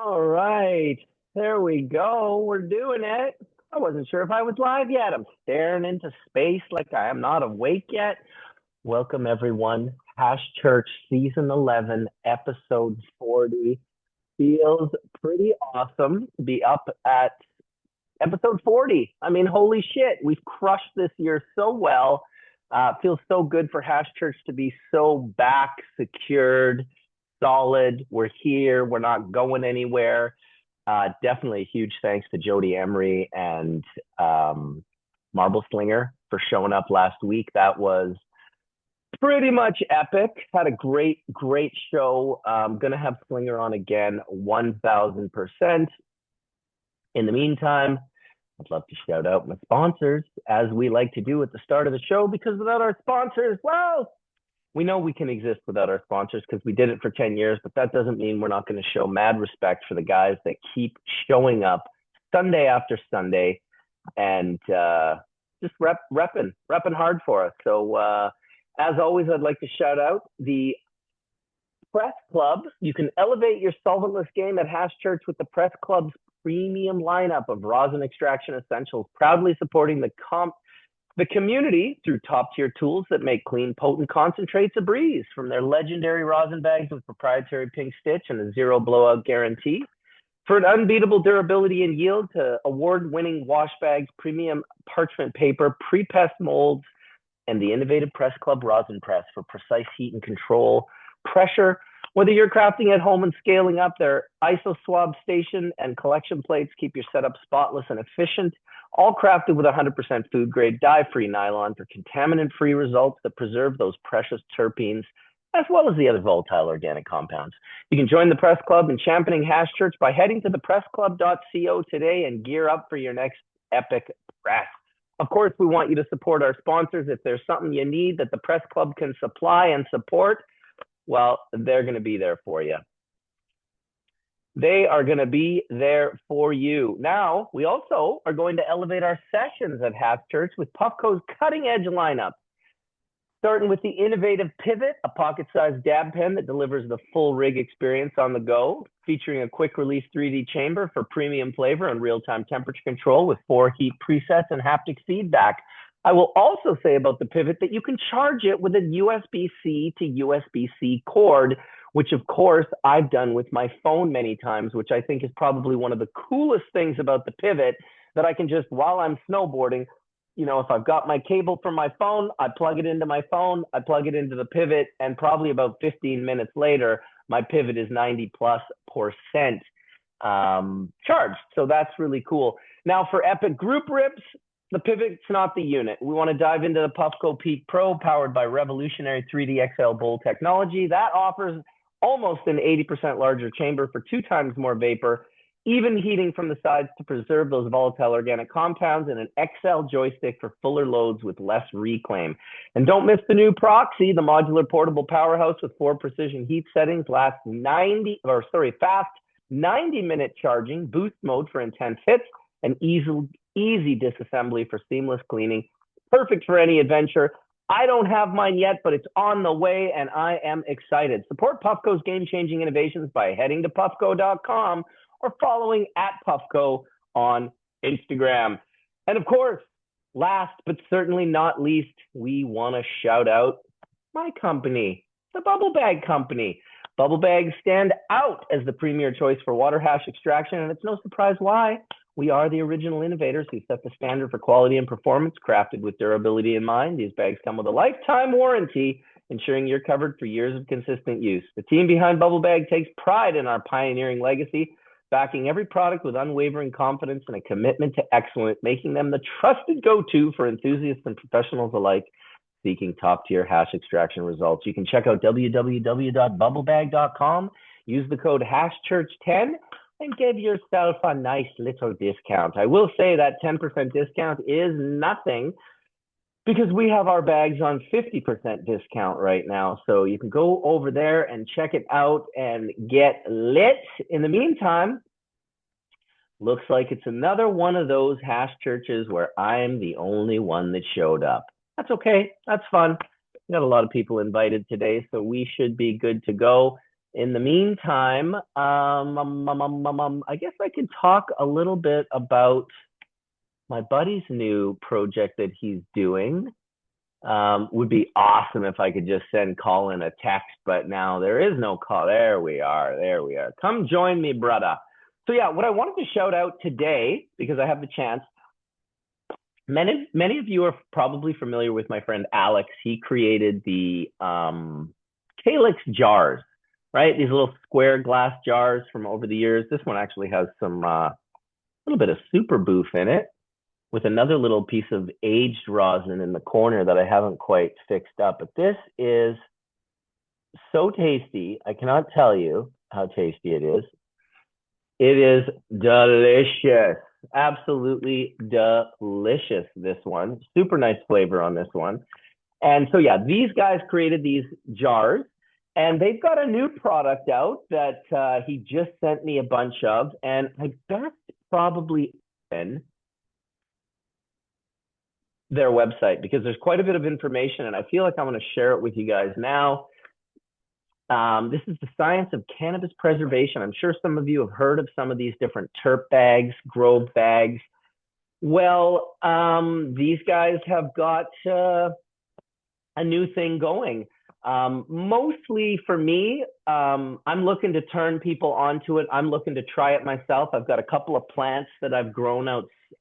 All right, there we go. We're doing it. I wasn't sure if I was live yet. I'm staring into space like I am not awake yet. Welcome, everyone. Hash Church Season 11, Episode 40. Feels pretty awesome to be up at Episode 40. I mean, holy shit, we've crushed this year so well. Feels so good for Hash Church to be so back, secured, solid. We're here. We're not going anywhere. Definitely a huge thanks to Jody Emery and Marble Slinger for showing up last week. That was pretty much epic. Had a great show. Gonna have Slinger on again, 1000%. In the meantime, I'd love to shout out my sponsors, as we like to do at the start of the show, because without our sponsors, well, we know we can exist without our sponsors because we did it for 10 years, but that doesn't mean we're not going to show mad respect for the guys that keep showing up Sunday after Sunday and just repping hard for us. So as always, I'd like to shout out the Press Club. You can elevate your solventless game at Hash Church with the Press Club's premium lineup of rosin extraction essentials, proudly supporting the community through top-tier tools that make clean, potent concentrates a breeze. From their legendary rosin bags with proprietary pink stitch and a zero blowout guarantee, for an unbeatable durability and yield, to award-winning wash bags, premium parchment paper, pre-pressed molds, and the innovative Press Club rosin press for precise heat and control pressure. Whether you're crafting at home and scaling up, their ISO swab station and collection plates keep your setup spotless and efficient, all crafted with 100% food grade dye-free nylon for contaminant-free results that preserve those precious terpenes, as well as the other volatile organic compounds. You can join the Press Club in championing Hash Church by heading to thepressclub.co today and gear up for your next epic press. Of course, we want you to support our sponsors. If there's something you need that the Press Club can supply and support, well, they're going to be there for you. They are going to be there for you. Now, we also are going to elevate our sessions at Hash Church with Puffco's cutting-edge lineup. Starting with the innovative Pivot, a pocket-sized dab pen that delivers the full rig experience on the go, featuring a quick-release 3D chamber for premium flavor and real-time temperature control with 4 heat presets and haptic feedback. I will also say about the Pivot that you can charge it with a USB-C to USB-C cord, which of course I've done with my phone many times, which I think is probably one of the coolest things about the Pivot, that I can just, while I'm snowboarding, you know, if I've got my cable from my phone, I plug it into my phone, I plug it into the Pivot, and probably about 15 minutes later, my Pivot is 90+% charged. So that's really cool. Now for epic group rips, the Pivot's not the unit. We want to dive into the Puffco Peak Pro, powered by revolutionary 3D XL bowl technology. That offers almost an 80% larger chamber for 2 times more vapor, even heating from the sides to preserve those volatile organic compounds, and an XL joystick for fuller loads with less reclaim. And don't miss the new Proxy, the modular portable powerhouse with 4 precision heat settings, fast 90-minute charging, boost mode for intense hits, and easy disassembly for seamless cleaning. Perfect for any adventure. I don't have mine yet, but it's on the way, and I am excited. Support Puffco's game-changing innovations by heading to puffco.com or following @Puffco on Instagram. And of course, last but certainly not least, we want to shout out my company, the Bubble Bag Company. Bubble bags stand out as the premier choice for water hash extraction, and it's no surprise why. We are the original innovators who set the standard for quality and performance, crafted with durability in mind. These bags come with a lifetime warranty, ensuring you're covered for years of consistent use. The team behind Bubble Bag takes pride in our pioneering legacy, backing every product with unwavering confidence and a commitment to excellence, making them the trusted go-to for enthusiasts and professionals alike seeking top-tier hash extraction results. You can check out www.bubblebag.com, use the code HashChurch10, and give yourself a nice little discount. I will say that 10% discount is nothing, because we have our bags on 50% discount right now. So you can go over there and check it out and get lit. In the meantime, looks like it's another one of those Hash Churches where I'm the only one that showed up. That's okay. That's fun. We got a lot of people invited today, so we should be good to go. In the meantime, I guess I could talk a little bit about my buddy's new project that he's doing. Would be awesome if I could just send Colin a text, but now there is no call. There we are. There we are. Come join me, brother. So yeah, what I wanted to shout out today, because I have the chance, many of you are probably familiar with my friend Alex. He created the Calyx jars, right? These little square glass jars from over the years. This one actually has some little bit of super boof in it, with another little piece of aged rosin in the corner that I haven't quite fixed up. But this is so tasty. I cannot tell you how tasty it is. It is delicious. Absolutely delicious, this one. Super nice flavor on this one. And so, yeah, these guys created these jars, and they've got a new product out that he just sent me a bunch of. And I best probably open their website because there's quite a bit of information, and I feel like I want to share it with you guys now. This is the science of cannabis preservation. I'm sure some of you have heard of some of these different terp bags, grove bags. Well, these guys have got a new thing going. Mostly for me, I'm looking to turn people onto it. I'm looking to try it myself. I've got a couple of plants that I've grown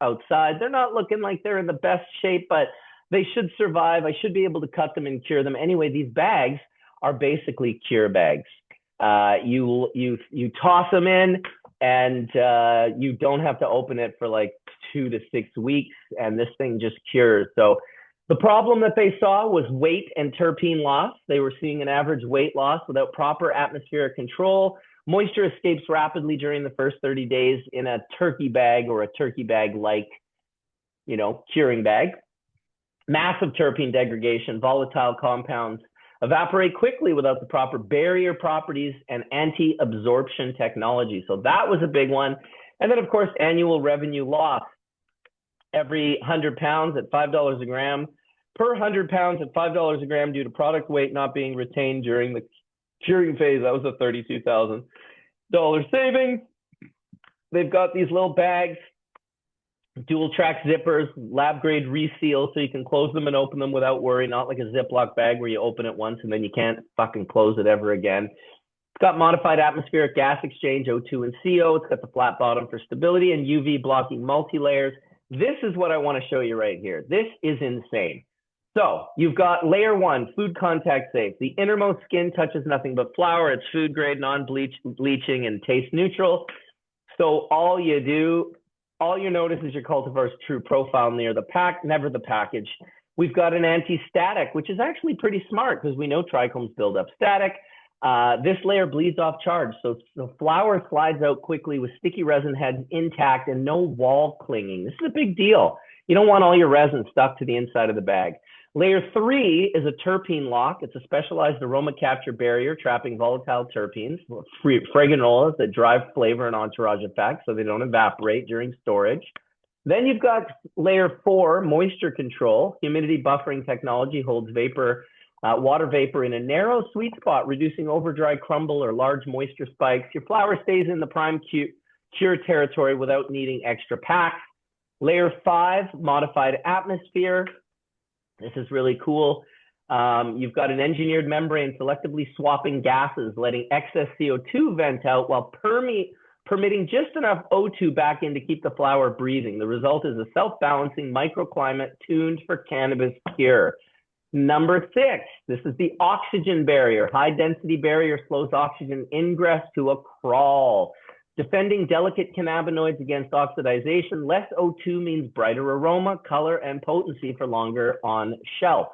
outside. They're not looking like they're in the best shape, but they should survive. I should be able to cut them and cure them. Anyway, these bags are basically cure bags. You toss them in, and you don't have to open it for like 2 to 6 weeks, and this thing just cures. So the problem that they saw was weight and terpene loss. They were seeing an average weight loss without proper atmospheric control. Moisture escapes rapidly during the first 30 days in a turkey bag or a turkey bag-like, curing bag. Massive terpene degradation, volatile compounds evaporate quickly without the proper barrier properties and anti-absorption technology. So that was a big one. And then, of course, annual revenue loss. Every 100 pounds at $5 a gram, per 100 pounds at $5 a gram due to product weight not being retained during the curing phase. That was a $32,000 savings. They've got these little bags, dual track zippers, lab grade reseal, so you can close them and open them without worry, not like a Ziploc bag where you open it once and then you can't fucking close it ever again. It's got modified atmospheric gas exchange, O2 and CO. It's got the flat bottom for stability and UV blocking multi-layers. This is what I want to show you right here. This is insane. So you've got layer 1, food contact safe. The innermost skin touches nothing but flour. It's food grade, non-bleaching, and taste neutral. So all you notice is your cultivar's true profile near the pack, never the package. We've got an anti-static, which is actually pretty smart because we know trichomes build up static. This layer bleeds off charge, so the flour slides out quickly with sticky resin heads intact and no wall clinging. This is a big deal. You don't want all your resin stuck to the inside of the bag. Layer 3 is a terpene lock. It's a specialized aroma capture barrier trapping volatile terpenes, fraganolas that drive flavor and entourage effects so they don't evaporate during storage. Then you've got layer 4, moisture control. Humidity buffering technology holds water vapor in a narrow sweet spot, reducing over-dry crumble or large moisture spikes. Your flour stays in the prime cure territory without needing extra packs. Layer 5, modified atmosphere. This is really cool. You've got an engineered membrane selectively swapping gases, letting excess CO2 vent out while permitting just enough O2 back in to keep the flower breathing. The result is a self-balancing microclimate tuned for cannabis cure. Number 6, this is the oxygen barrier. High density barrier slows oxygen ingress to a crawl. Defending delicate cannabinoids against oxidization, less O2 means brighter aroma, color, and potency for longer on shelf.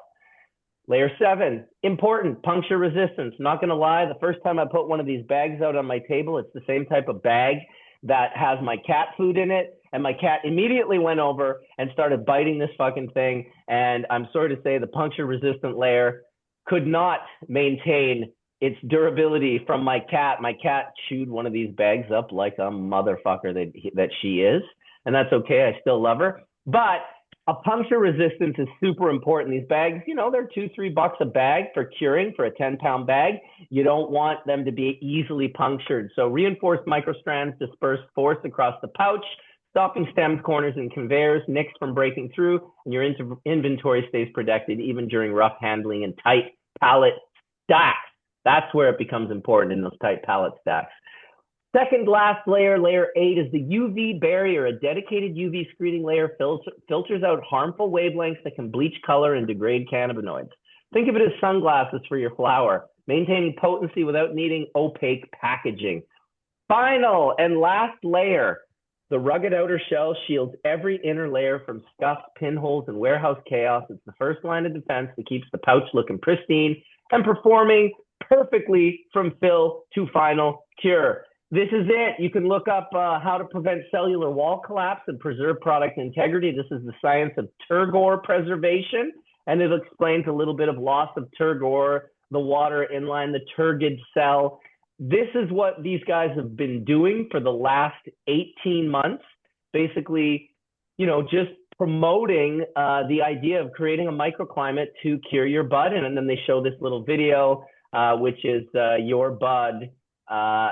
Layer 7, important, puncture resistance. Not gonna lie, the first time I put one of these bags out on my table, it's the same type of bag that has my cat food in it, and my cat immediately went over and started biting this fucking thing, and I'm sorry to say the puncture resistant layer could not maintain its durability from my cat. My cat chewed one of these bags up like a motherfucker that she is, and that's okay, I still love her. But A puncture resistance is super important. These bags, they're $2-3 a bag for curing for a 10-pound bag. You don't want them to be easily punctured. So reinforced microstrands disperse force across the pouch, stopping stems, corners, and conveyors, nicks from breaking through, and your inventory stays protected even during rough handling and tight pallet stacks. That's where it becomes important in those tight pallet stacks. Second last layer, layer 8, is the UV barrier. A dedicated UV screening layer filters out harmful wavelengths that can bleach color and degrade cannabinoids. Think of it as sunglasses for your flower, maintaining potency without needing opaque packaging. Final and last layer, the rugged outer shell shields every inner layer from scuffs, pinholes, and warehouse chaos. It's the first line of defense that keeps the pouch looking pristine and performing perfectly from fill to final cure. This is it. You can look up how to prevent cellular wall collapse and preserve product integrity. This is the science of turgor preservation, and it explains a little bit of loss of turgor, the water inline the turgid cell. This is what these guys have been doing for the last 18 months, basically, just promoting the idea of creating a microclimate to cure your bud. And then they show this little video, which is your bud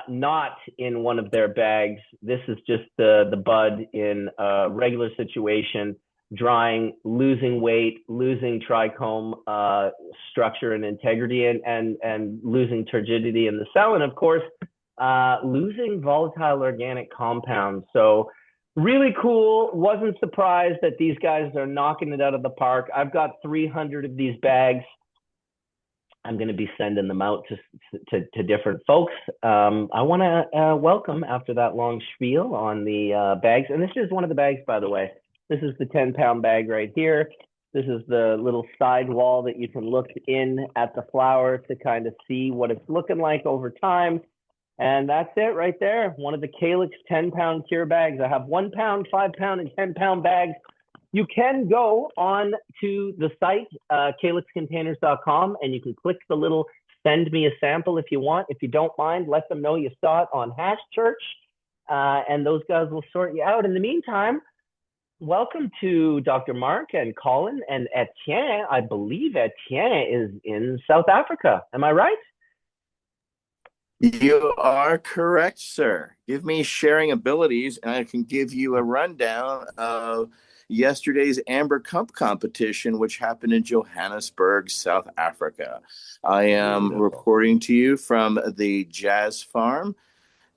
not in one of their bags. This is just the bud in a regular situation, drying, losing weight, losing trichome structure and integrity, and losing turgidity in the cell, and of course losing volatile organic compounds. So really cool. Wasn't surprised that these guys are knocking it out of the park. I've got 300 of these bags. I'm going to be sending them out to different folks. I want to welcome, after that long spiel on the bags, and this is one of the bags, by the way. This is the 10-pound bag right here. This is the little side wall that you can look in at the flower to kind of see what it's looking like over time. And that's it right there. One of the Calyx 10-pound cure bags. I have 1 pound, 5 pound, and 10-pound bags. You can go on to the site, calyxcontainers.com, and you can click the little send me a sample if you want. If you don't mind, let them know you saw it on Hash Church, and those guys will sort you out. In the meantime, welcome to Dr. Mark and Colin and Etienne. I believe Etienne is in South Africa. Am I right? You are correct, sir. Give me sharing abilities, and I can give you a rundown of yesterday's Amber Cup competition, which happened in Johannesburg, South Africa. I am reporting to you from the Jazz Farm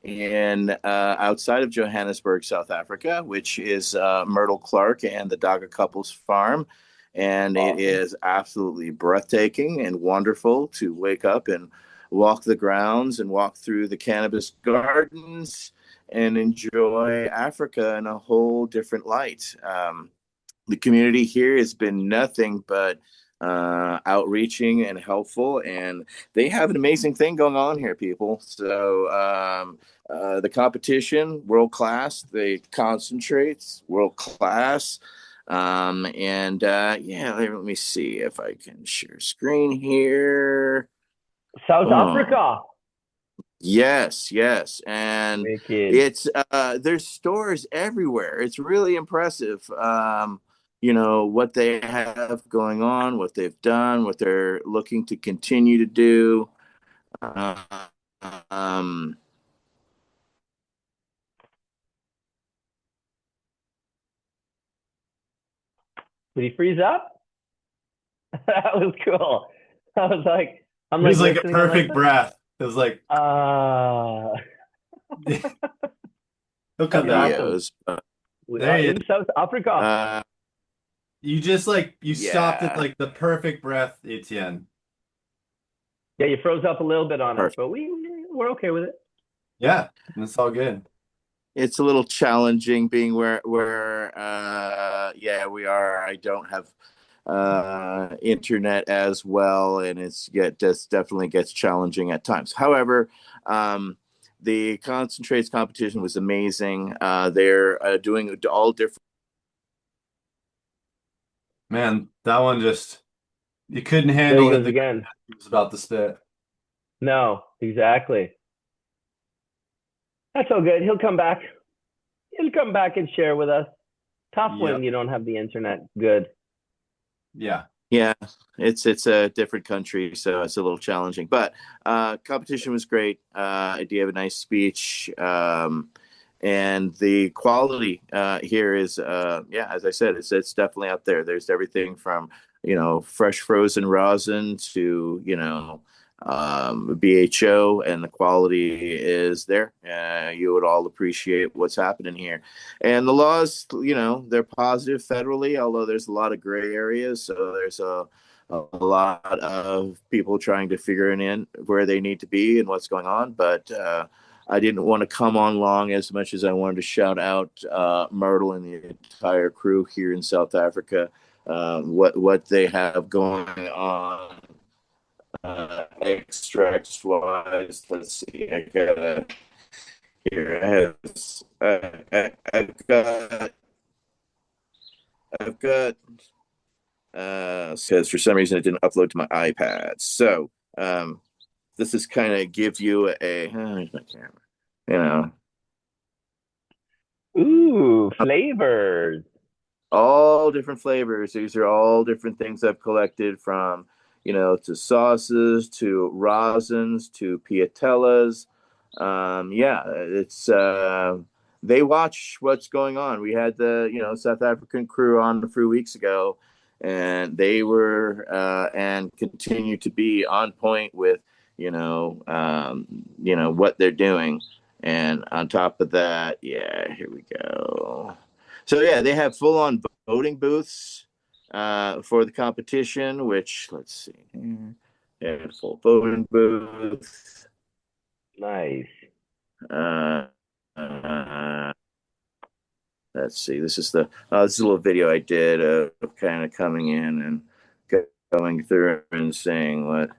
in outside of Johannesburg, South Africa, which is Myrtle Clark and the Daga couple's farm. And it is absolutely breathtaking and wonderful to wake up and walk the grounds and walk through the cannabis gardens and enjoy Africa in a whole different light. The community here has been nothing but outreaching and helpful, and they have an amazing thing going on here, people. So the competition, world class, the concentrates, world class. Yeah, let me see if I can share screen here. South Africa. Yes, and Wicked. it's there's stores everywhere. It's really impressive. What they have going on, what they've done, what they're looking to continue to do. Um, Did he freeze up? That was cool. I'm it was like a perfect breath. It was like he'll come back. There in South Africa. You just stopped at like the perfect breath, Etienne. Yeah, you froze up a little bit on us, but we're okay with it. Yeah, it's all good. It's a little challenging being where we are. I don't have internet as well, and just definitely gets challenging at times. However, the concentrates competition was amazing. They're doing all different. Man, that one you couldn't handle it again. He was about to spit. No, exactly. That's all good. He'll come back. He'll come back and share with us. Tough Yep. when you don't have the internet good. Yeah. Yeah, it's a different country, so it's a little challenging. But competition was great. I did have a nice speech, and the quality here is, yeah, as I said, it's definitely up there. There's everything from fresh frozen rosin to BHO, and the quality is there. You would all appreciate what's happening here. And the laws, they're positive federally, although there's a lot of gray areas. So there's a lot of people trying to figure it in where they need to be and what's going on. But I didn't want to come on long as much as I wanted to shout out Myrtle and the entire crew here in South Africa, what they have going on. Extracts wise, let's see. I gotta here. I've got says for some reason it didn't upload to my iPad. So this is kind of give you here's my camera. You know, Ooh, flavors. all different flavors. These are all different things I've collected from, to sauces, to rosins, to piatellas. Yeah, it's they watch what's going on. We had the South African crew on a few weeks ago, and they were and continue to be on point with what they're doing. And on top of that, yeah, here we go. So yeah, they have full on voting booths for the competition. Which let's see, they have full voting booth. Nice. Uh, let's see. This is a little video I did of kind of coming in and going through and saying what.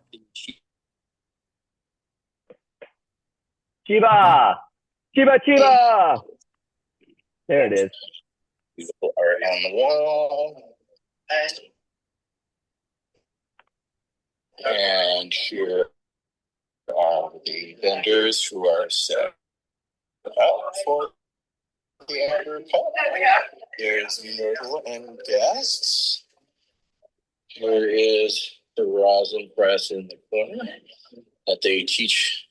Chiba! Chiba, Chiba! There it is. People are on the wall. And here are the vendors who are set up for the Amber Cup. There's Myrtle and guests. Here is the rosin press in the corner that they teach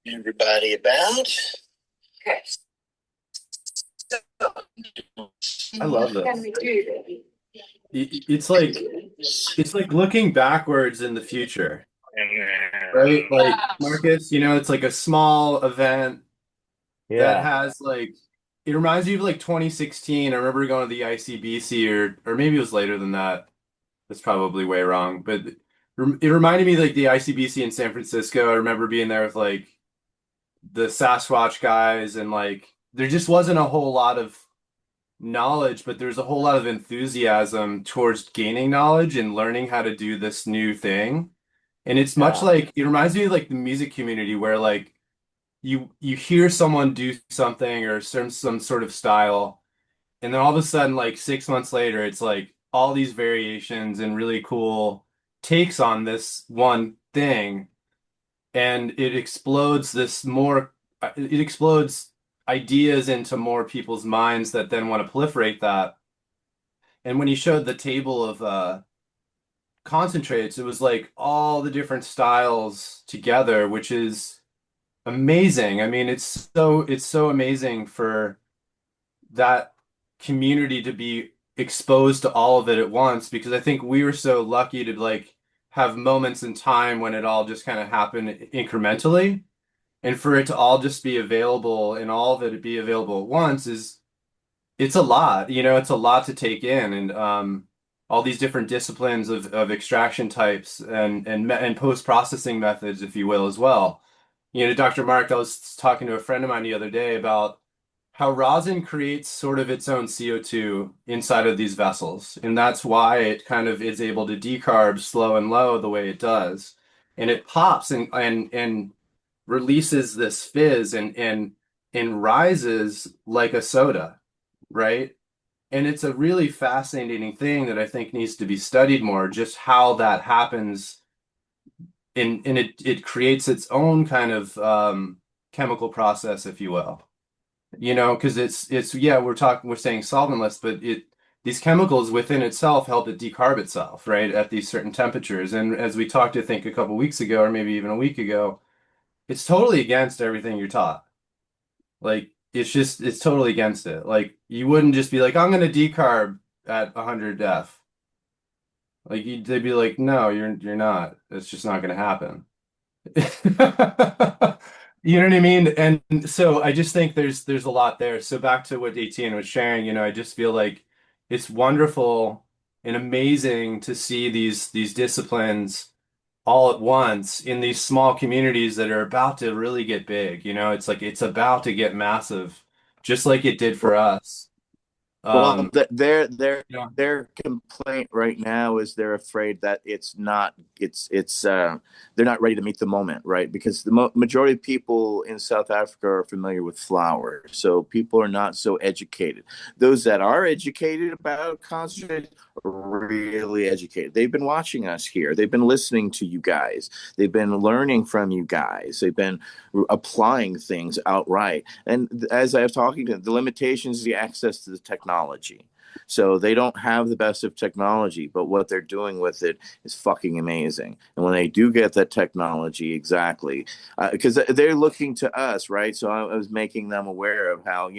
everybody about. I love this. It's like looking backwards in the future, right? Like Marcus, it's like a small event that Yeah. has it reminds me of 2016. I remember going to the ICBC, or maybe it was later than that. That's probably way wrong, but it reminded me the ICBC in San Francisco. I remember being there with the Sasquatch guys, and there just wasn't a whole lot of knowledge, but there's a whole lot of enthusiasm towards gaining knowledge and learning how to do this new thing. And it's much Yeah. it reminds me of the music community where you hear someone do something or some sort of style, and then all of a sudden 6 months later it's all these variations and really cool takes on this one thing, and it explodes ideas into more people's minds that then want to proliferate that. And when he showed the table of concentrates, it was all the different styles together, which is amazing. I mean, it's so amazing for that community to be exposed to all of it at once, because I think we were so lucky to have moments in time when it all just kind of happened incrementally, and for it to all just be available and all of it to be available at once it's a lot, it's a lot to take in. And all these different disciplines of extraction types and post-processing methods, if you will, as well. Dr. Mark, I was talking to a friend of mine the other day about how rosin creates sort of its own CO2 inside of these vessels. And that's why it kind of is able to decarb slow and low the way it does. And it pops and releases this fizz and rises like a soda, right? And it's a really fascinating thing that I think needs to be studied more, just how that happens. And it creates its own kind of chemical process, if you will. you know, because yeah, we're saying solventless, but these chemicals within itself help it decarb itself, right, at these certain temperatures. And as we talked, I think a couple weeks ago, or maybe even a week ago, it's totally against everything you're taught. Like it's totally against it. Like you wouldn't just be like, I'm gonna decarb at 100 F. Like they'd be like, no, you're not. It's just not gonna happen. You know what I mean? And so I just think there's a lot there. So back to what Etienne was sharing, you know, I just feel like it's wonderful and amazing to see these disciplines all at once in these small communities that are about to really get big. You know, it's like it's about to get massive, just like it did for us. Well, Um, yeah, their complaint right now is they're afraid that they're not ready to meet the moment, right? Because the majority of people in South Africa are familiar with flowers, so people are not so educated. Those that are educated about concentrate are really educated. They've been watching us here. They've been listening to you guys. They've been learning from you guys. They've been applying things outright. And as I was talking to them, the limitations is the access to the technology. So they don't have the best of technology, but what they're doing with it is fucking amazing. And when they do get that technology, exactly, because they're looking to us, right? So I was making them aware of how,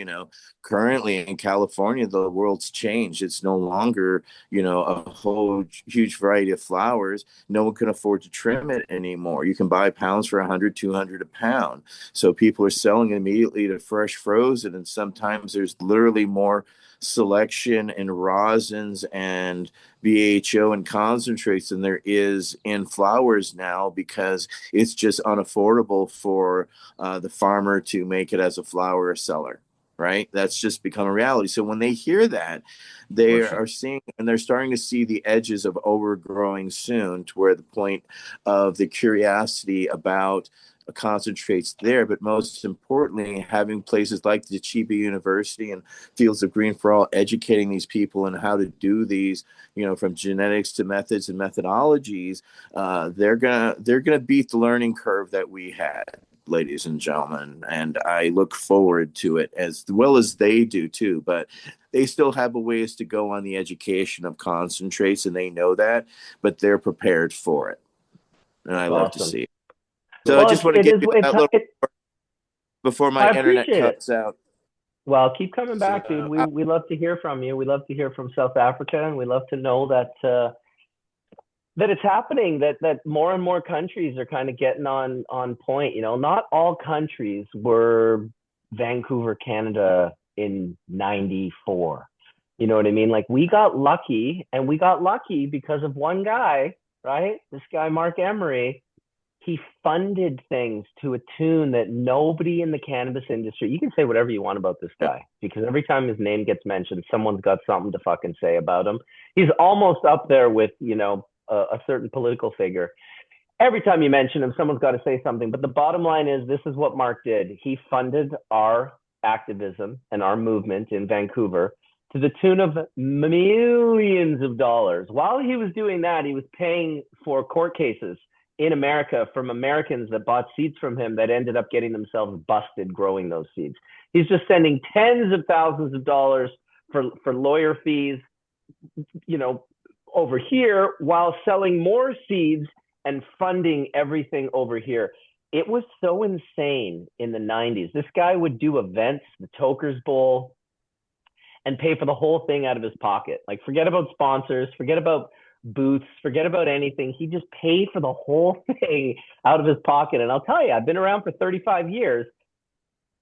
currently in California, the world's changed. It's no longer, a whole huge variety of flowers. No one can afford to trim it anymore. You can buy pounds for 100, 200 a pound. So people are selling immediately to fresh frozen, and sometimes there's literally more selection in rosins and BHO and concentrates than there is in flowers now, because it's just unaffordable for the farmer to make it as a flower seller. Right, that's just become a reality. So when they hear that, they for sure. are seeing, and they're starting to see the edges of overgrowing soon, to where the point of the curiosity about concentrates there. But most importantly, having places like the Chiba University and Fields of Green for All educating these people on how to do these, from genetics to methods and methodologies, they're gonna beat the learning curve that we had, ladies and gentlemen, and I look forward to it as well as they do too. But they still have a ways to go on the education of concentrates, and they know that, but they're prepared for it, and I love to Awesome. see it. So I Well, just want to it give is. you that little before my I internet appreciate it. cuts out. Well, keep coming back, dude. So We love to hear from you. We love to hear from South Africa, and we love to know that that it's happening. That more and more countries are kind of getting on point. You know, not all countries were Vancouver, Canada in '94. You know what I mean? Like we got lucky, and we got lucky because of one guy, right? This guy, Mark Emery. He funded things to a tune that nobody in the cannabis industry, you can say whatever you want about this yeah. guy, because every time his name gets mentioned, someone's got something to fucking say about him. He's almost up there with, a certain political figure. Every time you mention him, someone's got to say something. But the bottom line is, this is what Mark did. He funded our activism and our movement in Vancouver to the tune of millions of dollars. While he was doing that, he was paying for court cases in America from Americans that bought seeds from him that ended up getting themselves busted growing those seeds. He's just sending tens of thousands of dollars for lawyer fees, you know, over here, while selling more seeds and funding everything over here. It was so insane in the 90s. This guy would do events, the Tokers Bowl, and pay for the whole thing out of his pocket. Like, forget about sponsors, forget about booths, forget about anything. He just paid for the whole thing out of his pocket. And I'll tell you, I've been around for 35 years.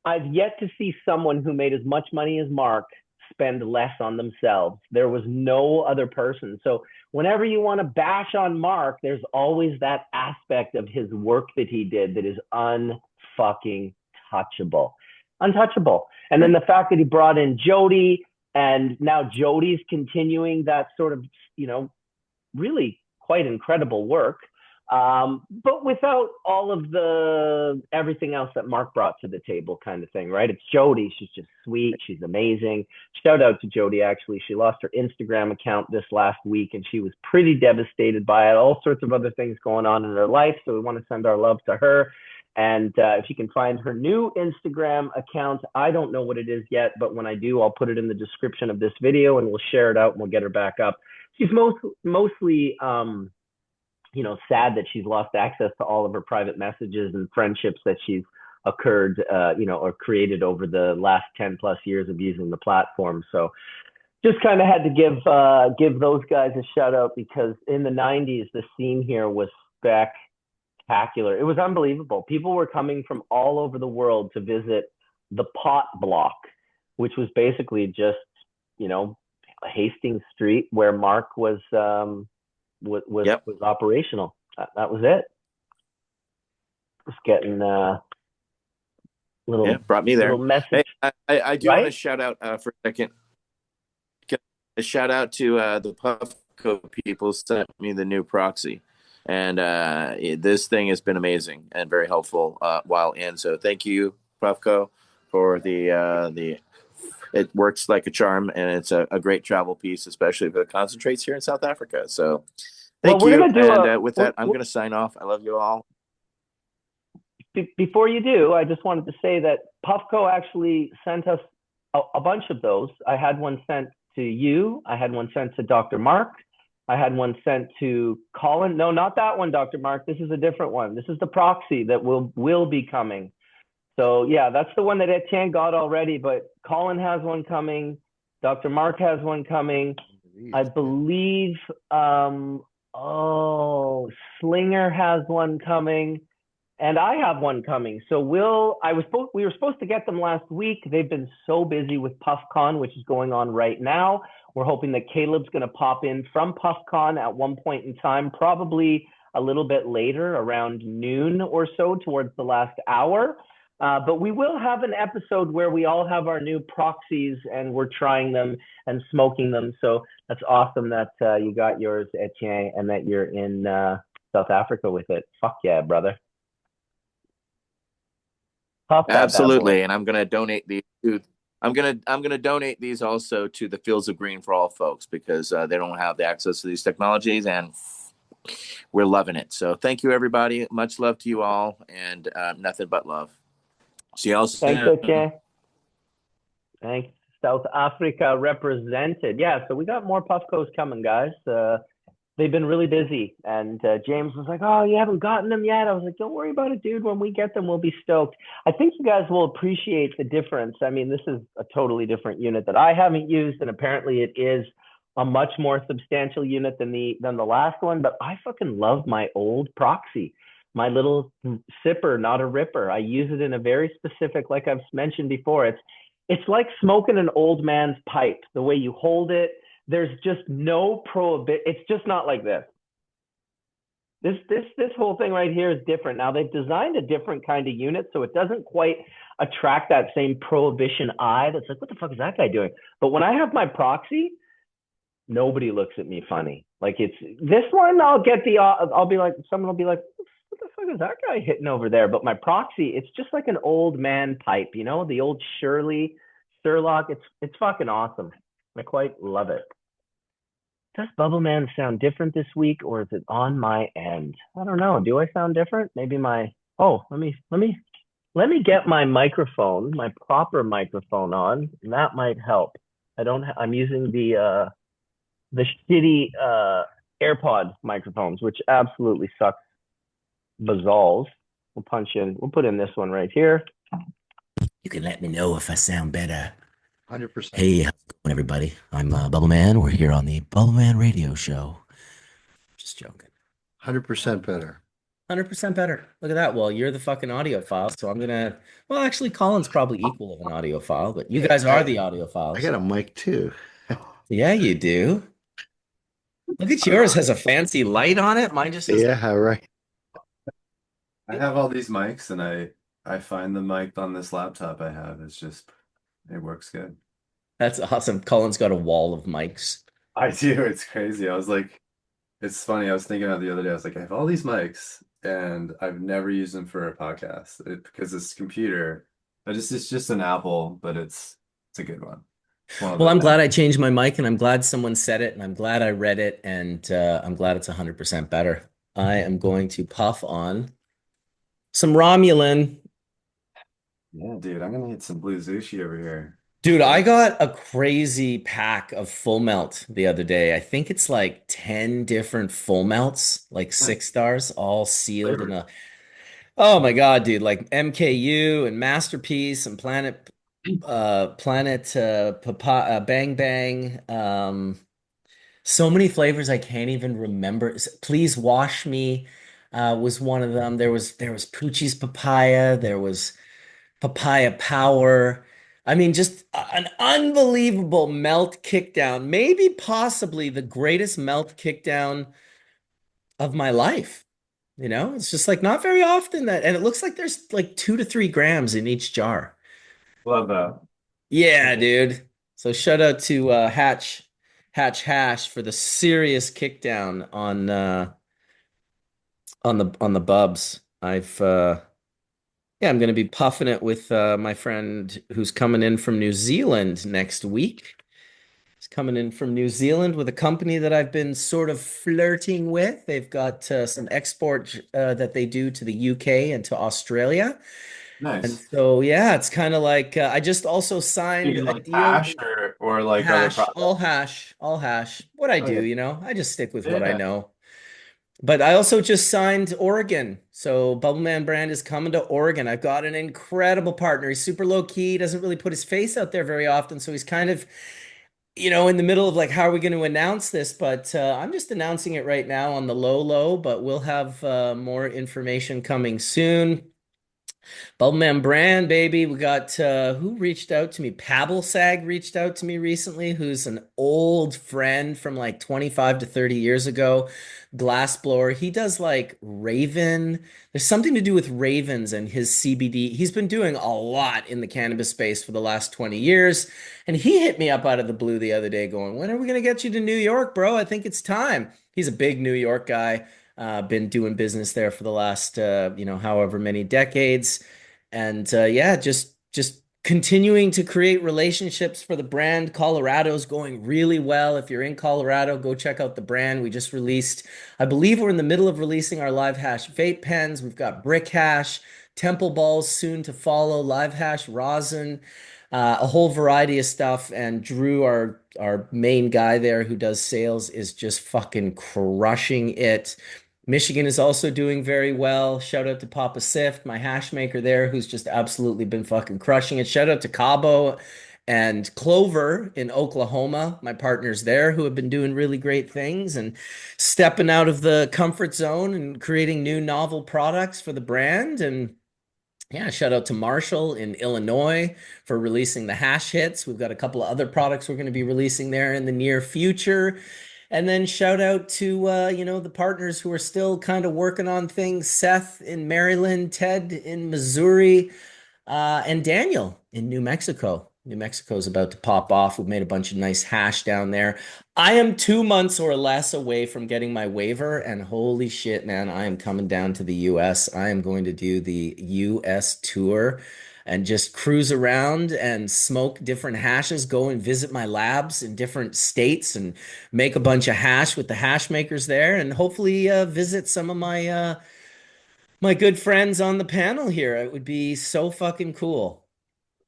I've yet to see someone who made as much money as Mark spend less on themselves. There was no other person. So whenever you want to bash on Mark, there's always that aspect of his work that he did that is unfucking touchable. Untouchable. And then the fact that he brought in Jody, and now Jody's continuing that sort of, really quite incredible work. But without all of the everything else that Mark brought to the table, kind of thing, right? It's Jody. She's just sweet. She's amazing. Shout out to Jody. Actually, she lost her Instagram account this last week, and she was pretty devastated by it. All sorts of other things going on in her life. So we want to send our love to her. And if you can find her new Instagram account, I don't know what it is yet, but when I do, I'll put it in the description of this video and we'll share it out and we'll get her back up. She's mostly, sad that she's lost access to all of her private messages and friendships that she's occurred, or created over the last 10 plus years of using the platform. So just kind of had to give those guys a shout out because in the 90s, the scene here was spectacular. It was unbelievable. People were coming from all over the world to visit the Pot Block, which was basically just, Hastings Street where Mark was operational. That was it. Just getting brought me there. Little message. Hey, I do want to shout out for a second. A shout out to the Puffco people sent me the new proxy, and this thing has been amazing and very helpful while in. So thank you, Puffco, for the. It works like a charm, and it's a great travel piece, especially for the concentrates here in South Africa. So thank you. And with that, I'm going to sign off. I love you all. Before you do, I just wanted to say that Puffco actually sent us a bunch of those. I had one sent to you. I had one sent to Dr. Mark. I had one sent to Colin. No, not that one, Dr. Mark. This is a different one. This is the proxy that will be coming. So yeah, that's the one that Etienne got already, but Colin has one coming. Dr. Mark has one coming. I believe, Slinger has one coming. And I have one coming. So we were supposed to get them last week. They've been so busy with PuffCon, which is going on right now. We're hoping that Caleb's going to pop in from PuffCon at one point in time, probably a little bit later, around noon or so, towards the last hour. But we will have an episode where we all have our new proxies and we're trying them and smoking them. So that's awesome that you got yours, Etienne, and that you're in South Africa with it. Fuck yeah, brother. Absolutely, and I'm going to donate these to. I'm gonna donate these also to the Fields of Green for All folks because they don't have the access to these technologies, and we're loving it. So thank you, everybody. Much love to you all, and nothing but love. See you all soon. Thanks, Etienne. Thanks. South Africa represented. Yeah, so we got more Puffcos coming, guys. They've been really busy. And James was like, oh, you haven't gotten them yet? I was like, don't worry about it, dude. When we get them, we'll be stoked. I think you guys will appreciate the difference. I mean, this is a totally different unit that I haven't used, and apparently it is a much more substantial unit than the last one. But I fucking love my old proxy, my little sipper, not a ripper. I use it in a very specific, like I've mentioned before. It's like smoking an old man's pipe. The way you hold it, there's just no prohibit. It's just not like this. This whole thing right here is different. Now they've designed a different kind of unit, so it doesn't quite attract that same prohibition eye. That's like, what the fuck is that guy doing? But when I have my proxy, nobody looks at me funny. Like it's this one, I'll be like, someone will be like, what the fuck is that guy hitting over there? But my proxy, it's just like an old man pipe, the old Sherlock. It's fucking awesome. I quite love it. Does Bubble Man sound different this week, or is it on my end? I don't know. Do I sound different? Maybe let me get my microphone, my proper microphone on. And that might help. I'm using the shitty AirPod microphones, which absolutely sucks bazols. We'll put in this one right here. You can let me know if I sound better. 100%. Hey, how's it going, everybody? I'm Bubble Man. We're here on the Bubble Man Radio Show. Just joking. 100% better. 100% better. Look at that. Well, you're the fucking audiophile, so I'm gonna. Well, actually, Colin's probably equal of an audiophile, but you guys are the audiophiles. I got a mic too. Yeah, you do. Look at yours. Has a fancy light on it. Mine just has. Yeah, right. I have all these mics, and I find the mic on this laptop I have. It works good. That's awesome. Colin's got a wall of mics. I do. It's crazy. It's funny. I was thinking about it the other day. I was like, I have all these mics and I've never used them for a podcast because this computer, it's just an Apple, but it's a good one. Well, I'm glad I changed my mic, and I'm glad someone said it, and I'm glad I read it, and I'm glad it's 100% better. I am going to puff on some Romulan. Yeah, dude, I'm gonna hit some blue sushi over here. Dude, I Shit. got a crazy pack of full melt the other day. I think it's like 10 different full melts, like Nice 6 stars, all sealed in flavor. a, oh my God, dude, like MKU and Masterpiece and Planet Bang Bang. So many flavors I can't even remember. Please Wash Me was one of them. There was Poochie's Papaya. There was Papaya Power. I mean, just an unbelievable melt kickdown. Maybe possibly the greatest melt kickdown of my life. It's just like not very often that, and it looks like there's like 2 to 3 grams in each jar. Love that. Yeah, dude. So shout out to Hatch Hash for the serious kickdown on the bubs. Yeah, I'm gonna be puffing it with my friend who's coming in from New Zealand next week. He's coming in from New Zealand with a company that I've been sort of flirting with. They've got some export that they do to the UK and to Australia. And Nice. so, yeah, it's kind of like I just also signed You a like deal. hash or like other Hash, all products? hash, all hash. What I do, Okay. I just stick with what I Yeah. know. But I also just signed Oregon. So Bubbleman brand is coming to Oregon. I've got an incredible partner. He's super low key, doesn't really put his face out there very often. So he's kind of, in the middle of like, how are we going to announce this? But I'm just announcing it right now on the low low, but we'll have more information coming soon. Bubbleman Brand, baby. We got who reached out to me? Pablesag reached out to me recently, who's an old friend from like 25 to 30 years ago. Glassblower. He does like Raven. There's something to do with ravens and his CBD. He's been doing a lot in the cannabis space for the last 20 years. And he hit me up out of the blue the other day going, when are we going to get you to New York, bro? I think it's time. He's a big New York guy. Been doing business there for the last, however many decades. And yeah, just continuing to create relationships for the brand. Colorado's going really well. If you're in Colorado, go check out the brand. We just released, I believe we're in the middle of releasing our live hash vape pens. We've got brick hash, temple balls soon to follow, live hash rosin, a whole variety of stuff. And Drew, our main guy there who does sales, is just fucking crushing it. Michigan is also doing very well. Shout out to Papa Sift, my hash maker there, who's just absolutely been fucking crushing it. Shout out to Cabo and Clover in Oklahoma, my partners there, who have been doing really great things and stepping out of the comfort zone and creating new novel products for the brand. And yeah, shout out to Marshall in Illinois for releasing the hash hits. We've got a couple of other products we're going to be releasing there in the near future. And then shout out to the partners who are still kind of working on things. Seth in Maryland, Ted in Missouri, and Daniel in New Mexico. New Mexico is about to pop off. We've made a bunch of nice hash down there. I am 2 months or less away from getting my waiver, and holy shit, man, I am coming down to the US. I am going to do the US tour and just cruise around and smoke different hashes, go and visit my labs in different states and make a bunch of hash with the hash makers there, and hopefully visit some of my good friends on the panel here. It would be so fucking cool.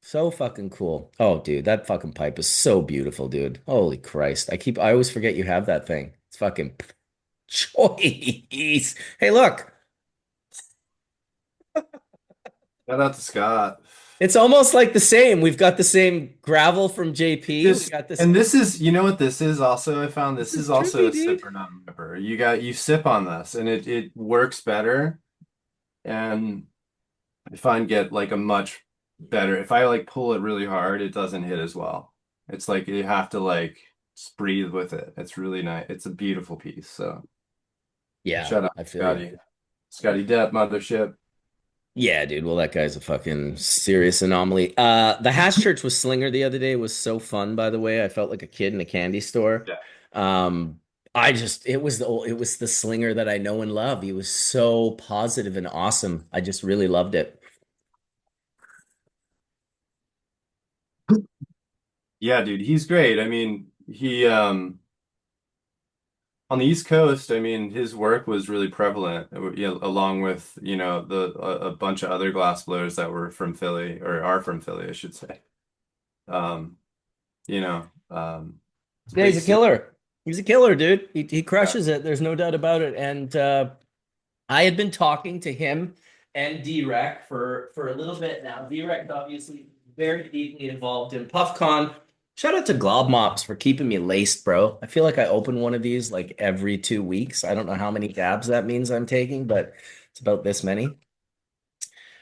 So fucking cool. Oh, dude, that fucking pipe is so beautiful, dude. Holy Christ. I always forget you have that thing. It's fucking choice. Hey, look, Shout out to Scott. it's almost like the same. We've got the same gravel from JP. We This got this. and this is, you know what this is also, I found This this is is also trippy, a dude. sipper, not a ripper. You sip on this and it works better. And I find get like a much better. If I like pull it really hard, it doesn't hit as well. It's like you have to like just breathe with it. It's really nice. It's a beautiful piece. So Yeah, shout out I feel you. Scotty. Scotty Depp, mothership. Yeah, dude. Well, that guy's a fucking serious anomaly. The Hash Church with Slinger the other day was so fun, by the way. I felt like a kid in a candy store. Yeah. Um, it was the Slinger that I know and love. He was so positive and awesome. I just really loved it. Yeah, dude, he's great. I mean, he on the East Coast, I mean, his work was really prevalent, along with, a bunch of other glass blowers that were from Philly or are from Philly, I should say. Um, it's a Yeah, big he's a city. killer. He's a killer, dude. He Yeah. crushes it. There's no doubt about it. And I had been talking to him and D-Rec for a little bit now. D-Rec obviously very deeply involved in PuffCon. Shout out to Glob Mops for keeping me laced, bro. I feel like I open one of these like every 2 weeks. I don't know how many dabs that means I'm taking, but it's about this many.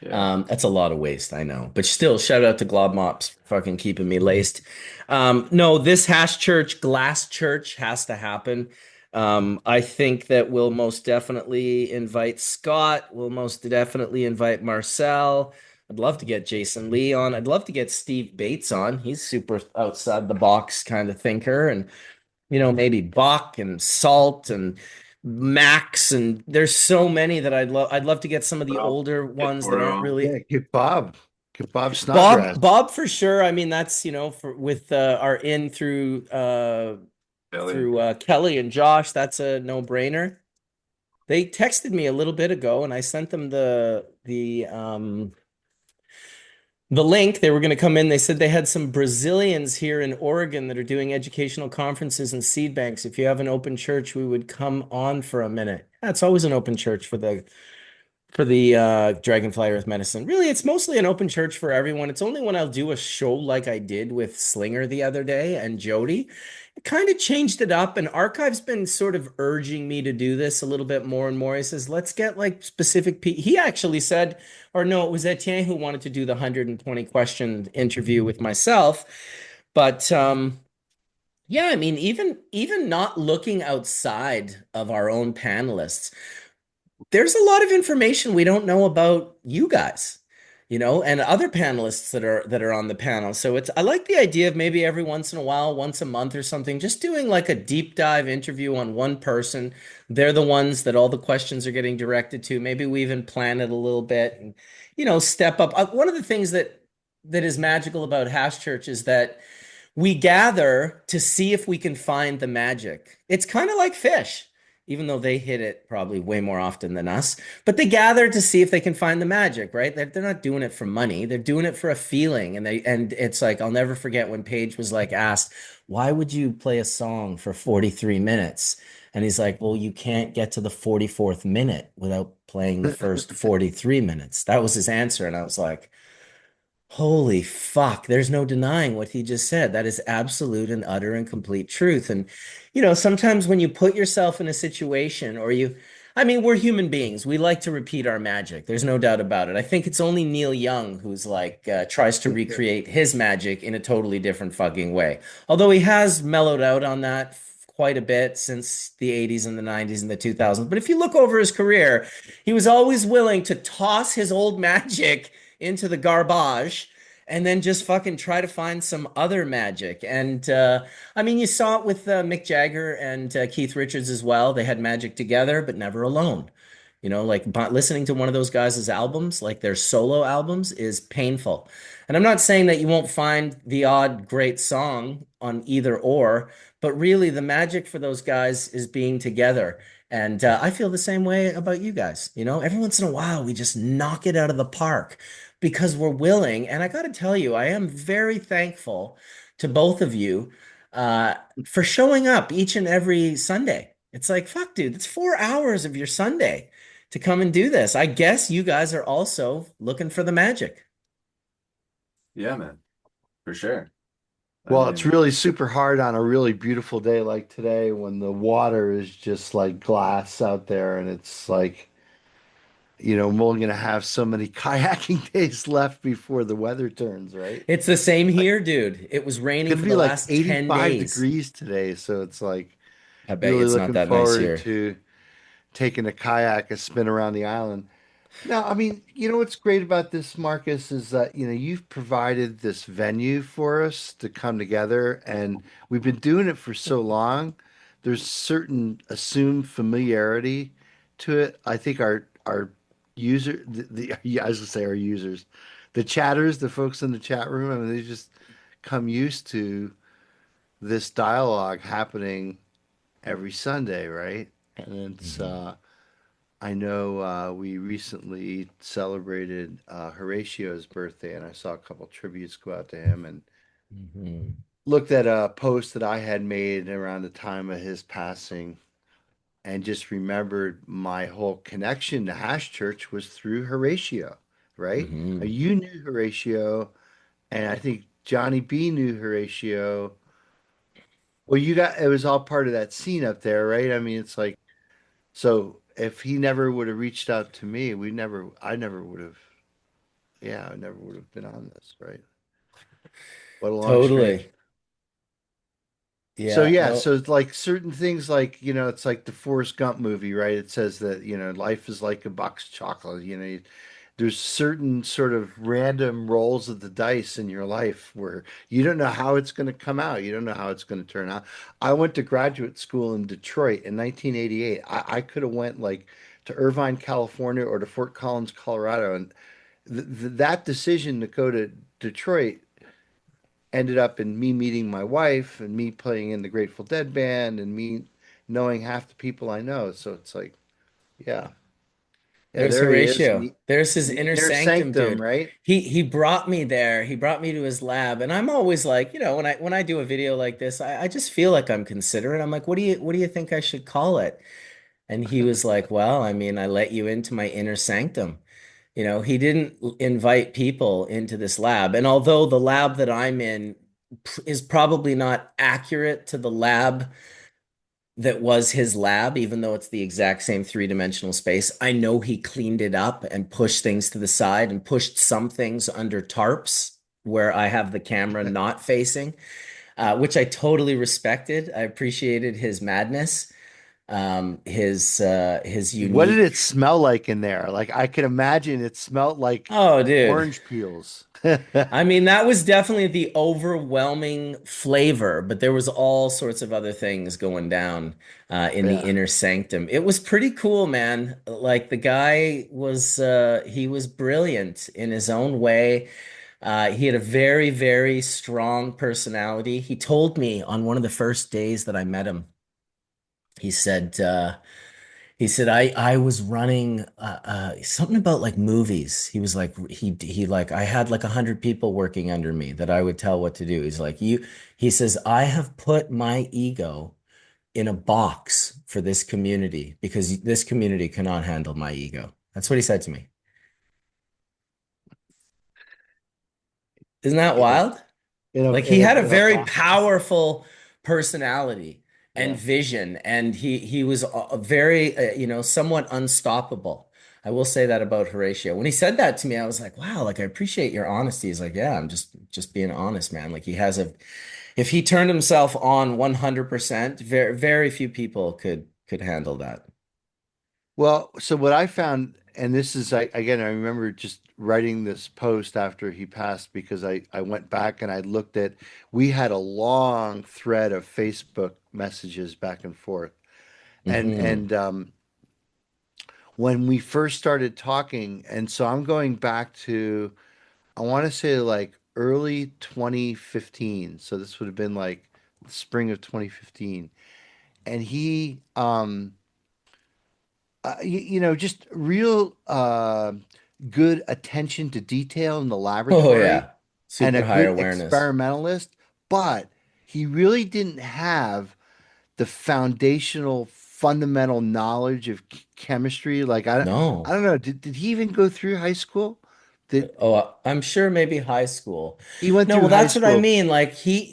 Yeah. That's a lot of waste, I know. But still, shout out to Glob Mops for fucking keeping me laced. No, this hash church, glass church has to happen. I think that we'll most definitely invite Scott. We'll most definitely invite Marcel. I'd love to get Jason Lee on. I'd love to get Steve Bates on. He's super outside the box kind of thinker. And maybe Bach and Salt and Max, and there's so many that I'd love to get some of the Well, older get ones that aren't Toro. really Yeah, get Bob. Get Bob Snodgrass. Bob for sure. I mean, that's for with our in Philly. through Kelly and Josh, that's a no-brainer. They texted me a little bit ago and I sent them the link. They were going to come in. They said they had some Brazilians here in Oregon that are doing educational conferences and seed banks. If you have an open church, we would come on for a minute. Yeah, it's always an open church for the Dragonfly Earth Medicine. Really, it's mostly an open church for everyone. It's only when I'll do a show like I did with Slinger the other day and Jody. It kind of changed it up, and Archive's been sort of urging me to do this a little bit more and more. He says, let's get like specific people. He actually said, or no, it was Etienne who wanted to do the 120 question interview with myself. But yeah, I mean, even not looking outside of our own panelists, there's a lot of information we don't know about you guys, and other panelists that are on the panel. So I like the idea of maybe every once in a while, once a month or something, just doing like a deep dive interview on one person. They're the ones that all the questions are getting directed to. Maybe we even plan it a little bit and, step up. One of the things that is magical about Hash Church is that we gather to see if we can find the magic. It's kind of like fish, even though they hit it probably way more often than us. But they gather to see if they can find the magic, right? They're not doing it for money. They're doing it for a feeling. And it's like, I'll never forget when Paige was like asked, why would you play a song for 43 minutes? And he's like, well, you can't get to the 44th minute without playing the first 43 minutes. That was his answer. And I was like, holy fuck, there's no denying what he just said. That is absolute and utter and complete truth. And, sometimes when you put yourself in a situation I mean, we're human beings. We like to repeat our magic. There's no doubt about it. I think it's only Neil Young who's like, tries to recreate his magic in a totally different fucking way. Although he has mellowed out on that quite a bit since the 80s and the 90s and the 2000s. But if you look over his career, he was always willing to toss his old magic into the garbage and then just fucking try to find some other magic. And I mean, you saw it with Mick Jagger and Keith Richards as well. They had magic together, but never alone. Like listening to one of those guys' albums, like their solo albums, is painful. And I'm not saying that you won't find the odd great song on either or, but really the magic for those guys is being together. And I feel the same way about you guys. Every once in a while, we just knock it out of the park because we're willing. And I got to tell you, I am very thankful to both of you uh, for showing up each and every Sunday. It's like, fuck, dude, it's 4 hours of your Sunday to come and do this. I guess you guys are also looking for the magic. Yeah, man, for sure. I Well, it's mean, really super hard on a really beautiful day like today when the water is just like glass out there and it's like, we're only going to have so many kayaking days left before the weather turns, right? It's the same Like, here, dude. It was it's raining going to for be the like last 10 85 days. degrees today. So it's like I bet you really it's not looking that nice forward here. to taking a kayak and spin around the island. No, I mean, what's great about this, Marcus, is that, you've provided this venue for us to come together, and we've been doing it for so long. There's certain assumed familiarity to it. I think our user, yeah, I was gonna say our users, the chatters, the folks in the chat room, I mean, they just come used to this dialogue happening every Sunday, right? And it's Hmm. I know we recently celebrated Horatio's birthday, and I saw a couple tributes go out to him, and Hmm. looked at a post that I had made around the time of his passing, and just remembered my whole connection to Hash Church was through Horatio, right? Hmm. You knew Horatio, and I think Johnny B knew Horatio. Well, you got it was all part of that scene up there, right? I mean, it's like so if he never would have reached out to me, I never would have, yeah, I never would have been on this, right? What a long stretch. Totally. So Yeah, yeah, no, so it's like certain things like, it's like the Forrest Gump movie, right? It says that, life is like a box of chocolate, there's certain sort of random rolls of the dice in your life where you don't know how it's going to come out. You don't know how it's going to turn out. I went to graduate school in Detroit in 1988. I could have went like to Irvine, California or to Fort Collins, Colorado. And that decision to go to Detroit ended up in me meeting my wife and me playing in the Grateful Dead band and me knowing half the people I know. So it's like, yeah, yeah, there's there he is in Horatio. There's his the inner inner sanctum, sanctum, dude. right? He brought me there. He brought me to his lab, and I'm always like, when I do a video like this, I just feel like I'm considerate. I'm like, what do you think I should call it? And he was like, well, I mean, I let you into my inner sanctum. He didn't invite people into this lab. And although the lab that I'm in is probably not accurate to the lab that was his lab, even though it's the exact same three-dimensional space, I know he cleaned it up and pushed things to the side and pushed some things under tarps where I have the camera not facing, which I totally respected. I appreciated his madness, his What did it unique. smell like in there? Like I could imagine it smelled like Oh, dude. orange peels. I mean, that was definitely the overwhelming flavor, but there was all sorts of other things going down in the Yeah. inner sanctum. It was pretty cool, man. Like the guy was, he was brilliant in his own way. He had a very, very strong personality. He told me on one of the first days that I met him, he said, I was running something about like movies. He was like he like I had like 100 people working under me that I would tell what to do. He says I have put my ego in a box for this community because this community cannot handle my ego. That's what he said to me. Isn't that In a wild? in a Like he in had a a in a very box. powerful personality and Yeah. vision, and he was a very somewhat unstoppable. I will say that about Horatio. When he said that to me, I was like, wow, like I appreciate your honesty. He's like, yeah, I'm just being honest, man. Like he has a if he turned himself on 100%, very few people could handle that. Well, so what I found, and this is again, I remember just writing this post after he passed because I went back and I looked at we had a long thread of Facebook messages back and forth. And Hmm. and when we first started talking, and so I'm going back to I want to say like early 2015. So this would have been like spring of 2015. And he just real good attention to detail in the Oh laboratory yeah. and a Super high good awareness. experimentalist, but he really didn't have the foundational fundamental knowledge of chemistry. Like I No. don't know, did he even go through high school? Did Oh, I'm sure maybe high school. he went No, through well, high that's what I school? mean. Like he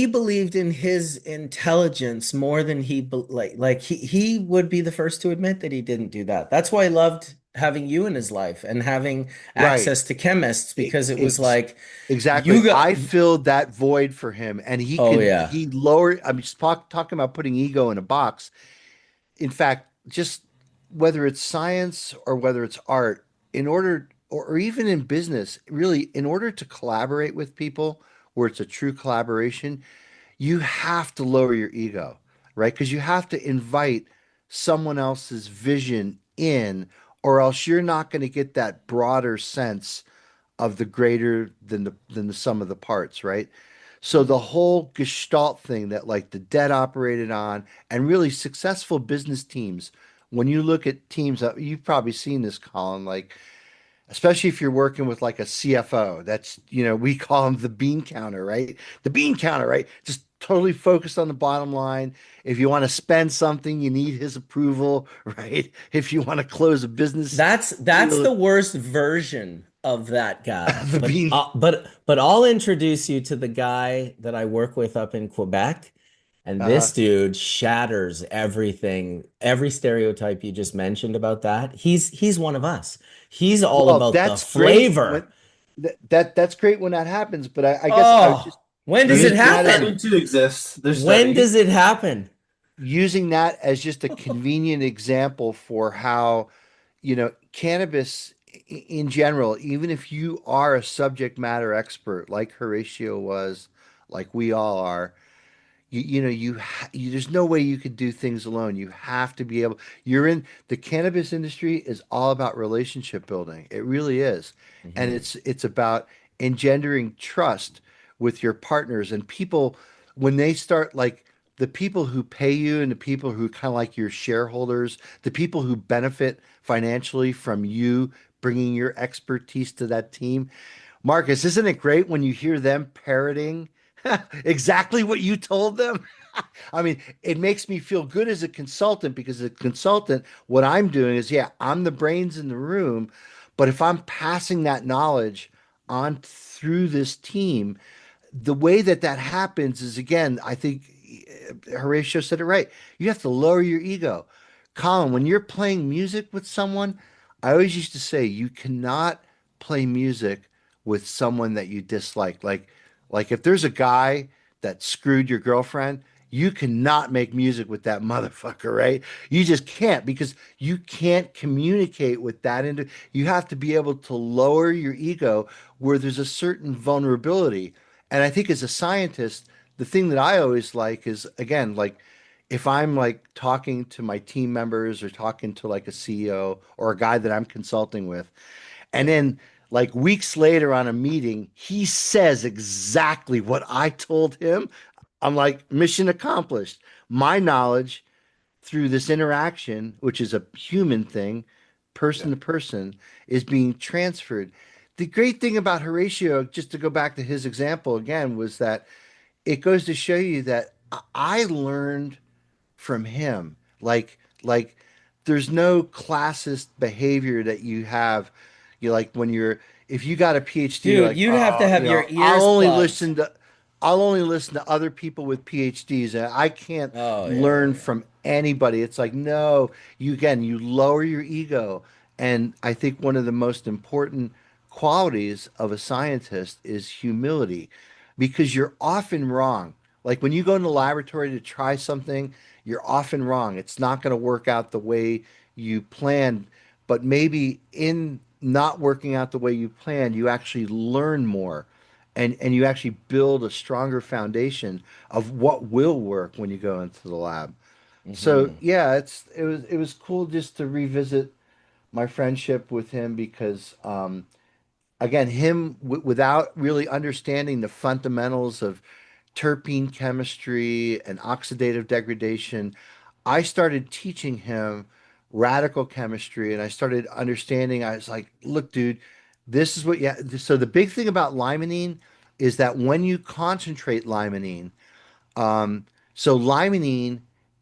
believed in his intelligence more than like he would be the first to admit that he didn't do that. That's why he loved having you in his life and having Right. access to chemists E- because it was Ex like exactly. you got. I filled that void for him, and Oh yeah. he lowered. I'm just talking about putting ego in a box. In fact, just whether it's science or whether it's art, in order, or even in business, really, in order to collaborate with people where it's a true collaboration, you have to lower your ego, right? Because you have to invite someone else's vision in, or else you're not going to get that broader sense of the greater than the sum of the parts, right? So the whole gestalt thing that like the debt operated on and really successful business teams, when you look at teams, you've probably seen this, Colin, like especially if you're working with like a CFO, that's, we call him the bean counter, right? The bean counter, right? Just totally focused on the bottom line. If you want to spend something, you need his approval, right? If you want to close a business That's deal, the worst version of that guy. the But bean. but I'll introduce you to the guy that I work with up in Quebec. And this Uh, dude shatters everything, every stereotype you just mentioned about that. He's one of us. He's all well, about the that's great flavor. when that's great when that happens. But I guess I was just Oh, when does it There's using that as study happen? to exist. There's When study. does it happen? just a convenient example for how, cannabis in general, even if you are a subject matter expert like Horatio was, like we all are, there's no way you could do things alone. You have to be able, you're in the cannabis industry is all about relationship building. It really is. And Mhm. it's about engendering trust with your partners and people when they start like the people who pay you and the people who kind of like your shareholders, the people who benefit financially from you bringing your expertise to that team. Marcus, isn't it great when you hear them parroting exactly what you told them? I mean, it makes me feel good as a consultant because as a consultant, what I'm doing is, yeah, I'm the brains in the room, but if I'm passing that knowledge on through this team, the way that that happens is again, I think Horatio said it right. You have to lower your ego. Colin, when you're playing music with someone, I always used to say you cannot play music with someone that you dislike. Like if there's a guy that screwed your girlfriend, you cannot make music with that motherfucker, right? You just can't because you can't communicate with that. You have to be able to lower your ego where there's a certain vulnerability. And I think as a scientist, the thing that I always like is again, like if I'm like talking to my team members or talking to like a CEO or a guy that I'm consulting with, and then like weeks later on a meeting, he says exactly what I told him. I'm like, mission accomplished. My knowledge through this interaction, which is a human thing, person Yeah. to person, is being transferred. The great thing about Horatio, just to go back to his example again, was that it goes to show you that I learned from him. Like there's no classist behavior that you have. You like when you're if you got a PhD, you're Dude, like, you'd have to oh, have your ears plugged. I'll only listen to other people with PhDs and I can't Oh yeah, learn yeah. from anybody. It's like, no, you lower your ego. And I think one of the most important qualities of a scientist is humility because you're often wrong. Like when you go in the laboratory to try something, you're often wrong. It's not going to work out the way you planned, but maybe in not working out the way you planned, you actually learn more and you actually build a stronger foundation of what will work when you go into the lab. So Hmm. yeah, it was cool just to revisit my friendship with him because again, him without really understanding the fundamentals of terpene chemistry and oxidative degradation, I started teaching him radical chemistry and I started understanding. I was like, look, dude, this is what, yeah. So the big thing about limonene is that when you concentrate limonene, um, so limonene,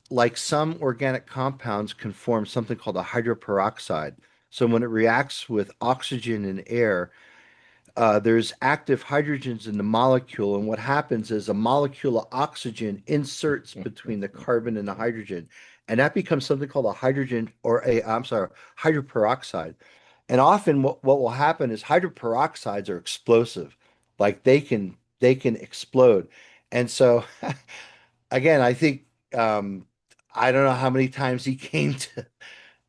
like some organic compounds, can form something called a hydroperoxide. So when it reacts with oxygen and air, there's active hydrogens in the molecule, and what happens is a molecule of oxygen inserts between the carbon and the hydrogen, and that becomes something called a hydrogen or I'm sorry, hydroperoxide. And often what will happen is hydroperoxides are explosive, like they can explode. And so again, I think I don't know how many times he came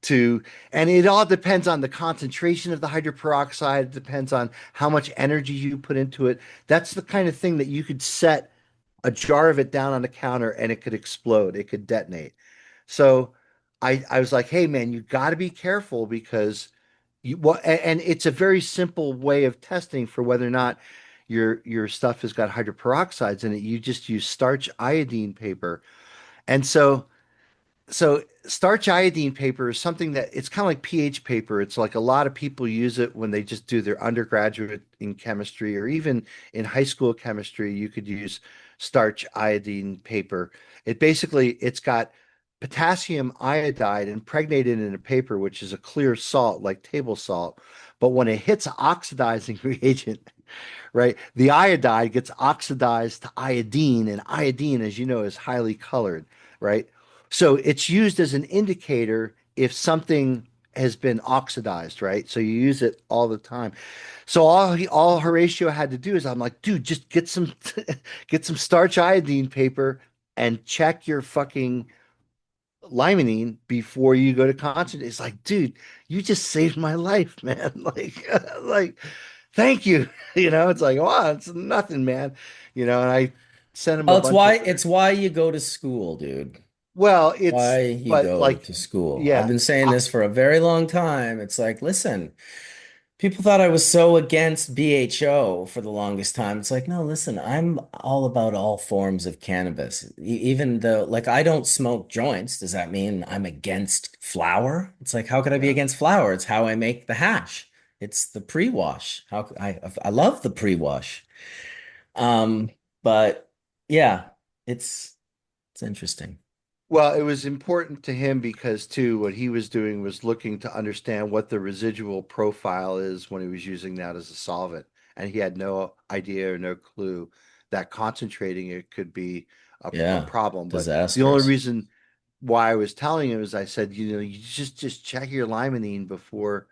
to and it all depends on the concentration of the hydroperoxide. It depends on how much energy you put into it. That's the kind of thing that you could set a jar of it down on the counter and it could explode, it could detonate. So I was like, hey man, you got to be careful because and it's a very simple way of testing for whether or not your stuff has got hydroperoxides in it, you just use starch iodine paper. And so starch iodine paper is something that it's kind of like pH paper. It's like a lot of people use it when they just do their undergraduate in chemistry or even in high school chemistry, you could use starch iodine paper. It's got potassium iodide impregnated in a paper, which is a clear salt like table salt. But when it hits oxidizing reagent, right, the iodide gets oxidized to iodine, and iodine, as you know, is highly colored, right? So it's used as an indicator if something has been oxidized, right? So you use it all the time. So all Horatio had to do is I'm like, dude, just get some get some starch iodine paper and check your fucking limonene before you go to concert. It's like, dude, you just saved my life, man. Like, thank you. It's like, wow, it's nothing, man. And I sent him a Well, bunch of, it's why you go to school, dude. well, Why you but go like, to school. I've yeah, been saying I, this for a very long time. It's like, listen, people thought I was so against BHO for the longest time. It's like, no, listen, I'm all about all forms of cannabis. Even though, like, I don't smoke joints. Does that mean I'm against flour? It's like, how could I be yeah. against flour? It's how I make the hash. It's the pre-wash. I love the pre-wash. Um, but yeah, it's interesting. Well, it was important to him because too, what he was doing was looking to understand what the residual profile is when he was using that as a solvent. And he had no idea or no clue that concentrating it could be a Yeah, problem. But the only disastrous. reason why I was telling him is I said, you just check your limonene before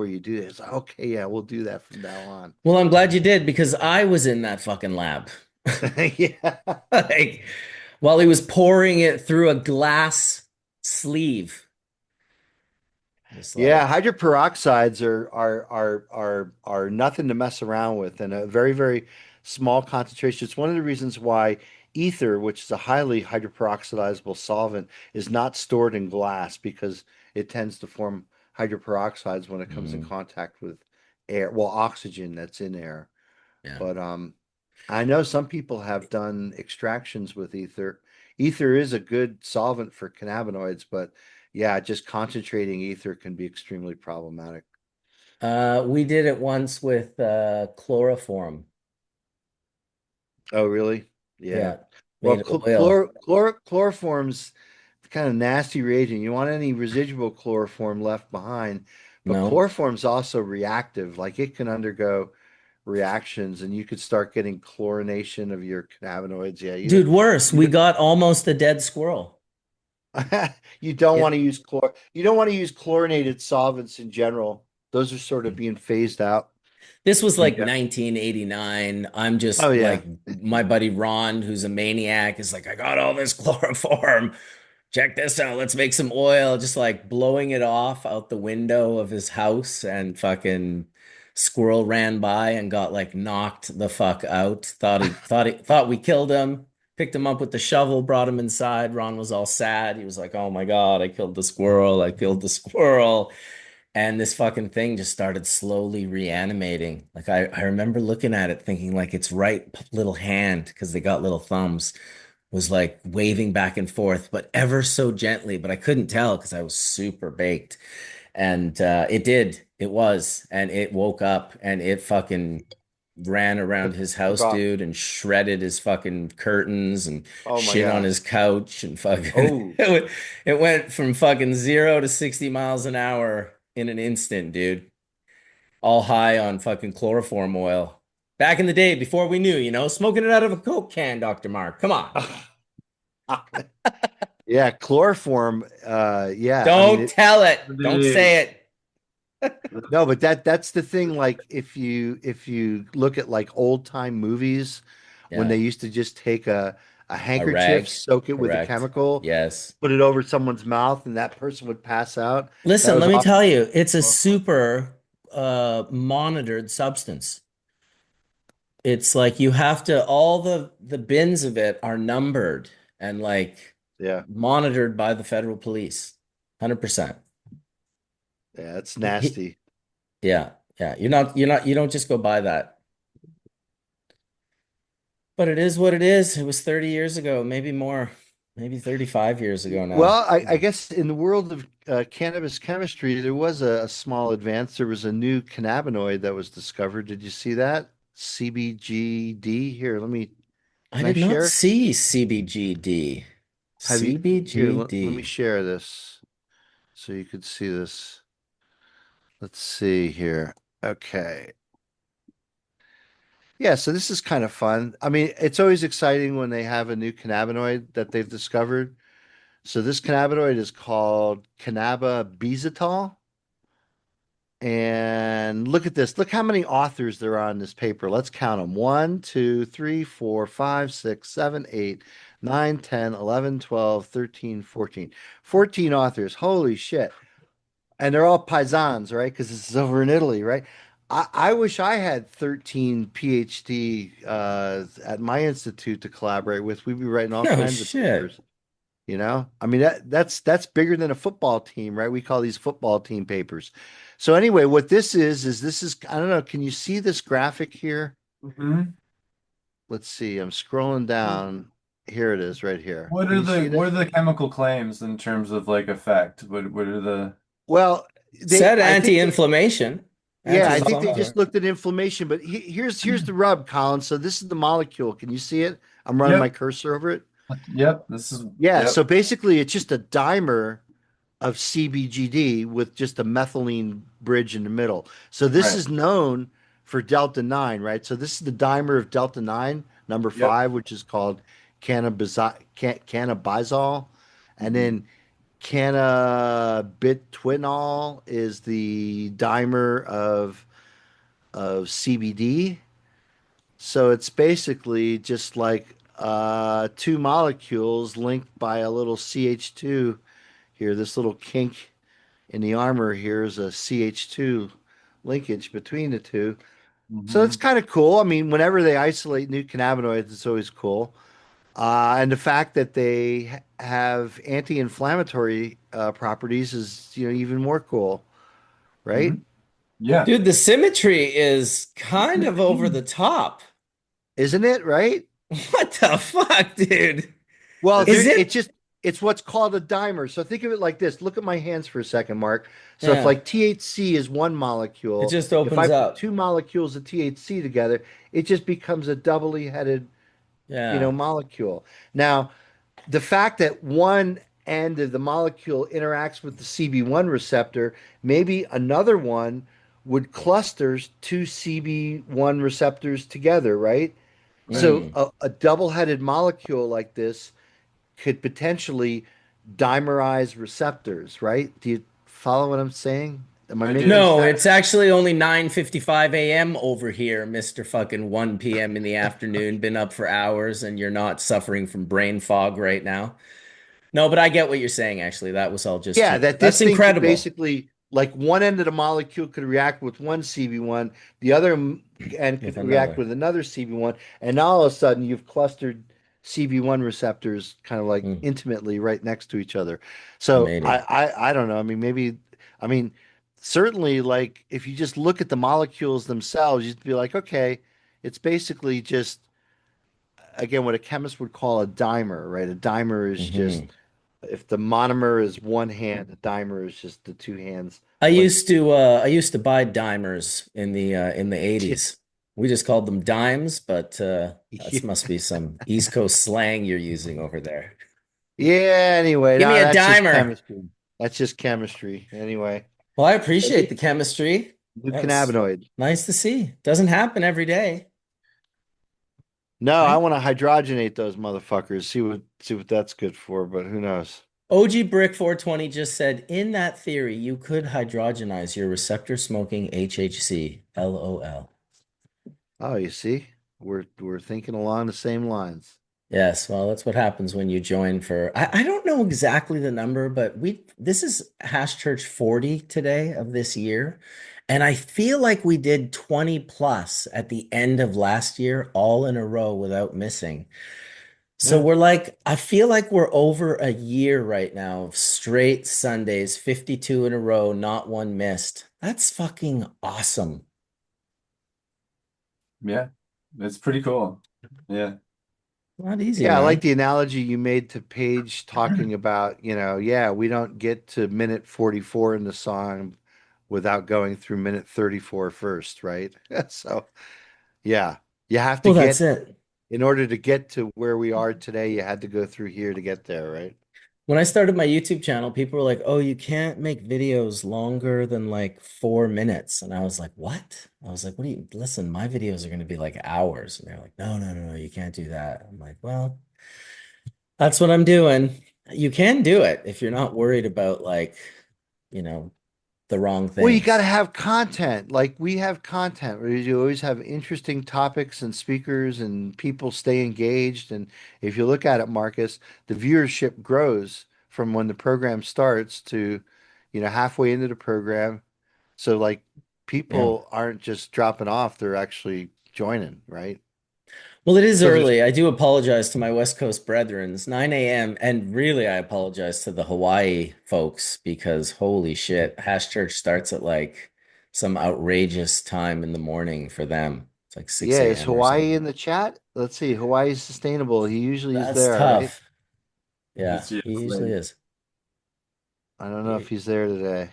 you do this. Okay, yeah, we'll do that from now on. Well, I'm glad you did because I was in that fucking lab. Yeah. Like, while he was pouring it through a glass sleeve. Just Yeah, like, hydroperoxides are nothing to mess around with, and a very, very small concentration. It's one of the reasons why ether, which is a highly hydroperoxidizable solvent, is not stored in glass because it tends to form hydroperoxides when it comes in mm, contact with air, well, oxygen that's in air. yeah. But I know some people have done extractions with ether. Ether is a good solvent for cannabinoids, but yeah, just concentrating ether can be extremely problematic. We did it once with chloroform. Oh, really? Yeah. Yeah, Well, made oil. chloroform's kind of nasty reagent. You want any residual chloroform left behind, but No. chloroform's also reactive. Like it can undergo reactions, and you could start getting chlorination of your cannabinoids. Yeah, Dude, worse, you we don't, got almost a dead squirrel. you don't Yeah. want to use you don't want to use chlorinated solvents in general. Those are sort of being phased out. This was like Yeah. 1989. I'm Oh just yeah. like my buddy Ron, who's a maniac, is like, I got all this chloroform. Check this out. Let's make some oil. Just like blowing it off out the window of his house, and fucking squirrel ran by and got like knocked the fuck out. Thought we killed him. Picked him up with the shovel, brought him inside. Ron was all sad. He was like, "Oh my God, I killed the squirrel. I killed the squirrel." And this fucking thing just started slowly reanimating. Like I remember looking at it thinking like its right little hand, because they got little thumbs, was like waving back and forth, but ever so gently. But I couldn't tell because I was super baked. And it did. It was. And it woke up and it fucking ran around his Took house, off. dude, and shredded his fucking curtains and Oh my shit on God. his couch and fucking Oh. it went from fucking 0 to 60 miles an hour in an instant, dude. All high on fucking chloroform oil. Back in the day before we knew, smoking it out of a Coke can, Dr. Mark. Come on. Yeah, chloroform. Yeah, I mean Don't it. tell it. Don't Dude. say it. No, but that's the thing. Like if you look at like old time movies when they Yeah, used to just take a a handkerchief, rag. soak it with a Correct. chemical, Yes. put it over someone's mouth, and that person would pass out. That Listen, was let me often tell you, it's a chloroform. super monitored substance. It's like you have to, all the bins of it are numbered and like Yeah, monitored by the federal police. 100%. yeah, it's He, nasty. yeah, yeah. You don't just go buy that. But it is what it is. It was 30 years ago, maybe more, maybe 35 years ago now. Well, I guess in the world of cannabis chemistry, there was a small advance. There was a new cannabinoid that was discovered. Did you see that? CBGD. Here, I can I did not share? see CBGD. Here, let me CBGD. share this so you could see this. Let's see here. Okay. Yeah, so this is kind of fun. I mean, it's always exciting when they have a new cannabinoid that they've discovered. So this cannabinoid is called cannabisol. And look at this. Look how many authors there are on this paper. Let's count them. 1, 2, 3, 4, 5, 6, 7, 8, 9, 10, 11, 12, 13, 14. 14 authors. Holy shit. And they're all paisans, right? Because this is over in Italy, right? I wish I had 13 PhD at my institute to collaborate with. We'd be writing all Oh kinds of shit. papers. I mean that's bigger than a football team, right? We call these football team papers. So anyway, what this is I don't know, can you see this graphic here? Hmm. Let's see. I'm scrolling down. Here it is right here. What Can are you see the this? chemical claims in terms of like effect? What are the Well, Said I think anti-inflammation, yeah, I think they anti-inflammatory. just looked at inflammation, but here's the rub, Colin. So this is the molecule. Can you see it? I'm running my Yep. cursor over it. Yep. This is Yeah, yep. so basically it's just a dimer of CBGD with just a methylene bridge in the middle. So this Right. is known for delta 9, right? So this is the dimer of delta 9, number Yep. 5, which is called cannabisol. And Hmm. then cannabitwinol is the dimer of CBD. So it's basically just like two molecules linked by a little CH2 here. This little kink in the armor here is a CH2 linkage between the two. So it's Hmm. kind of cool. I mean, whenever they isolate new cannabinoids, it's always cool. And the fact that they have anti-inflammatory properties is, even more cool, right? Hmm. Yeah. Dude, the symmetry is kind of over the top. Isn't it, right? What the fuck, dude? Well, It's Is it? it's what's called a dimer. So think of it like this. Look at my hands for a second, Mark. So if Yeah, like THC is one it molecule, just if I opens put up. two molecules of THC together, it just becomes a doubly headed, Yeah. molecule. Now, the fact that one end of the molecule interacts with the CB1 receptor, maybe another one would cluster two CB1 receptors together, right? So Mm. a double-headed molecule like this could potentially dimerize receptors, right? Do you follow what I'm saying? Am I I making do. No, sense? it's actually only 9:55 a.m. over here, Mr. fucking 1 p.m. in the afternoon. Been up for hours and you're not suffering from brain fog right now. No, but I get what you're saying, actually. That was all just Yeah, humor. that That's this thing could incredible. basically, like one end of the molecule could react with one CB1, the other end could With react another. with another CB1, and now all of a sudden you've clustered CB1 receptors kind of like Mm, intimately right next to each other. So maybe. I don't know. I mean, maybe, I mean, certainly like if you just look at the molecules themselves, you'd be like, okay, it's basically just again what a chemist would call a dimer, right? A dimer is just Hmm. if the monomer is one hand, the dimer is just the two hands I linked. used to uh I used to buy dimers in the Yeah. 80s. We just called them dimes, but that Yeah. must be some East Coast slang you're using over there. Yeah, anyway, Give me no, a that's just dimer. chemistry. That's just chemistry. Anyway, Well, I so appreciate the chemistry. new That's cannabinoid. nice to see. Doesn't happen every day, No, I right? want to hydrogenate those motherfuckers. See what that's good for, but who knows? OG Brick 420 just said, in that theory, you could hydrogenize your receptor smoking HHC. LOL. Oh, you see, we're thinking along the same lines. Yes, well, that's what happens when you join for I don't know exactly the number, but we this is Hash Church 40 today of this year. And I feel like we did 20 plus at the end of last year, all in a row without missing. So Yeah. we're like, I feel like we're over a year right now of straight Sundays, 52 in a row, not one missed. That's fucking awesome. Yeah. It's pretty cool. Yeah. Not easy, Yeah, I like man. the analogy you made to Paige talking about, yeah, we don't get to minute 44 in the song without going through minute 34 first, right? So, yeah, you have to Well, that's get, it. in order to get to where we are today, you had to go through here to get there, right? When I started my YouTube channel, people were like, "Oh, you can't make videos longer than like 4 minutes." And I was like, "What?" I was like, "What do you listen, my videos are going to be like hours." And they're like, "No, no, no, no, you can't do that." I'm like, "Well, that's what I'm doing." You can do it if you're not worried about like, you know, the wrong Well, you got to things. have content. Like we have content where you always have interesting topics and speakers and people stay engaged. And if you look at it, Marcus, the viewership grows from when the program starts to, halfway into the program. So like Yeah. people aren't just dropping off, they're actually joining, right? Well, it is So there's, early. I do apologize to my West Coast brethren. It's 9 a.m. And really, I apologize to the Hawaii folks because holy shit, Hash Church starts at like some outrageous time in the morning for them. It's like yeah, 6 is a.m. or Hawaii something. in the chat? Let's see. Hawaii is sustainable. He usually is That's there, right? tough. Yeah, It's just he usually late, is. I don't know if He- he's there today.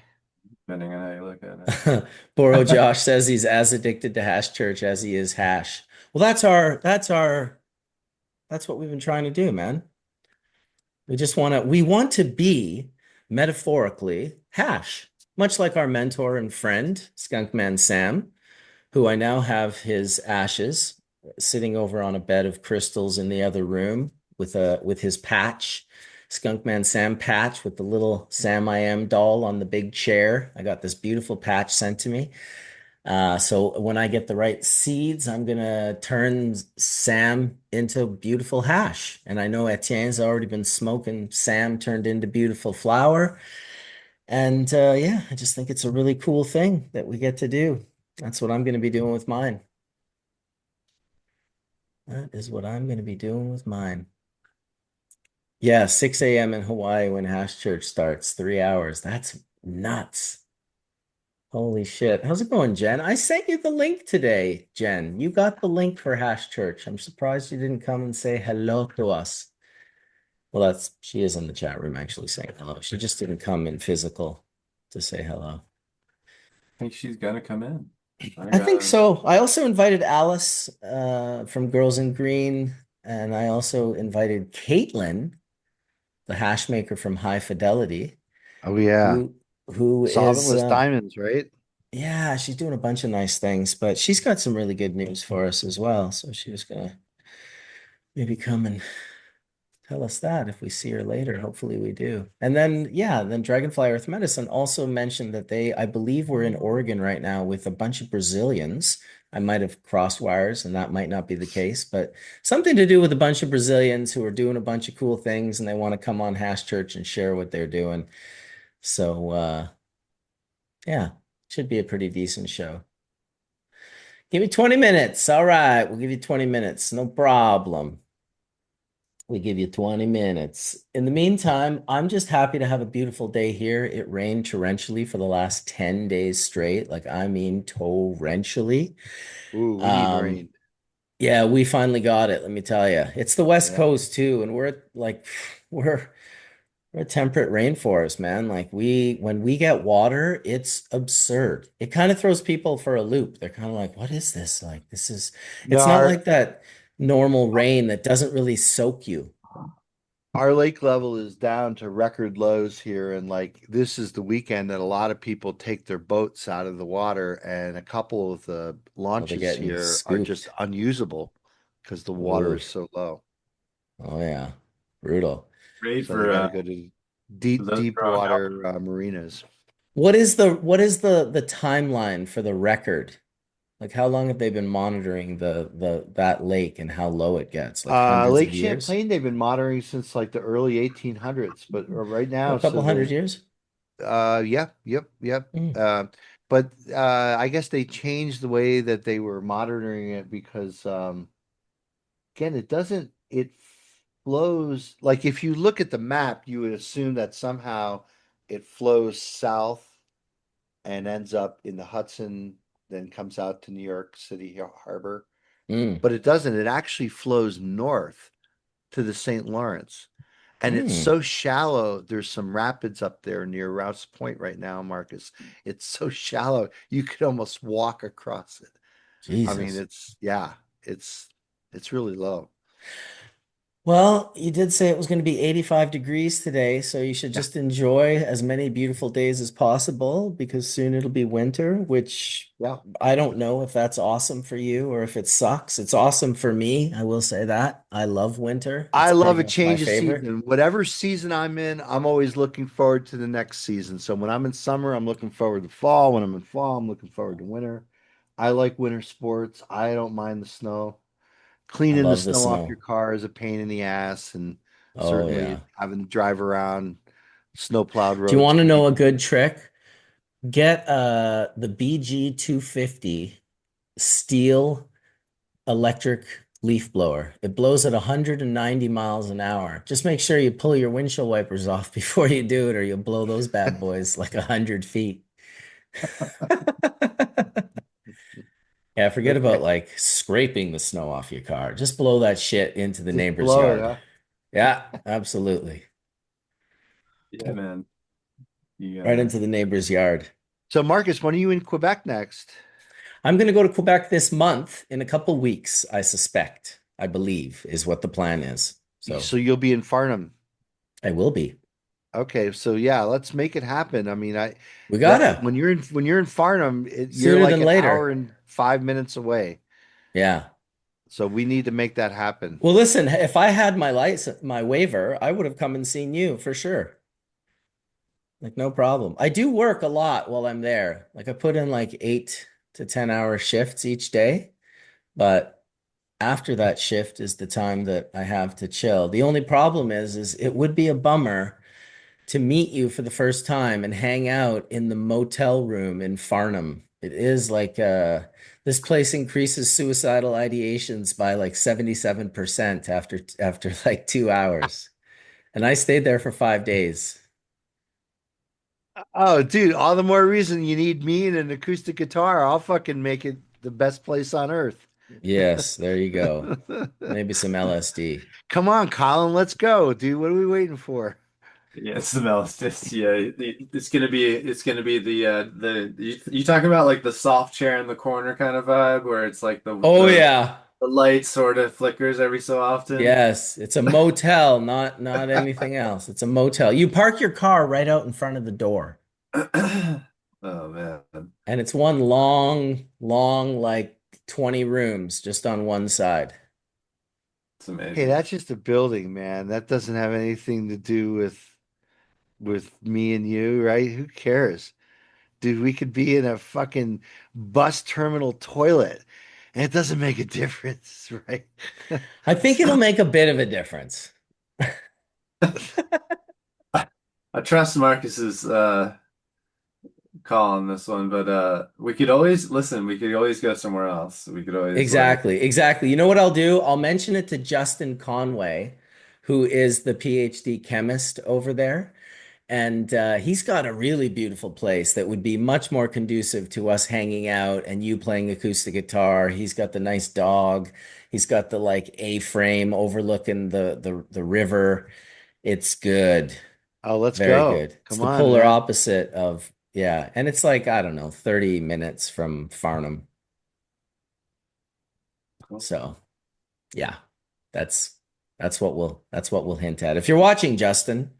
depending on how you look at it. Boro Josh says he's as addicted to Hash Church as he is Hash. Well, that's what we've been trying to do, man. We want to be metaphorically Hash, much like our mentor and friend, Skunkman Sam, who I now have his ashes sitting over on a bed of crystals in the other room with his patch, Skunkman Sam patch with the little Sam I Am doll on the big chair. I got this beautiful patch sent to me. So when I get the right seeds, I'm gonna turn Sam into beautiful hash. And I know Etienne's already been smoking Sam turned into beautiful flour. And yeah, I just think it's a really cool thing that we get to do. That's what I'm gonna be doing with mine. That is what I'm gonna be doing with mine. Yeah, 6 a.m. in Hawaii when Hash Church starts, 3 hours. That's nuts. Holy shit. How's it going, Jen? I sent you the link today, Jen. You got the link for Hash Church. I'm surprised you didn't come and say hello to us. Well, she is in the chat room actually saying hello. She just didn't come in physical to say hello. I think she's gonna come in. I I think gotta. so. I also invited Alice from Girls in Green, and I also invited Caitlin, the hash maker from High Fidelity, Oh yeah. who who is Solventless diamonds, right? yeah, she's doing a bunch of nice things, but she's got some really good news for us as well. So she was gonna maybe come and tell us that if we see her later. Hopefully we do. And then yeah, then Dragonfly Earth Medicine also mentioned that I believe we're in Oregon right now with a bunch of Brazilians. I might have crossed wires and that might not be the case, but something to do with a bunch of Brazilians who are doing a bunch of cool things and they want to come on Hash Church and share what they're doing. So yeah, should be a pretty decent show. Give me 20 minutes. All right, we'll give you 20 minutes. No problem. We give you 20 minutes. In the meantime, I'm just happy to have a beautiful day here. It rained torrentially for the last 10 days straight. Like, I mean, torrentially. Ooh, we need Um, rain. yeah, we finally got it, let me tell you. It's the West Yeah. Coast too, and like we're we're a temperate rainforest, man. Like when we get water, it's absurd. It kind of throws people for a loop. They're kind of like, what is this? Like, No, it's not our like that normal rain that doesn't really soak you. our lake level is down to record lows here, and like this is the weekend that a lot of people take their boats out of the water, and a couple of the Oh, they're launches getting here are just scooped. unusable because the water Ooh, is so low. oh yeah, brutal. Great So they for got to go to for deep, those deep growing up. water marinas. What is the timeline for the record? Like how long have they been monitoring the that lake and how low it gets? Like hundreds Lake of years? Champlain, they've been monitoring since like the early 1800s, but right Oh, now, a so couple hundred the years? yeah, yep. Mm. But I guess they changed the way that they were monitoring it because again, it flows like if you look at the map, you would assume that somehow it flows south and ends up in the Hudson, then comes out to New York City Harbor. Mm. But it doesn't. It actually flows north. to the St. Lawrence. And it's Hmm. so shallow. There's some rapids up there near Rouse Point right now, Marcus. It's so shallow, you could almost walk across it. I mean, Jesus. it's it's really low. Well, you did say it was going to be 85 degrees today, so you should Yeah, just enjoy as many beautiful days as possible because soon it'll be winter, which yeah. I don't know if that's awesome for you or if it sucks. It's awesome for me, I will say that. I love winter. I It's love pretty a much my change of favorite. season. Whatever season I'm in, I'm always looking forward to the next season. So when I'm in summer, I'm looking forward to fall. When I'm in fall, I'm looking forward to winter. I like winter sports. I don't mind the snow. I Cleaning the love the snow off your snow. car is a pain in the ass, and Oh, certainly yeah. having to drive around snow-plowed Do you roads want to can be know a painful. good trick? Get the BG 250 steel electric leaf blower. It blows at 190 miles an hour. Just make sure you pull your windshield wipers off before you do it, or you'll blow those bad boys like 100 feet. Yeah, forget about Okay, like scraping the snow off your car. Just blow that shit into the just neighbor's blow it, yard. huh? Yeah, absolutely. Yeah, man. You Right into the neighbor's yard. So, Marcus, when are you in Quebec next? I'm going to go to Quebec this month in a couple weeks, I suspect, I believe, is what the plan is. So So you'll be in Farnham. I will be. Okay, so yeah, let's make it happen. I mean, I We that gotta when you're in Farnham, you're sooner like than an hour later. and 5 minutes away. Yeah. So we need to make that happen. Well, listen, if I had my license, my waiver, I would have come and seen you for sure. Like, no problem. I do work a lot while I'm there. Like, I put in like 8 to 10 hour shifts each day, but after that shift is the time that I have to chill. The only problem is it would be a bummer to meet you for the first time and hang out in the motel room in Farnham. It is like this place increases suicidal ideations by like 77% after like 2 hours. And I stayed there for 5 days. Oh, dude, all the more reason you need me and an acoustic guitar. I'll fucking make it the best place on earth. Yes, there you go. Maybe some LSD. Come on, Colin, let's go, dude. What are we waiting for? Yeah, it's the Mellis. Yeah, it's gonna be you talking about like the soft chair in the corner kind of vibe where it's like Oh yeah. the light sort of flickers every so often. Yes, it's a motel, not anything else. It's a motel. You park your car right out in front of the door. Oh man, And it's one long, like 20 rooms just on one side. it's Hey, amazing. that's just a building, man. That doesn't have anything to do with me and you, right? Who cares? Dude, we could be in a fucking bus terminal toilet and it doesn't make a difference, right? I think it'll So, make a bit of a difference. I trust Marcus's call on this one, but we could always listen. We could always go somewhere else. We could always like. Exactly, exactly. You know what I'll do? I'll mention it to Justin Conway, who is the PhD chemist over there. And he's got a really beautiful place that would be much more conducive to us hanging out and you playing acoustic guitar. He's got the nice dog. He's got the like A-frame overlooking the river. It's good. oh, let's Very go. good. It's Come the on, polar man. opposite of, yeah. And it's like, I don't know, 30 minutes from Farnham. So yeah, that's that's what we'll hint at. If you're watching, Justin,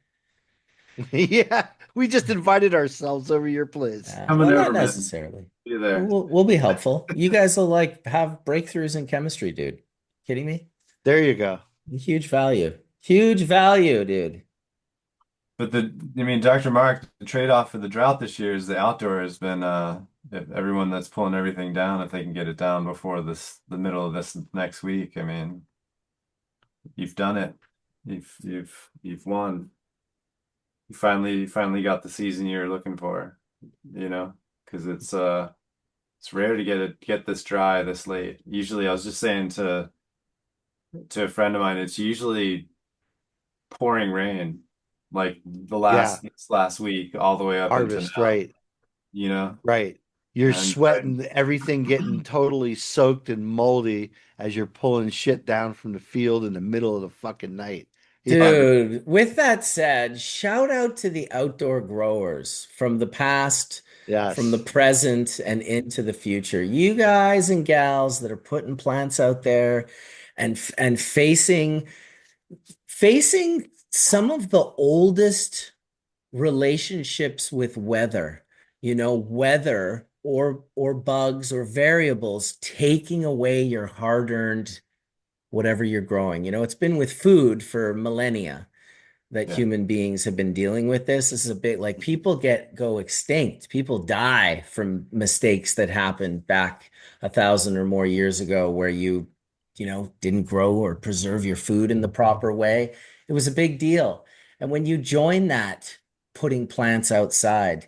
Yeah, we just invited ourselves over your place. Coming well, not over, man. necessarily. Be there. We'll be helpful. You guys will like have breakthroughs in chemistry, dude. Kidding me? There you go. Huge value. Huge value, dude. But I mean, Dr. Mark, the trade-off for the drought this year is the outdoor has been if everyone that's pulling everything down, if they can get it down before the middle of this next week. I mean, you've done it. You've won. You finally got the season you're looking for, because it's rare to get this dry this late. Usually, I was just saying to a friend of mine, it's usually pouring rain, like Yeah, this last week all the way up until harvest, now, right, you know? right. You're And sweating, everything getting totally soaked and moldy as you're pulling shit down from the field in the middle of the fucking night. Yeah. Dude, with that said, shout out to the outdoor growers from the past, from the Yes. present, and into the future. You guys and gals that are putting plants out there and facing some of the oldest relationships with weather, weather or bugs or variables taking away your hard-earned whatever you're growing. It's been with food for millennia that yeah, human beings have been dealing with this. This is a bit like people go extinct. People die from mistakes that happened back 1,000 or more years ago where you didn't grow or preserve your food in the proper way. It was a big deal. And when you join that, putting plants outside,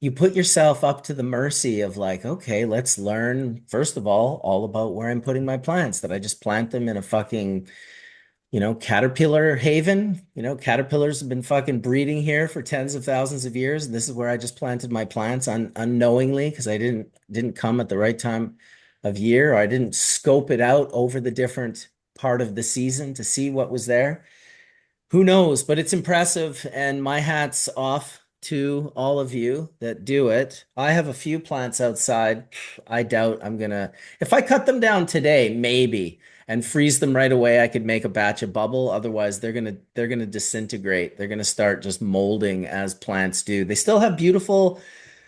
you put yourself up to the mercy of like, okay, let's learn, first of all about where I'm putting my plants, that I just plant them in a fucking caterpillar haven. Caterpillars have been fucking breeding here for tens of thousands of years. And this is where I just planted my plants unknowingly because I didn't come at the right time of year. Or I didn't scope it out over the different part of the season to see what was there. Who knows? But it's impressive. And my hat's off to all of you that do it. I have a few plants outside. I doubt I'm gonna, if I cut them down today, maybe, and freeze them right away, I could make a batch of bubble. Otherwise, they're gonna disintegrate. They're gonna start just molding as plants do. They still have beautiful,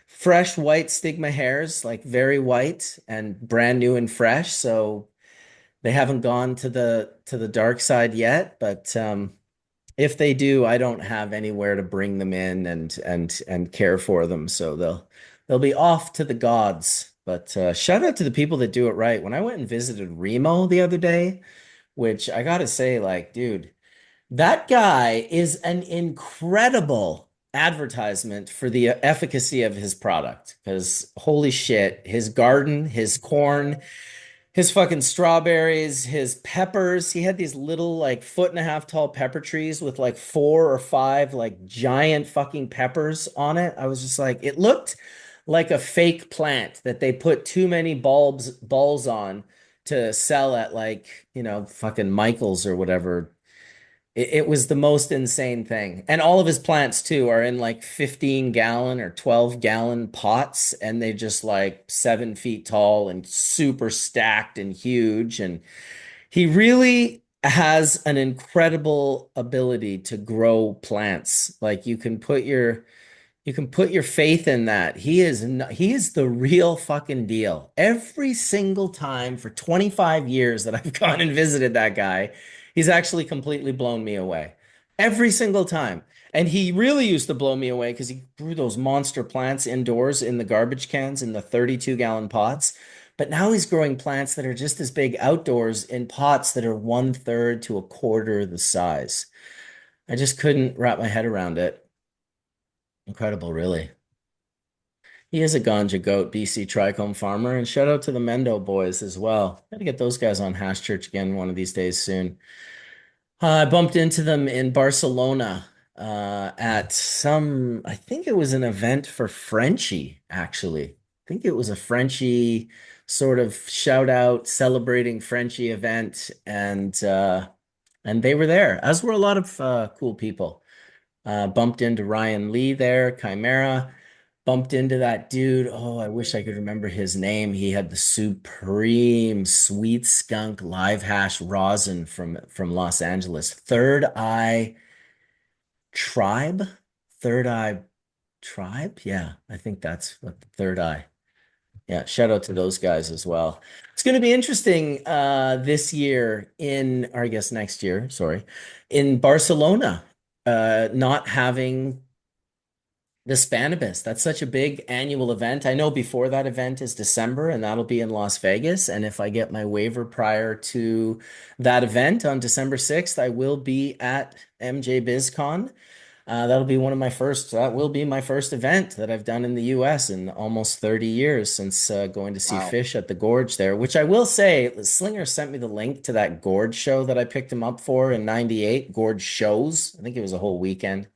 fresh white stigma hairs, like very white and brand new and fresh. So they haven't gone to the dark side yet, but if they do, I don't have anywhere to bring them in and care for them, so they'll be off to the gods. But shout out to the people that do it right. When I went and visited Remo the other day, which I gotta say, like, dude, that guy is an incredible advertisement for the efficacy of his product. Because holy shit, his garden, his corn, his fucking strawberries, his peppers. He had these little like foot and a half tall pepper trees with like 4 or 5 like giant fucking peppers on it. I was just like, it looked like a fake plant that they put too many balls on to sell at like, fucking Michael's or whatever. It was the most insane thing. And all of his plants too are in like 15-gallon or 12-gallon pots, and they just like 7 feet tall and super stacked and huge. And he really has an incredible ability to grow plants. Like you can put your faith in that. He is the real fucking deal. Every single time for 25 years that I've gone and visited that guy, he's actually completely blown me away. Every single time. And he really used to blow me away because he grew those monster plants indoors in the garbage cans in the 32-gallon pots. But now he's growing plants that are just as big outdoors in pots that are 1/3 to a quarter the size. I just couldn't wrap my head around it. Incredible, really. He is a ganja goat, BC trichome farmer, and shout out to the Mendo boys as well. Got to get those guys on Hash Church again one of these days soon. I bumped into them in Barcelona at I think it was an event for Frenchie, actually. I think it was a Frenchie sort of shout out celebrating Frenchie event, and they were there, as were a lot of cool people. Bumped into Ryan Lee there, Chimera. Bumped into that dude. Oh, I wish I could remember his name. He had the supreme sweet skunk live hash rosin from Los Angeles. Third Eye Tribe? Third Eye Tribe? Yeah, I think that's what the Third Eye. Yeah, shout out to those guys as well. It's going to be interesting this year or I guess next year, sorry, in Barcelona, not having the Spanibus. That's such a big annual event. I know before that event is December, and that'll be in Las Vegas. And if I get my waiver prior to that event on December 6th, I will be at MJ BizCon. That will be my first event that I've done in the US in almost 30 years since going to see wow. Fish at the Gorge there, which I will say, Slinger sent me the link to that Gorge show that I picked him up for in 98, Gorge shows. I think it was a whole weekend.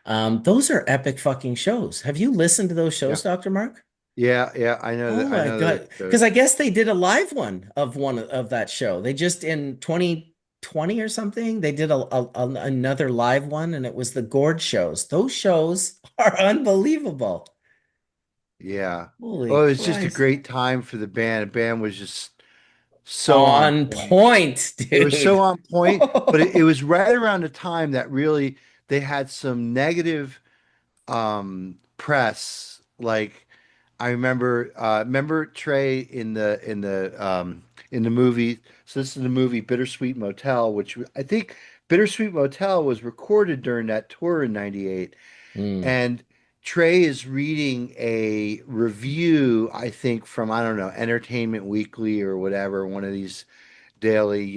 Those are epic fucking shows. Have you listened to those Yeah. shows, Dr. Mark? Yeah, I know Oh that. I my know those God. Because shows. I guess they did a live one of one of that show. They just in 2020 or something, they did another live one, and it was the Gorge shows. Those shows are unbelievable. Yeah. Holy Oh, it was just a Christ. great time for the band. The band was just so on On point. point, It was so dude. on point, but it was right around the time that really they had some negative press. Like I remember Trey in the movie. So this is the movie Bittersweet Motel, which I think Bittersweet Motel was recorded during that tour in '98. Hmm. And Trey is reading a review, I think, from, I don't know, Entertainment Weekly or whatever, one of these daily,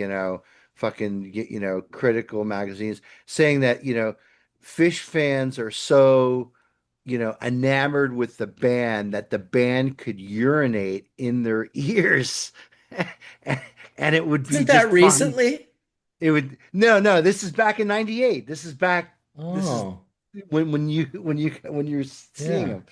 fucking, critical magazines, saying that, Fish fans are so, enamored with the band that the band could urinate in their ears. And it would be Isn't just that fine. recently? It would, no, this is back in '98. This is Oh, when you're seeing yeah. them.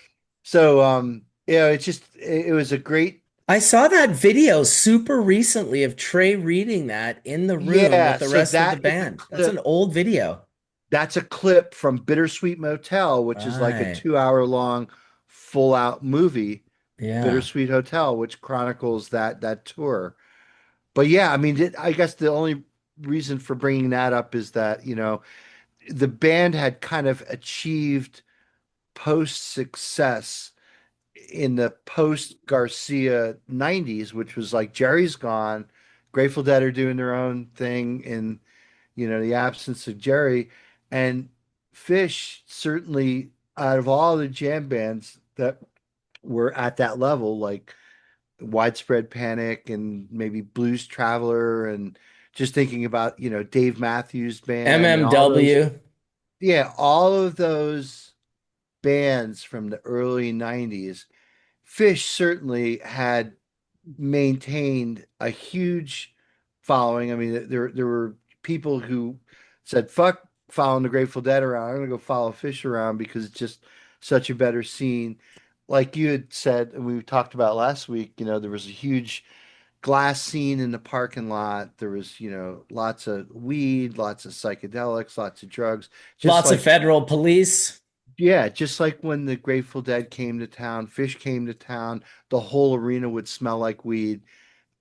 So it's just it was a great. I saw that video super recently of Trey reading that in the room with Yeah, the so rest of the that is a band. That's an clip. old video. That's a clip from Bittersweet Motel, which is like a Right. 2 hour long full out movie, Yeah. Bittersweet Hotel, which chronicles that tour. But yeah, I mean, I guess the only reason for bringing that up is that, the band had kind of achieved post success in the post Garcia '90s, which was like Jerry's gone, Grateful Dead are doing their own thing in, the absence of Jerry. And Fish, certainly out of all the jam bands that were at that level, like Widespread Panic and maybe Blues Traveler, and just thinking about, Dave Matthews Band and all those, MMW. yeah, all of those bands from the early '90s, Fish certainly had maintained a huge following. I mean, there were people who said, "Fuck following the Grateful Dead around. I'm gonna go follow Fish around because it's just such a better scene." Like you had said, and we talked about last week, there was a huge glass scene in the parking lot. There was, lots of weed, lots of psychedelics, lots of drugs. Just Lots of like, federal police. yeah, just like when the Grateful Dead came to town, Fish came to town, the whole arena would smell like weed.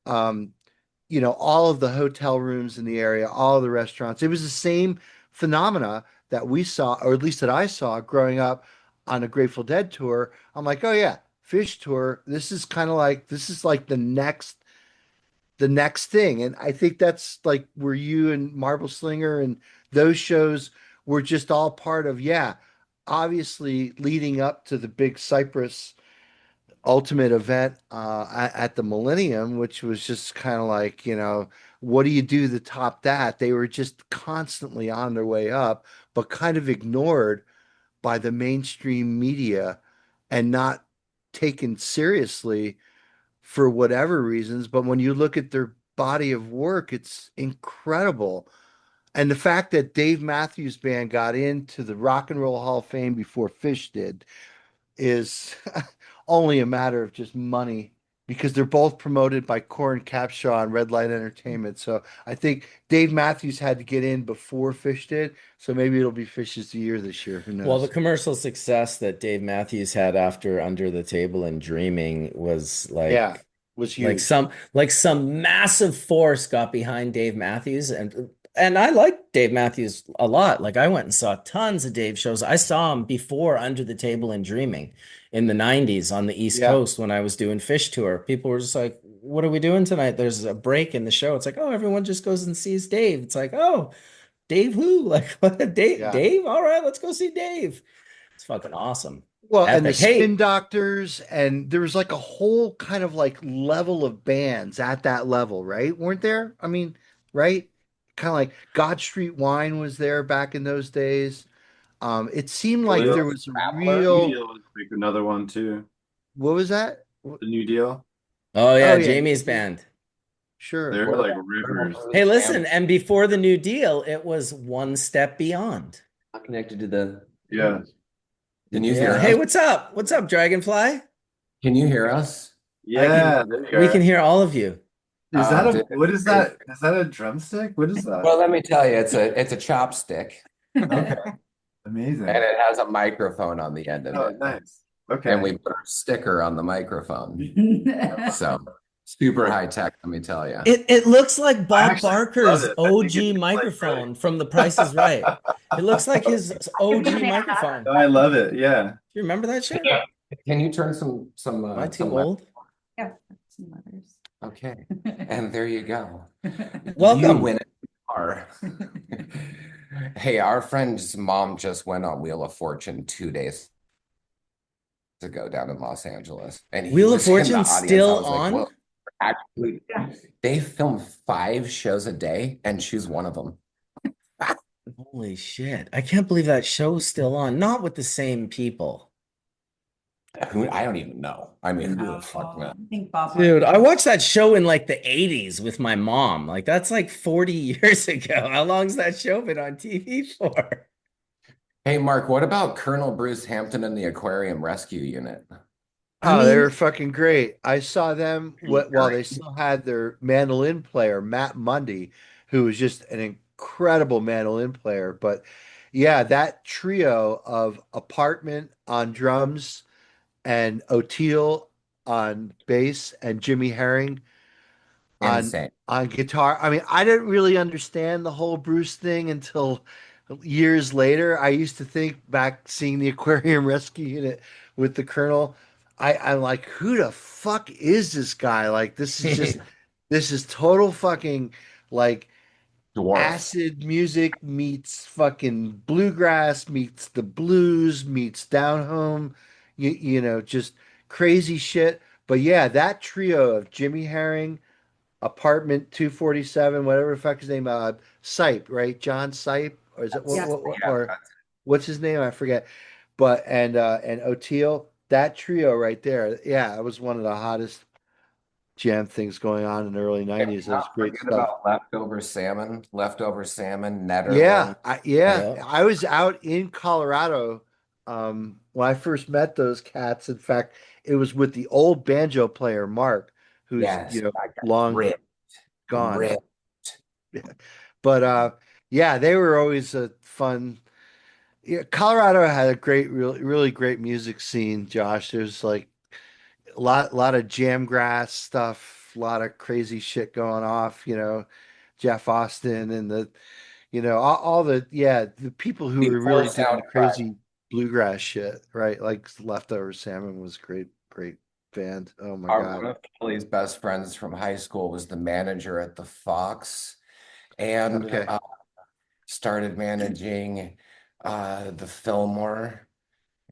Um, all of the hotel rooms in the area, all of the restaurants. It was the same phenomena that we saw, or at least that I saw growing up on a Grateful Dead tour. I'm like, oh yeah, Fish tour. This is like the next thing. And I think that's like where you and Marble Slinger and those shows were just all part of, yeah, obviously leading up to the big Cypress ultimate event at the Millennium, which was just kind of like, what do you do to top that? They were just constantly on their way up, but kind of ignored by the mainstream media and not taken seriously for whatever reasons. But when you look at their body of work, it's incredible. And the fact that Dave Matthews Band got into the Rock and Roll Hall of Fame before Fish did is only a matter of just money because they're both promoted by Corin Capshaw and Red Light Entertainment. So I think Dave Matthews had to get in before Fish did. So maybe it'll be Fish's year this year. Who Well, the knows? commercial success that Dave Matthews had after Under the Table and Dreaming was Yeah, was like huge. some massive force got behind Dave Matthews, and I like Dave Matthews a lot. Like I went and saw tons of Dave shows. I saw him before Under the Table and Dreaming in the 90s on the East Yeah. Coast when I was doing Fish Tour. People were just like, "What are we doing tonight?" There's a break in the show. It's like, "Oh, everyone just goes and sees Dave." It's like, "Oh, Dave who?" Like, what? Dave, Yeah. Dave? All right, let's go see Dave. It's fucking awesome. Well, and the Epic. Spin Hey, Doctors, and there was like a whole kind of like level of bands at that level, right? Weren't there? I mean, right? Kind of like God Street Wine was there back in those days. It seemed New like Deal. there was a New real, Deal was like another one too. what was that? The New Deal. oh Oh yeah, yeah, Jamie's band. sure. They're like rivers. Hey, listen, and before the New Deal, it was One Step Beyond. Not connected to the Yeah. news Yeah. there, Hey, huh? what's up? What's up, Dragonfly? Can you hear us? Yeah, there you We can are. hear all of you. Is that Dude, what is that? Is that a drumstick? What is well, that? let me tell you, it's a chopstick, Okay, and amazing. it has a microphone on the end of Oh, it. nice. And Okay. we put a sticker on the microphone. So super high tech, let me tell you. It looks like I Bob actually love Barker's it. I think OG it's like really. microphone from The Price is Right. It looks like his OG microphone. I love it. Yeah. Do you remember that shit? Can you turn Am I too some old? Yeah, some letters. Okay. And there you go. You Welcome. win a car. Hey, our friend's mom just went on Wheel of Fortune 2 days ago down in Los Angeles, and he Wheel of was in the Fortune audience. I still was like, on? whoa, actually, they film 5 shows a day, and she's one of them. Holy shit. I can't believe that show's still on. Not with the same people. Who I don't even know. I mean, who the Oh, fuck knows? I think Bob Dude, I Barker. watched that show in like the 80s with my mom. Like that's like 40 years ago. How long's that show been on TV for? Hey, Mark, what about Colonel Bruce Hampton and the Aquarium Rescue Unit? I Oh, they were mean, fucking great. I saw them while they still had their mandolin player, Matt Mundy, who was just an incredible mandolin player. But yeah, that trio of Apartment on drums and O'Teal on bass and Jimmy Herring on Insane. guitar. I mean, I didn't really understand the whole Bruce thing until years later. I used to think back seeing the Aquarium Rescue Unit with the Colonel. I'm like, who the fuck is this guy? Like, this is total fucking like Dwarf. acid music meets fucking bluegrass meets the blues meets down home, just crazy shit. But yeah, that trio of Jimmy Herring, Apartment 247, whatever the fuck his name, Sipe, right? John Sipe, or is it That's, yeah. or what's his name? I forget. But and O'Teal, that trio right there, yeah, it was one of the hottest jam things going on in the early Can we 90s. That was not great forget stuff. about leftover salmon, Yeah, Netherland. yeah. I was out in Colorado when I first met those cats. In fact, it was with the old banjo player Mark, who's Yes, that guy long ripped, gone. ripped. But yeah, they were always a fun. Yeah, Colorado had a great, really great music scene, Josh. There's like lot of jam grass stuff, a lot of crazy shit going off, Jeff Austin and all the the people who were Before really doing the soundtrack. crazy bluegrass shit, right? Like Leftover Salmon was great band. Oh my One God. of Kelly's best friends from high school was the manager at the Fox and Okay. started managing the Fillmore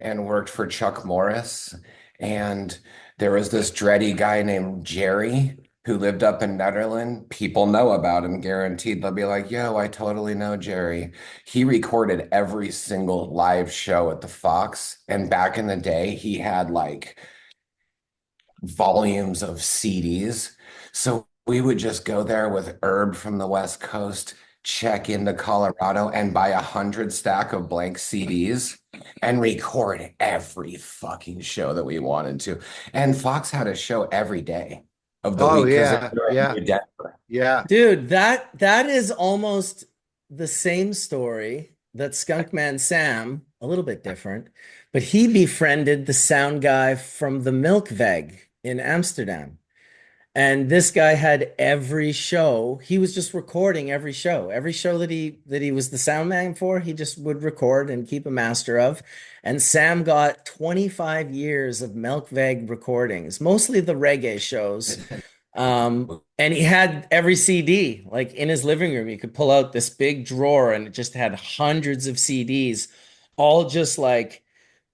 and worked for Chuck Morris. And there was this dready guy named Jerry who lived up in Netherland. People know about him, guaranteed. They'll be like, yo, I totally know Jerry. He recorded every single live show at the Fox. And back in the day, he had like volumes of CDs. So we would just go there with Herb from the West Coast, check into Colorado and buy 100 stack of blank CDs and record every fucking show that we wanted to. And Fox had a show every day of the Oh week because yeah, they were yeah, in Denver. yeah. Dude, that is almost the same story that Skunkman Sam, a little bit different, but he befriended the sound guy from the Milkweg in Amsterdam. And this guy had every show. He was just recording every show. Every show that he was the sound man for, he just would record and keep a master of. And Sam got 25 years of Milkweg recordings, mostly the reggae shows. And he had every CD like in his living room. You could pull out this big drawer and it just had hundreds of CDs, all just like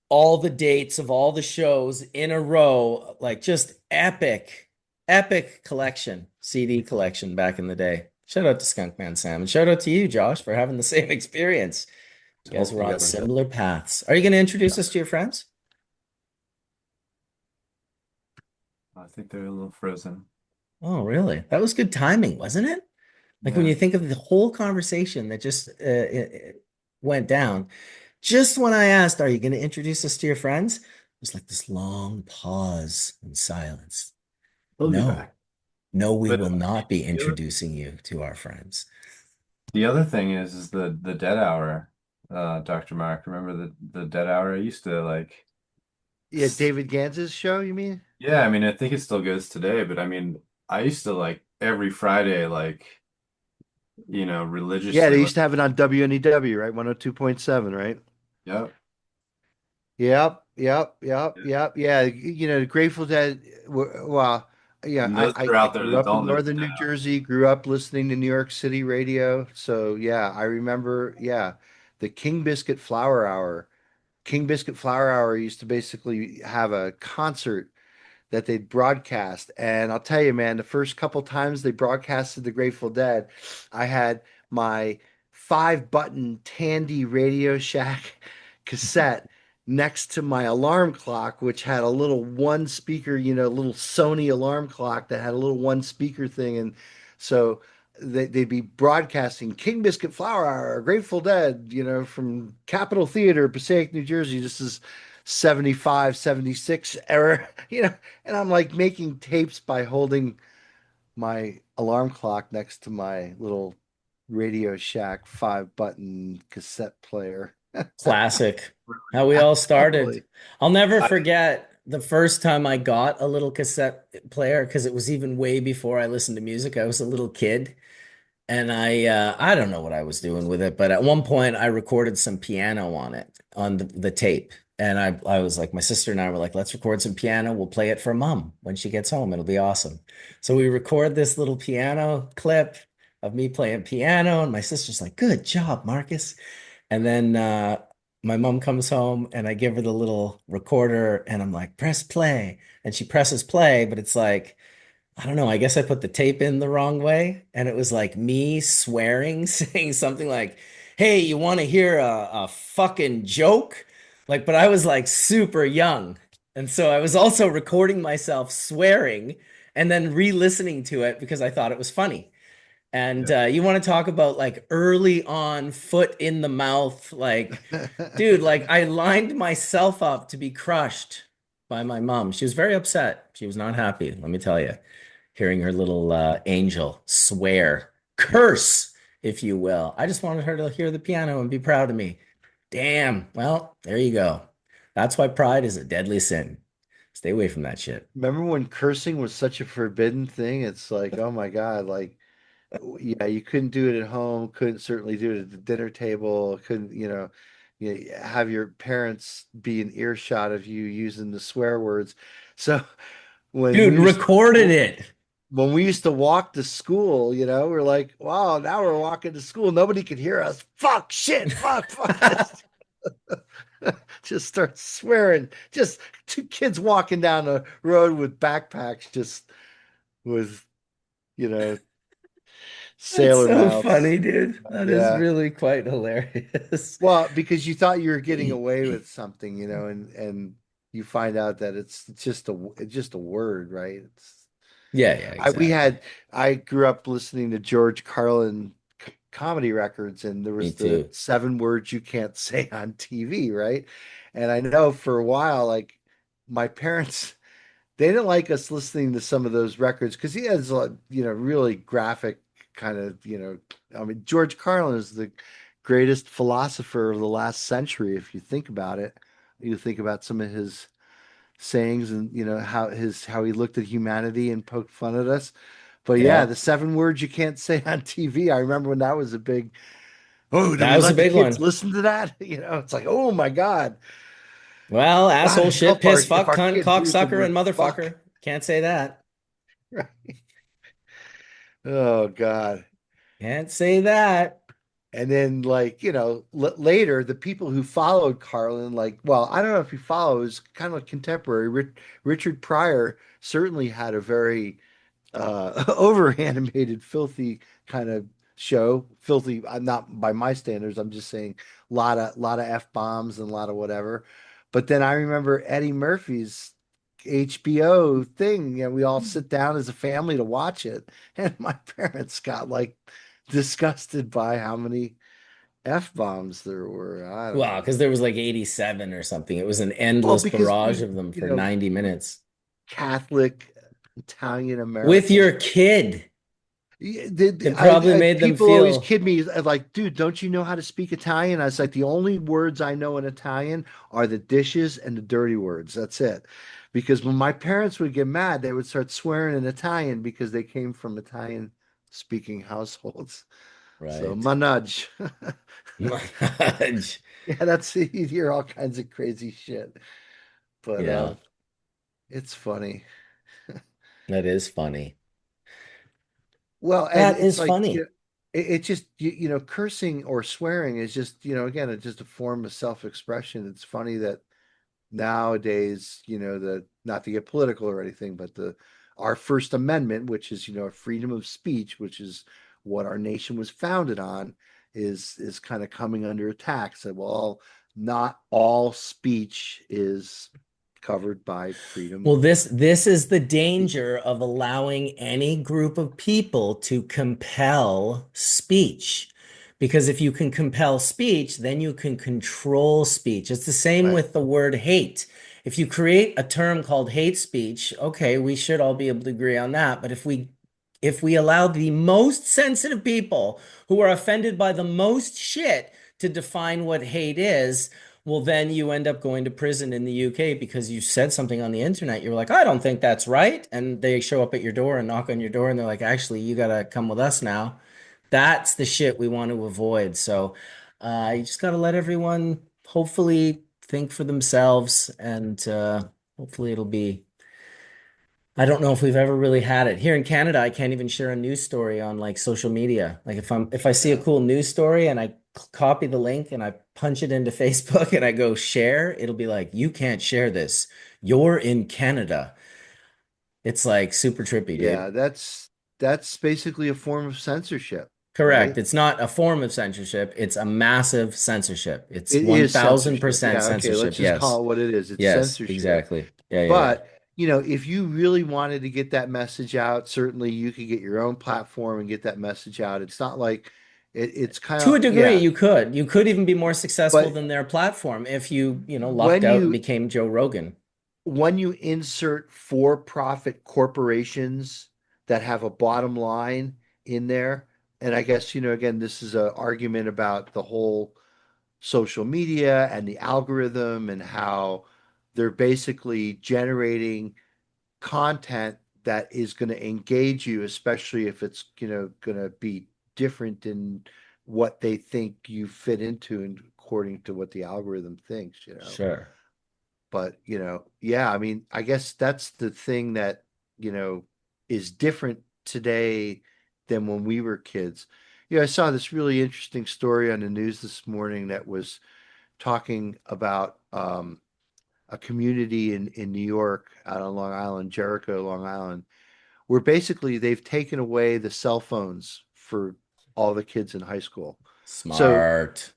all the dates of all the shows in a row, like just epic collection, CD collection back in the day. Shout out to Skunkman Sam and shout out to you, Josh, for having the same experience. You guys were on similar paths. Are you going to introduce us to your friends? I think they're a little frozen. Oh, really? That was good timing, wasn't it? Like when Yeah. you think of the whole conversation that just it went down, just when I asked, "Are you going to introduce us to your friends?" was like this long pause and silence. He'll be No, back. no, we But will not be the other, introducing you to our friends. the other thing is the dead hour, Dr. Mark. Remember the dead hour? I used to like, Yeah, David Gantz's show, you mean? yeah, I mean, I think it still goes today, but I mean, I used to like every Friday, like, Yeah, religiously, they like, used to have it on WNEW, right? 102.7, right? yep. Yep. Yeah, the Grateful Dead. Well, yeah, And I, those I are I out there grew that up in don't know the northern dead New hour. Jersey. Grew up listening to New York City radio. So yeah, I remember. Yeah, the King Biscuit Flower Hour. King Biscuit Flower Hour used to basically have a concert that they'd broadcast. And I'll tell you, man, the first couple times they broadcasted the Grateful Dead, I had my 5-button Tandy Radio Shack cassette next to my alarm clock, which had a little one speaker, little Sony alarm clock that had a little one speaker thing. And so they'd be broadcasting King Biscuit Flower Hour, Grateful Dead, from Capitol Theater, Passaic, New Jersey. This is 75, 76 era, and I'm like making tapes by holding my alarm clock next to my little Radio Shack 5-button cassette player. Classic. How we all started. Totally. I'll never I, forget the first time I got a little cassette player because it was even way before I listened to music. I was a little kid. And I don't know what I was doing with it, but at one point I recorded some piano on it on the tape. And I was like, my sister and I were like, let's record some piano. We'll play it for mom when she gets home. It'll be awesome. So we record this little piano clip of me playing piano, and my sister's like, good job, Marcus. And then my mom comes home and I give her the little recorder and I'm like, press play. And she presses play, but it's like, I don't know. I guess I put the tape in the wrong way, and it was like me swearing, saying something like, "Hey, you want to hear a fucking joke?" Like, but I was like super young, and so I was also recording myself swearing and then re-listening to it because I thought it was funny. And Yeah. you want to talk about like early on, foot in the mouth, like, dude, like I lined myself up to be crushed by my mom. She was very upset. She was not happy, let me tell you, hearing her little angel swear, curse, if you will. I just wanted her to hear the piano and be proud of me. Damn. Well, there you go. That's why pride is a deadly sin. Stay away from that shit. Remember when cursing was such a forbidden thing? It's like, oh my God, like, yeah, you couldn't do it at home, couldn't certainly do it at the dinner table, couldn't, have your parents be in earshot of you using the swear words. So when Dude, we used recorded to, it. when we used to walk to school, we're like, wow, now we're walking to school. Nobody could hear us. Fuck, shit, fuck. Just start swearing. Just two kids walking down the road with backpacks, just with, you know, That's sailor so mouths. funny, dude. That is Yeah. really quite hilarious. Well, because you thought you were getting away with something, and you find out that it's just a word, right? Yeah, yeah, I we exactly. had I grew up listening to George Carlin comedy records, and there Me was the too. 7 words you can't say on TV, right? And I know for a while, like my parents, they didn't like us listening to some of those records because he has, really graphic kind of, I mean, George Carlin is the greatest philosopher of the last century. If you think about it, you think about some of his sayings and, how he looked at humanity and poked fun at us. But yeah, Yeah, the 7 words you can't say on TV. I remember when that was a big, oh, do that we was a let the big kids one. listen to that? It's like, oh my God. Well, God asshole, shit, help our piss, if fuck, our cunt, kids use the cocksucker, word and fuck. motherfucker. Can't say that. Oh God. Can't say that. And then, like, later, the people who followed Carlin, like, well, I don't know if he follows, kind of contemporary. Richard Pryor certainly had a very over animated, filthy kind of show. Filthy, not by my standards. I'm just saying, lot of f bombs and a lot of whatever. But then I remember Eddie Murphy's HBO thing. We all sit down as a family to watch it, and my parents got like disgusted by how many F-bombs there were. I don't Wow, because know. there was like 87 or something. It was an Well, endless because barrage we, of them you for know, 90 minutes. Catholic Italian With American. your kid. Yeah, It probably made them people always feel kid me like, dude, don't you know how to speak Italian? I was like, the only words I know in Italian are the dishes and the dirty words. That's it. Because when my parents would get mad, they would start swearing in Italian because they came from Italian speaking households. So right. manage. Much. Yeah, that's you hear all kinds of crazy shit. But Yeah, it's funny. that is funny. Well, and That it's is like, funny. it just, cursing or swearing is just, again, it's just a form of self-expression. It's funny that nowadays, the not to get political or anything, but our First Amendment, which is, freedom of speech, which is what our nation was founded on, is kind of coming under attack. So, well, not all speech is covered by freedom Well, of this is the speech. danger of allowing any group of people to compel speech. Because if you can compel speech, then you can control speech. It's the same Right. with the word hate. If you create a term called hate speech, okay, we should all be able to agree on that. But if we allow the most sensitive people who are offended by the most shit to define what hate is, well, then you end up going to prison in the UK because you said something on the internet. You're like, I don't think that's right. And they show up at your door and knock on your door and they're like, actually, you got to come with us now. That's the shit we want to avoid. So you just got to let everyone hopefully think for themselves and hopefully it'll be. I don't know if we've ever really had it. Here in Canada, I can't even share a news story on like social media. Like if I see a Yeah. cool news story and I copy the link and I punch it into Facebook and I go share, it'll be like, you can't share this. You're in Canada. It's like super trippy, dude. Yeah, that's basically a form of censorship, Correct. right? It's not a form of censorship. It's a massive censorship. It's It is censorship. 1000% Yeah, okay, let's censorship. just Yes. call it what it is. It's Yes, censorship. exactly. Yeah, yeah, yeah. But, if you really wanted to get that message out, certainly you could get your own platform and get that message out. It's not like it's kind To a of, degree, yeah, you could. You could even be more successful but than their platform if you lucked when out and you became Joe Rogan. when you insert for-profit corporations that have a bottom line in there, and I guess, again, this is an argument about the whole social media and the algorithm and how they're basically generating content that is going to engage you, especially if it's, going to be different in what they think you fit into and according to what the algorithm thinks. Sure. But, yeah, I mean, I guess that's the thing that, is different today than when we were kids. I saw this really interesting story on the news this morning that was talking about a community in New York out on Long Island, Jericho, Long Island, where basically they've taken away the cell phones for all the kids in high school. So Smart.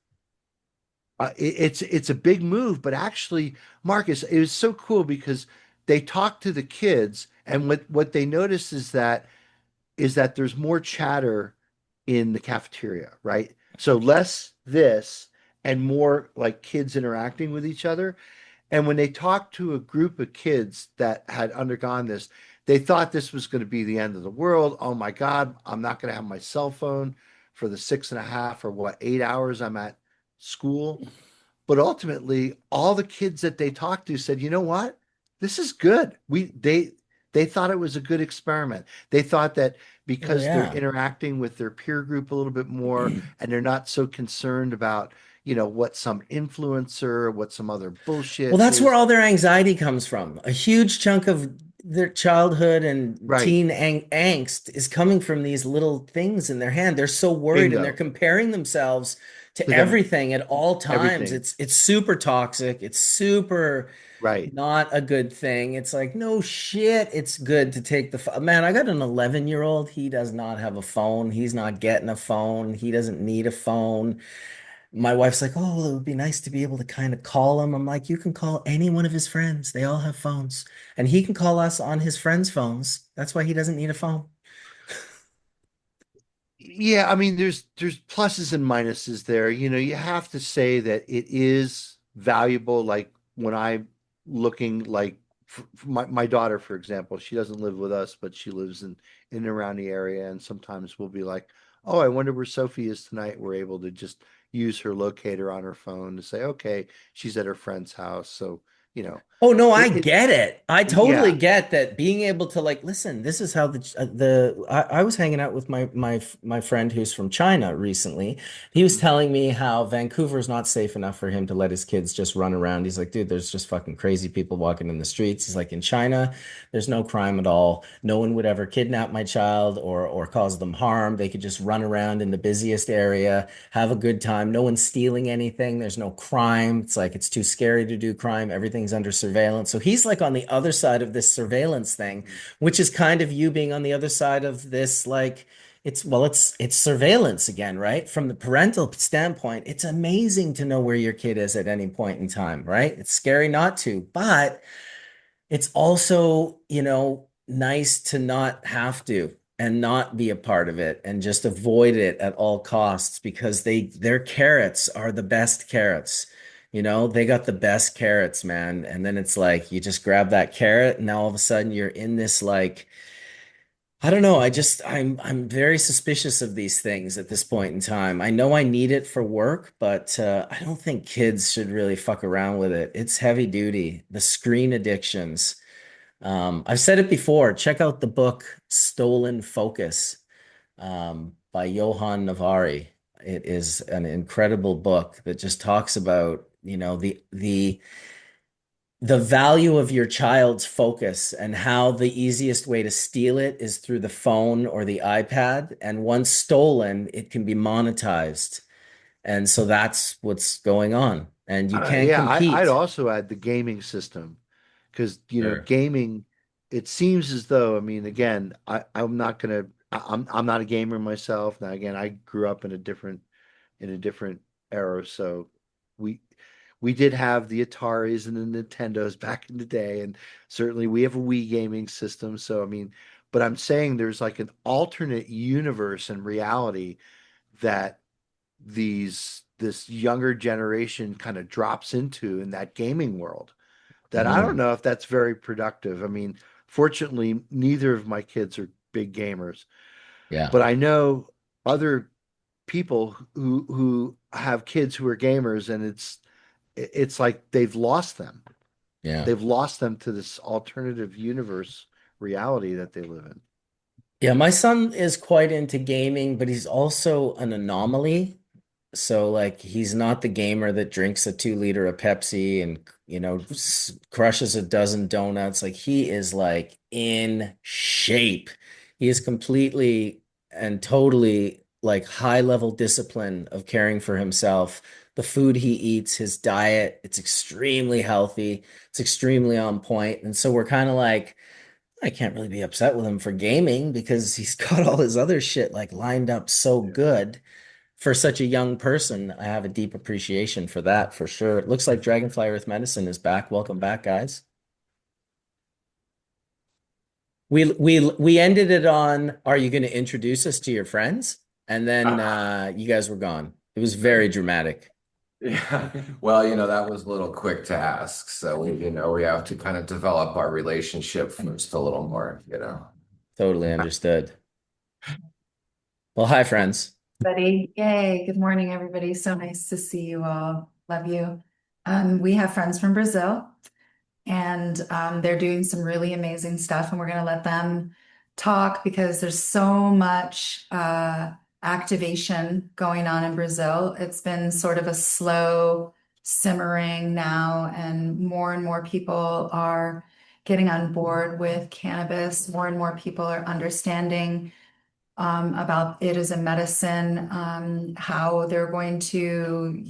it's a big move, but actually, Marcus, it was so cool because they talked to the kids, and what they noticed is that there's more chatter in the cafeteria, right? So less this and more like kids interacting with each other. And when they talked to a group of kids that had undergone this, they thought this was going to be the end of the world. Oh my God, I'm not going to have my cell phone for the 6.5 or 8 hours I'm at school. But ultimately, all the kids that they talked to said, you know what? This is good. They thought it was a good experiment. They thought that Well, because they're yeah. interacting with their peer group a little bit more and they're not so concerned about, what some influencer, what some other Well, bullshit that's where is. all their anxiety comes from. A huge chunk of their childhood and Right. teen angst is coming from these little things in their hand. They're so worried and they're Bingo. comparing themselves to To them, everything at all times. everything. It's super toxic. It's super Right. not a good thing. It's like, no shit, it's good to take the phone. Man, I got an 11-year-old. He does not have a phone. He's not getting a phone. He doesn't need a phone. My wife's like, oh, well, it would be nice to be able to kind of call him. I'm like, you can call any one of his friends. They all have phones. And he can call us on his friends' phones. That's why he doesn't need a phone. Yeah, I mean, there's pluses and minuses there. You have to say that it is valuable. Like when I'm looking, like for my daughter, for example, she doesn't live with us, but she lives in and around the area, and sometimes we'll be like, "Oh, I wonder where Sophie is tonight." We're able to just use her locator on her phone to say, "Okay, she's at her friend's house." So, you know, Oh no, I it get it. I totally yeah. get that being able to like listen, this is how I was hanging out with my friend who's from China recently. He was telling me how Vancouver is not safe enough for him to let his kids just run around. He's like, dude, there's just fucking crazy people walking in the streets. He's like, in China, there's no crime at all. No one would ever kidnap my child or cause them harm. They could just run around in the busiest area, have a good time. No one's stealing anything. There's no crime. It's like it's too scary to do crime. Everything's under surveillance. So he's like on the other side of this surveillance thing, which is kind of you being on the other side of this, like it's surveillance again, right? From the parental standpoint, it's amazing to know where your kid is at any point in time, right? It's scary not to, but it's also, nice to not have to and not be a part of it and just avoid it at all costs because their carrots are the best carrots. They got the best carrots, man. And then it's like you just grab that carrot and now all of a sudden you're in this like I don't know. I'm very suspicious of these things at this point in time. I know I need it for work, but I don't think kids should really fuck around with it. It's heavy duty. The screen addictions. I've said it before. Check out the book Stolen Focus by Johann Navari. It is an incredible book that just talks about, the value of your child's focus and how the easiest way to steal it is through the phone or the iPad. And once stolen, it can be monetized. And so that's what's going on. And you can't Yeah, I'd compete. also add the gaming system because Sure. gaming. It seems as though, I mean, again, I'm not gonna. I'm not a gamer myself. Now, again, I grew up in a different era, so we we did have the Ataris and the Nintendos back in the day, and certainly we have a Wii gaming system. So I mean, but I'm saying there's like an alternate universe and reality that this younger generation kind of drops into in that gaming world that I don't Mhm. know if that's very productive. I mean, fortunately, neither of my kids are big gamers, Yeah. but I know other people who have kids who are gamers, and it's like they've lost them. Yeah. They've lost them to this alternative universe reality that they live in. Yeah, my son is quite into gaming, but he's also an anomaly. So like he's not the gamer that drinks a 2 liter of Pepsi and crushes a dozen donuts. Like he is like in shape. He is completely and totally like high level discipline of caring for himself. The food he eats, his diet, it's extremely healthy. It's extremely on point. And so we're kind of like I can't really be upset with him for gaming because he's got all his other shit like lined up so Yeah. good for such a young person. I have a deep appreciation for that for sure. It looks like Dragonfly Earth Medicine is back. Welcome back, guys. We ended it on, are you going to introduce us to your friends? And then you guys were gone. It was very dramatic. Yeah. Well, that was a little quick to ask. So we have to kind of develop our relationship first a little more. Totally understood. Well, hi, friends. Buddy, yay, good morning, everybody. So nice to see you all. Love you. We have friends from Brazil, and they're doing some really amazing stuff, and we're going to let them talk because there's so much activation going on in Brazil. It's been sort of a slow simmering now, and more people are getting on board with cannabis. More and more people are understanding about it as a medicine, how they're going to,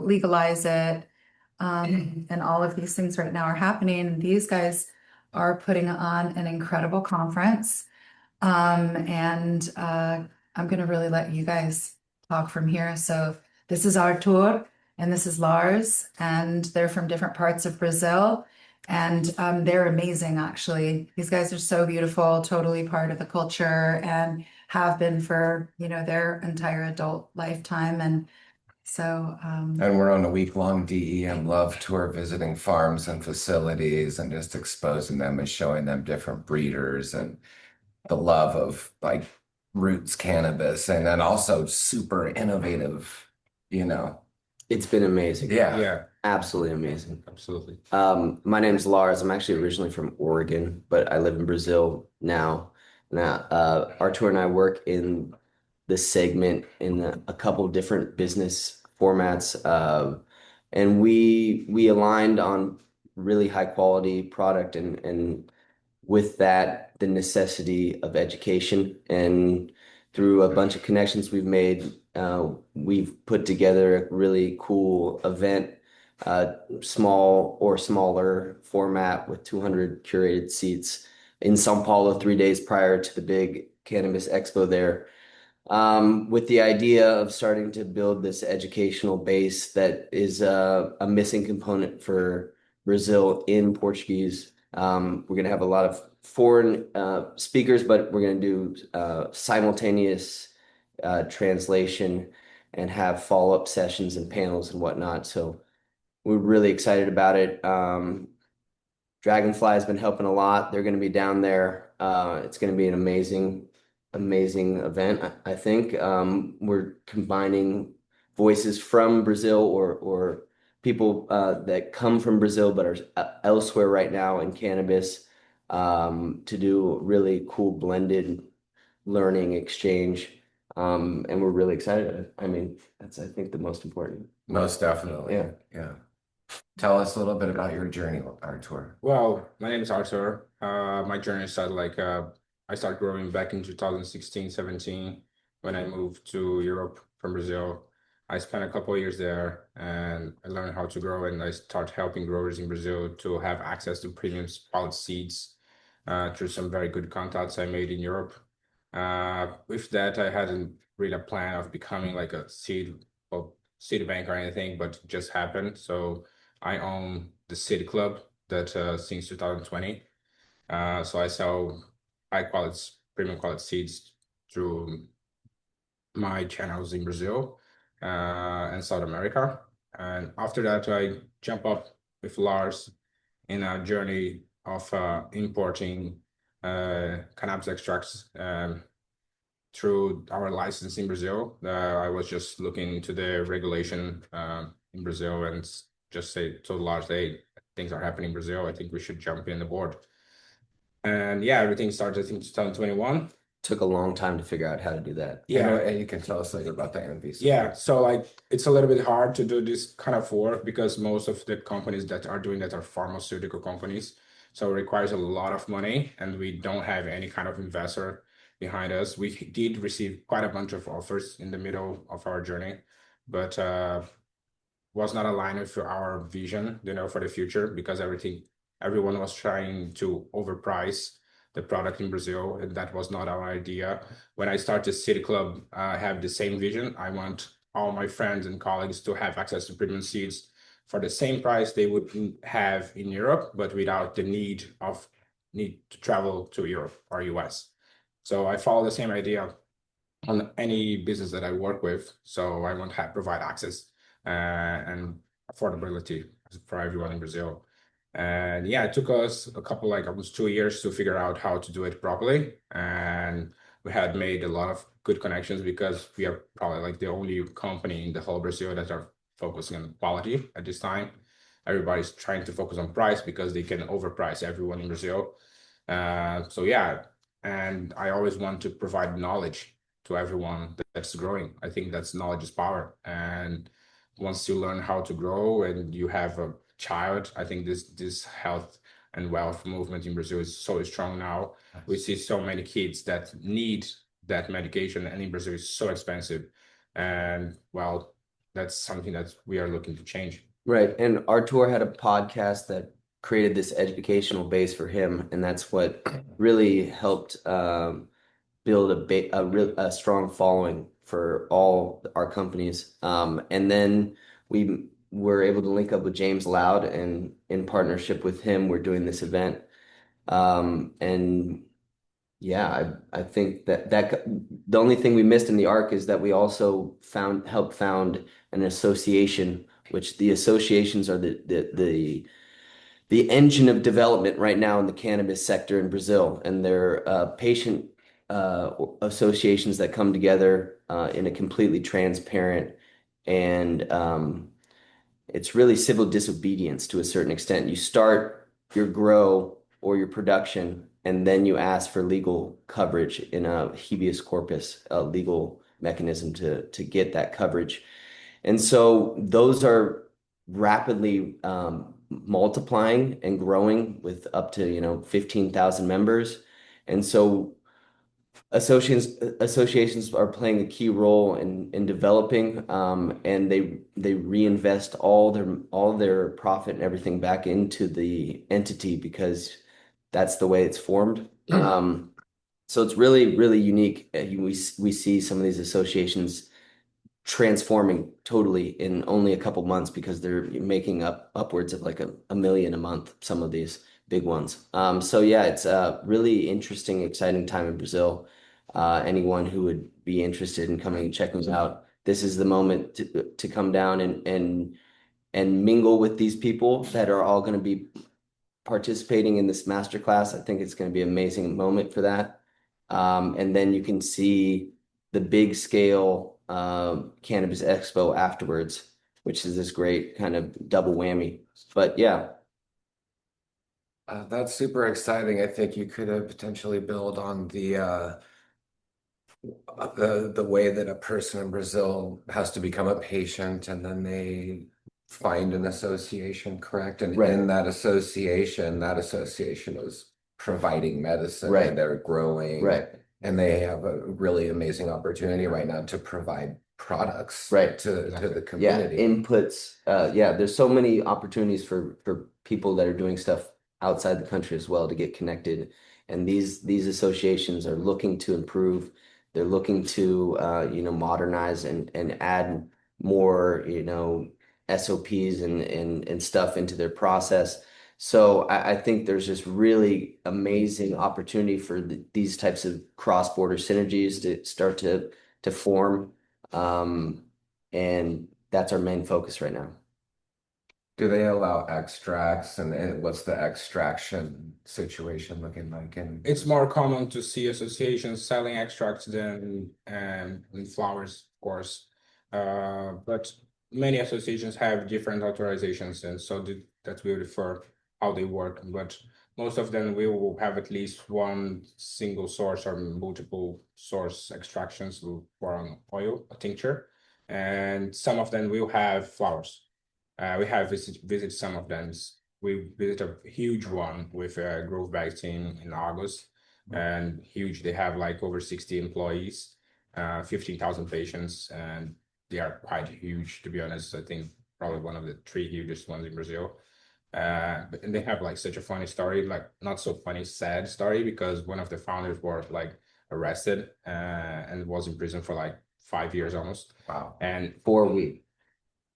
legalize it. And all of these things right now are happening. These guys are putting on an incredible conference. And I'm going to really let you guys talk from here. So this is Artur and this is Lars, and they're from different parts of Brazil. And they're amazing, actually. These guys are so beautiful, totally part of the culture. And have been for, their entire adult lifetime. And so, And we're on a week-long DEM love tour, visiting farms and facilities and just exposing them and showing them different breeders and the love of like roots cannabis, and then also super innovative, you know. It's been amazing. Yeah. Yeah, Absolutely amazing. absolutely. My name's Lars. I'm actually originally from Oregon, but I live in Brazil now. Now, Artur and I work in this segment in a couple different business formats, and we aligned on really high quality product and with that, the necessity of education. And through a bunch of connections we've made, we've put together a really cool event, small or smaller format with 200 curated seats in São Paulo 3 days prior to the big cannabis expo there, with the idea of starting to build this educational base that is a missing component for Brazil in Portuguese. We're going to have a lot of foreign speakers, but we're going to do simultaneous translation and have follow-up sessions and panels and whatnot. So we're really excited about it. Dragonfly has been helping a lot. They're going to be down there. It's going to be an amazing event. I think we're combining voices from Brazil or people that come from Brazil but are elsewhere right now in cannabis, to do really cool blended learning exchange. And we're really excited. I mean, that's, I think, the most important. Most definitely. Yeah. Yeah. Tell us a little bit about your journey, Artur. Well, my name is Arthur. My journey started I started growing back in 2016, 17 when I moved to Europe from Brazil. I spent a couple of years there and I learned how to grow, and I started helping growers in Brazil to have access to premium sprouted seeds through some very good contacts I made in Europe. With that, I hadn't really a plan of becoming like a seed bank or anything, but it just happened. So I own the Seed Club that since 2020. So I sell high quality, premium quality seeds through my channels in Brazil and South America. And after that, I jump up with Lars in a journey of importing cannabis extracts through our license in Brazil. I was just looking into the regulation in Brazil and just say to Lars, hey, things are happening in Brazil. I think we should jump in the board. And yeah, everything started, I think, 2021. Took a long time to figure out how to do that. Yeah. And you can tell us later about the NVC. Yeah, so it's a little bit hard to do this kind of work because most of the companies that are doing that are pharmaceutical companies. So it requires a lot of money, and we don't have any kind of investor behind us. We did receive quite a bunch of offers in the middle of our journey, but was not aligned with our vision, for the future, because everyone was trying to overprice the product in Brazil, and that was not our idea. When I started City Club, I have the same vision. I want all my friends and colleagues to have access to premium seeds for the same price they would have in Europe, but without the need to travel to Europe or US. So I follow the same idea on any business that I work with. So I want to provide access and affordability for everyone in Brazil. And yeah, it took us a couple, almost 2 years to figure out how to do it properly. And we had made a lot of good connections because we are probably the only company in the whole Brazil that are focusing on quality at this time. Everybody's trying to focus on price because they can overprice everyone in Brazil. So yeah, and I always want to provide knowledge to everyone that's growing. I think that's knowledge is power. And once you learn how to grow and you have a child, I think this health and wealth movement in Brazil is so strong now. We see so many kids that need that medication, and in Brazil it's so expensive. And well, that's something that we are looking to change. Right. And Artur had a podcast that created this educational base for him, and that's what really helped build a strong following for all our companies. And then we were able to link up with James Loud, and in partnership with him, we're doing this event. And Yeah, I think that the only thing we missed in the arc is that we also helped found an association, which the associations are the engine of development right now in the cannabis sector in Brazil, and they're patient associations that come together in a completely transparent and it's really civil disobedience to a certain extent. You start your grow or your production, and then you ask for legal coverage in a habeas corpus, a legal mechanism to get that coverage. And so those are rapidly multiplying and growing with up to, 15,000 members. And so associations are playing a key role in developing, and they reinvest all their profit and everything back into the entity because that's the way it's formed. So it's really, really unique. We see some of these associations transforming totally in only a couple months because they're making up upwards of like a million a month, some of these big ones. So yeah, it's a really interesting, exciting time in Brazil. Anyone who would be interested in coming and checking us out, this is the moment to come down and mingle with these people that are all going to be participating in this masterclass. I think it's going to be an amazing moment for that. And then you can see the big scale cannabis expo afterwards, which is this great kind of double whammy. But yeah, That's super exciting. I think you could potentially build on the way that a person in Brazil has to become a patient and then they find an association, correct? And Right. in that association is providing medicine Right. and they're growing. Right. And they have a really amazing opportunity right now to provide products Right. to the Yeah, community. inputs. Yeah, there's so many opportunities for people that are doing stuff outside the country as well to get connected. And these associations are looking to improve. They're looking to modernize and add more, SOPs and stuff into their process. So I think there's just really amazing opportunity for these types of cross-border synergies to start to form. And that's our main focus right now. Do they allow extracts and what's the extraction situation looking like? And It's more common to see associations selling extracts than in flowers, of course. But many associations have different authorizations, and so that will refer how they work. But most of them will have at least one single source or multiple source extractions for an oil, a tincture, and some of them will have flowers. We have visited some of them. We visited a huge one with a Grove Bag team in August, and huge. They have like over 60 employees, 15,000 patients, and they are quite huge, to be honest. I think probably one of the three hugest ones in Brazil. And they have like such a funny story, like not so funny, sad story, because one of the founders was like arrested and was in prison for like 5 years almost. wow. And For weed.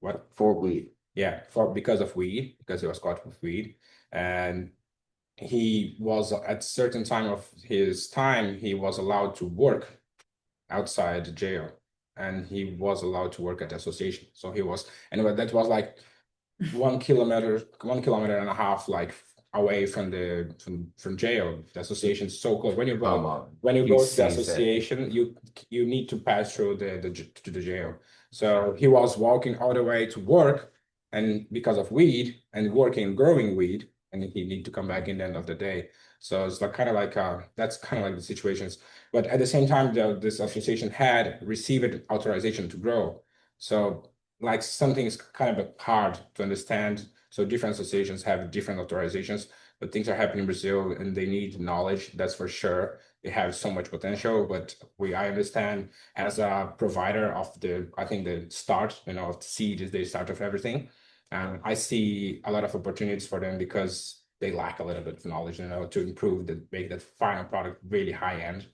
what? For weed. Yeah, because of weed, because he was caught with weed, and he was at certain time of his time, he was allowed to work outside the jail, and he was allowed to work at the association. So he was, anyway, that was like 1 kilometer, 1.5 kilometers like away from the from jail. The association is so close. When you Come go on. when you He go to the sees it. association, you need to pass through to the jail. So he was walking all the way to work, and because of weed and working and growing weed, and he need to come back in the end of the day. So it's like kind of like that's kind of like the situations. But at the same time, this association had received authorization to grow. So like something is kind of hard to understand. So different associations have different authorizations, but things are happening in Brazil and they need knowledge, that's for sure. They have so much potential, but I understand as a provider of I think the start, of the seed is the start of everything. And I see a lot of opportunities for them because they lack a little bit of knowledge, to improve make that final product really high end.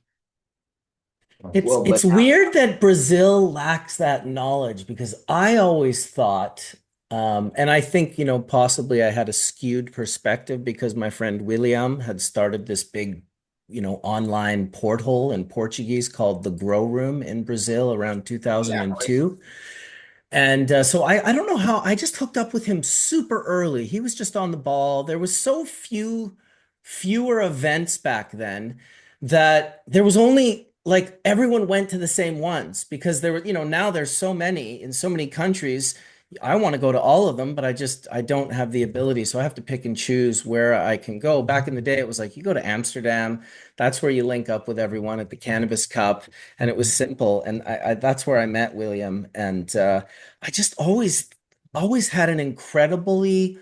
It's weird that Brazil lacks that knowledge because I always thought, and I think, possibly I had a skewed perspective because my friend William had started this big online porthole in Portuguese called the Grow Room in Brazil around Yeah, 2002. And so I don't know how I just hooked up with him super early. He was just on the ball. There was so fewer events back then that there was only like everyone went to the same ones because there were, now there's so many in so many countries. I want to go to all of them, but I don't have the ability. So I have to pick and choose where I can go. Back in the day, it was like you go to Amsterdam, that's where you link up with everyone at the Cannabis Cup, and it was simple. And that's where I met William. And I just always had an incredibly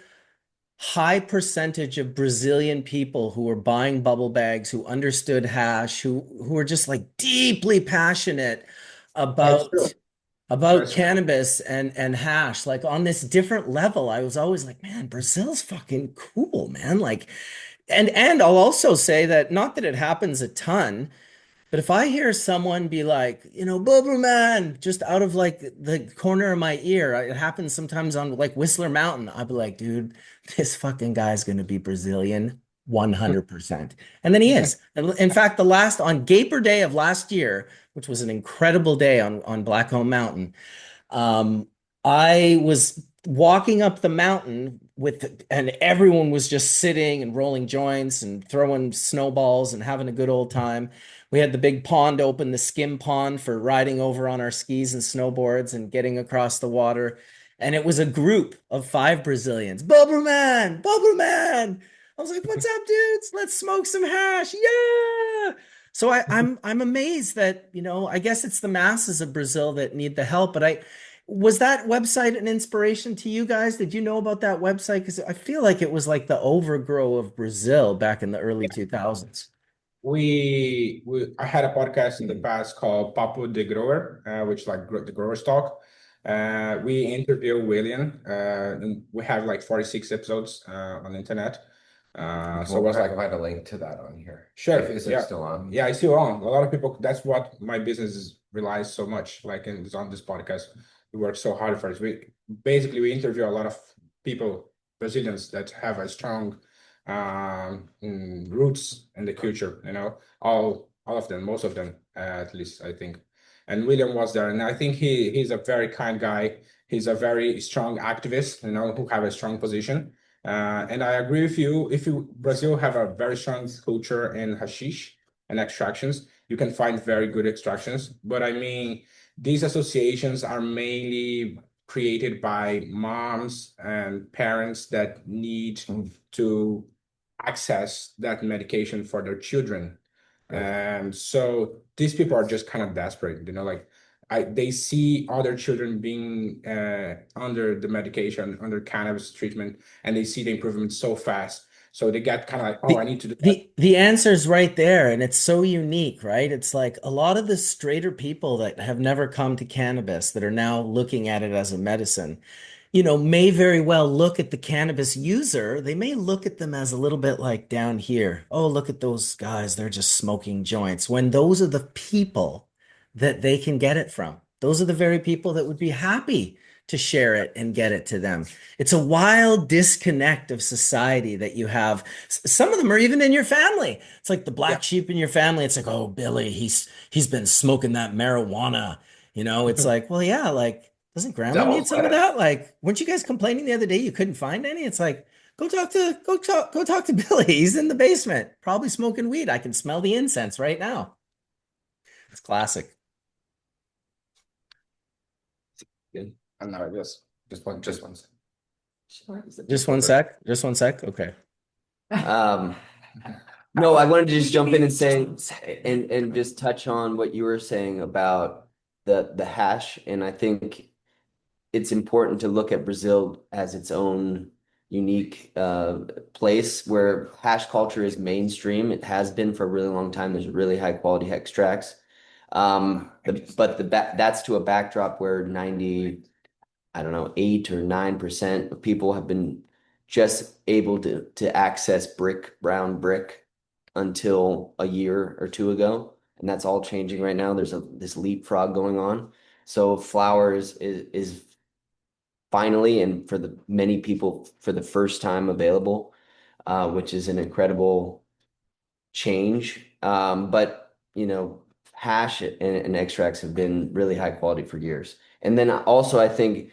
high percentage of Brazilian people who were buying bubble bags, who understood hash, who were just like deeply passionate that's true. about That's true. cannabis and hash, like on this different level. I was always like, man, Brazil's fucking cool, man. Like, and I'll also say that not that it happens a ton, but if I hear someone be like, Bubba Man, just out of like the corner of my ear, it happens sometimes on like Whistler Mountain. I'll be like, dude, this fucking guy's going to be Brazilian 100%. And then he is. In fact, on Gaper Day of last year, which was an incredible day on Blackcomb Mountain, um, I was walking up the mountain and everyone was just sitting and rolling joints and throwing snowballs and having a good old time. We had the big pond open, the skim pond for riding over on our skis and snowboards and getting across the water. And it was a group of 5 Brazilians. Bubba Man, Bubba Man. I was like, "What's up, dudes? Let's smoke some hash." Yeah. So I'm amazed that, I guess it's the masses of Brazil that need the help, but was that website an inspiration to you guys? Did you know about that website? Because I feel like it was like the overgrow of Brazil back in the early 2000s. I had a podcast in the past called Papo de Grower, which like the growers talk. We interview William, and we have like 46 episodes on the internet. So it was like, provide a link to that on here. sure, Is it yeah, still on? yeah, it's still on. A lot of people. That's what my business relies so much. Like on this podcast, we work so hard for it. We interview a lot of people, Brazilians that have a strong roots in the culture. All of them, most of them, at least I think. And William was there, and I think he's a very kind guy. He's a very strong activist. Who have a strong position. And I agree with you. If Brazil have a very strong culture in hashish and extractions, you can find very good extractions. But I mean, these associations are mainly created by moms and parents that need to access that medication for their children. And so these people are just kind of desperate, like they see other children being under the medication, under cannabis treatment, and they see the improvement so fast. So they get kind of like, oh, I need to do that. The answer's right there, and it's so unique, right? It's like a lot of the straighter people that have never come to cannabis that are now looking at it as a medicine, may very well look at the cannabis user. They may look at them as a little bit like down here. Oh, look at those guys. They're just smoking joints. When those are the people that they can get it from. Those are the very people that would be happy to share it and get it to them. It's a wild disconnect of society that you have. Some of them are even in your family. It's like the black sheep in your family. It's like, oh, Billy, he's been smoking that marijuana. It's like, well, yeah, like, doesn't grandma need some of that? Like, weren't you guys complaining the other day you couldn't find any? It's like, go talk to Billy. He's in the basement, probably smoking weed. I can smell the incense right now. It's classic. I'm not just one sec. Just one sec. Just one sec. Okay. No, I wanted to just jump in and say and just touch on what you were saying about the hash, and I think it's important to look at Brazil as its own unique place where hash culture is mainstream. It has been for a really long time. There's really high quality extracts. That's to a backdrop where 8 or 9% of people have been just able to access brown brick until a year or two ago. And that's all changing right now. There's this leapfrog going on. So flowers is finally, and for the many people for the first time available, which is an incredible change. But hash and extracts have been really high quality for years. And then also, I think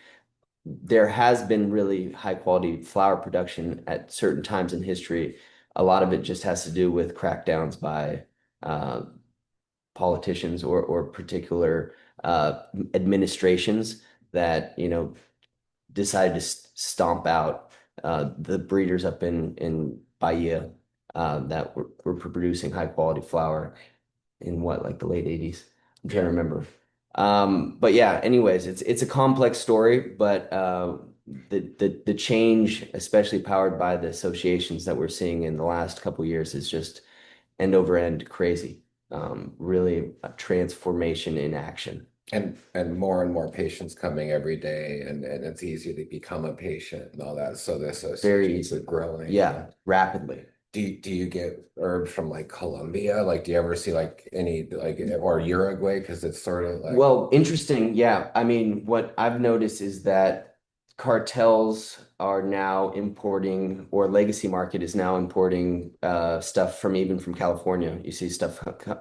there has been really high quality flower production at certain times in history. A lot of it just has to do with crackdowns by uh, politicians or particular administrations that decided to stomp out the breeders up in Bahia that were producing high quality flower in like the late 80s. I'm trying to remember. But yeah, anyways, it's a complex story, but the change, especially powered by the associations that we're seeing in the last couple years, is just end over end crazy. Really a transformation in action. And more patients coming every day, and it's easy to become a patient and all that. So the Very associations are easy. growing. Yeah, rapidly. Do you get herbs from like Colombia? Like, do you ever see like any like or Uruguay? Because it's sort of like Well, interesting. Yeah. I mean, what I've noticed is that cartels are now importing, or legacy market is now importing stuff from even from California. You see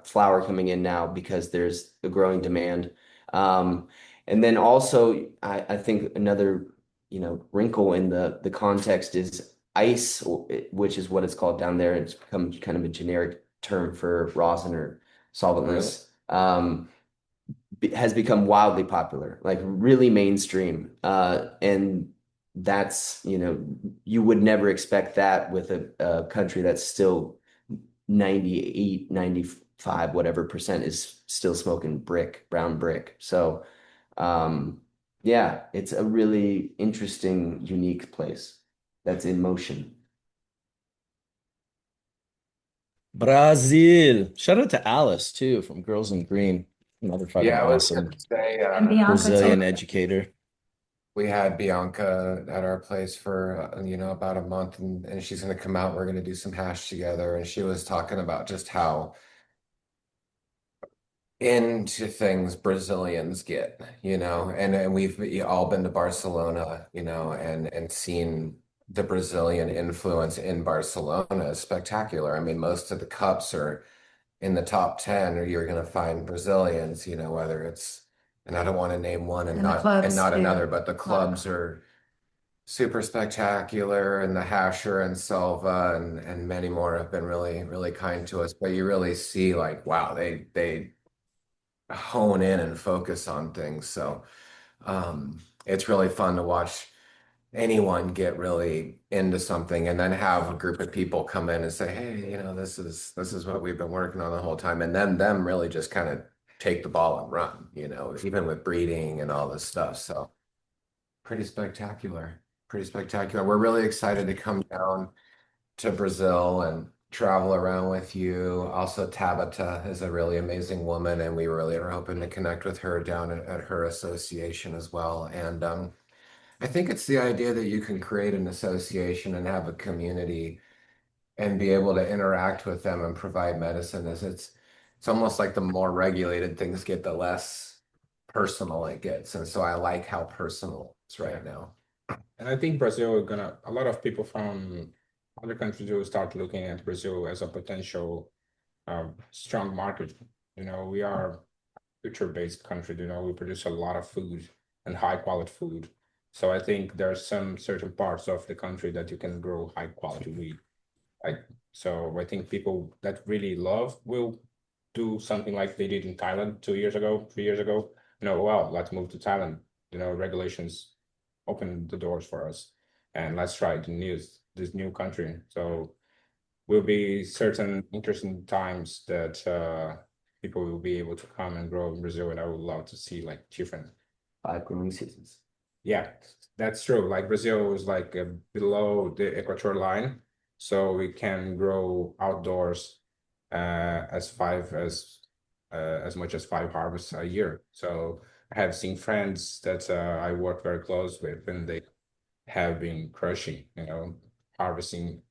flour coming in now because there's a growing demand. Um, and then also, I think another, wrinkle in the context is ice, which is what it's called down there. It's become kind of a generic term for rosin or solventless. Has become wildly popular, like really mainstream. And that's, you would never expect that with a country that's still 98, 95, whatever percent is still smoking brown brick. So, yeah, it's a really interesting, unique place that's in motion. Brazil. Shout out to Alice too from Girls in Green. Another fucking I was awesome gonna say And Bianca Brazilian too. educator. we had Bianca at our place for about a month, and she's gonna come out. We're gonna do some hash together, and she was talking about just how into things Brazilians get, and we've all been to Barcelona, and seen the Brazilian influence in Barcelona is spectacular. I mean, most of the cups are in the top 10, or you're going to find Brazilians, whether it's, and I don't want to name one and And the clubs not too. another, but the clubs are super spectacular, and the Hasher and Selva and many more have been really, really kind to us. But you really see like, wow, they hone in and focus on things. So it's really fun to watch anyone get really into something and then have a group of people come in and say, hey, this is what we've been working on the whole time. And then them really just kind of take the ball and run, even with breeding and all this stuff. So pretty spectacular. Pretty spectacular. We're really excited to come down to Brazil and travel around with you. Also, Tabata is a really amazing woman, and we really are hoping to connect with her down at her association as well. And I think it's the idea that you can create an association and have a community and be able to interact with them and provide medicine. It's almost like the more regulated things get, the less personal it gets. And so I like how personal it's right now. And I think Brazil are a lot of people from other countries will start looking at Brazil as a potential strong market. We are a future-based country, we produce a lot of food and high quality food. So I think there's some certain parts of the country that you can grow high quality weed. So I think people that really love will do something like they did in Thailand 2 years ago, 3 years ago. Well, let's move to Thailand. Regulations open the doors for us, and let's try this new country. So will be certain interesting times that people will be able to come and grow in Brazil, and I would love to see like different 5 growing seasons. Yeah, that's true. Like Brazil is like below the equator line, so we can grow outdoors as much as 5 harvests a year. So I have seen friends that I work very close with, and they have been crushing, harvesting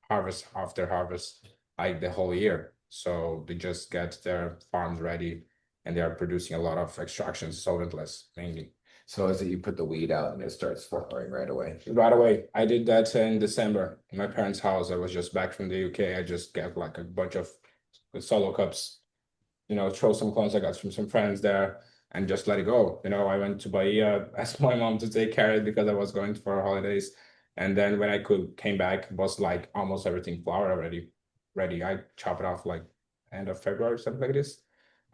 harvest after harvest like the whole year. So they just get their farms ready, and they are producing a lot of extractions, solventless mainly. So is it you put the weed out and it starts flowering right away? Right away. I did that in December in my parents' house. I was just back from the UK. I just got like a bunch of with solo cups, throw some clones I got from some friends there and just let it go. I went to Bahia, asked my mom to take care of it because I was going for holidays. And then when I came back, it was like almost everything flower already ready. I chopped it off like end of February, something like this.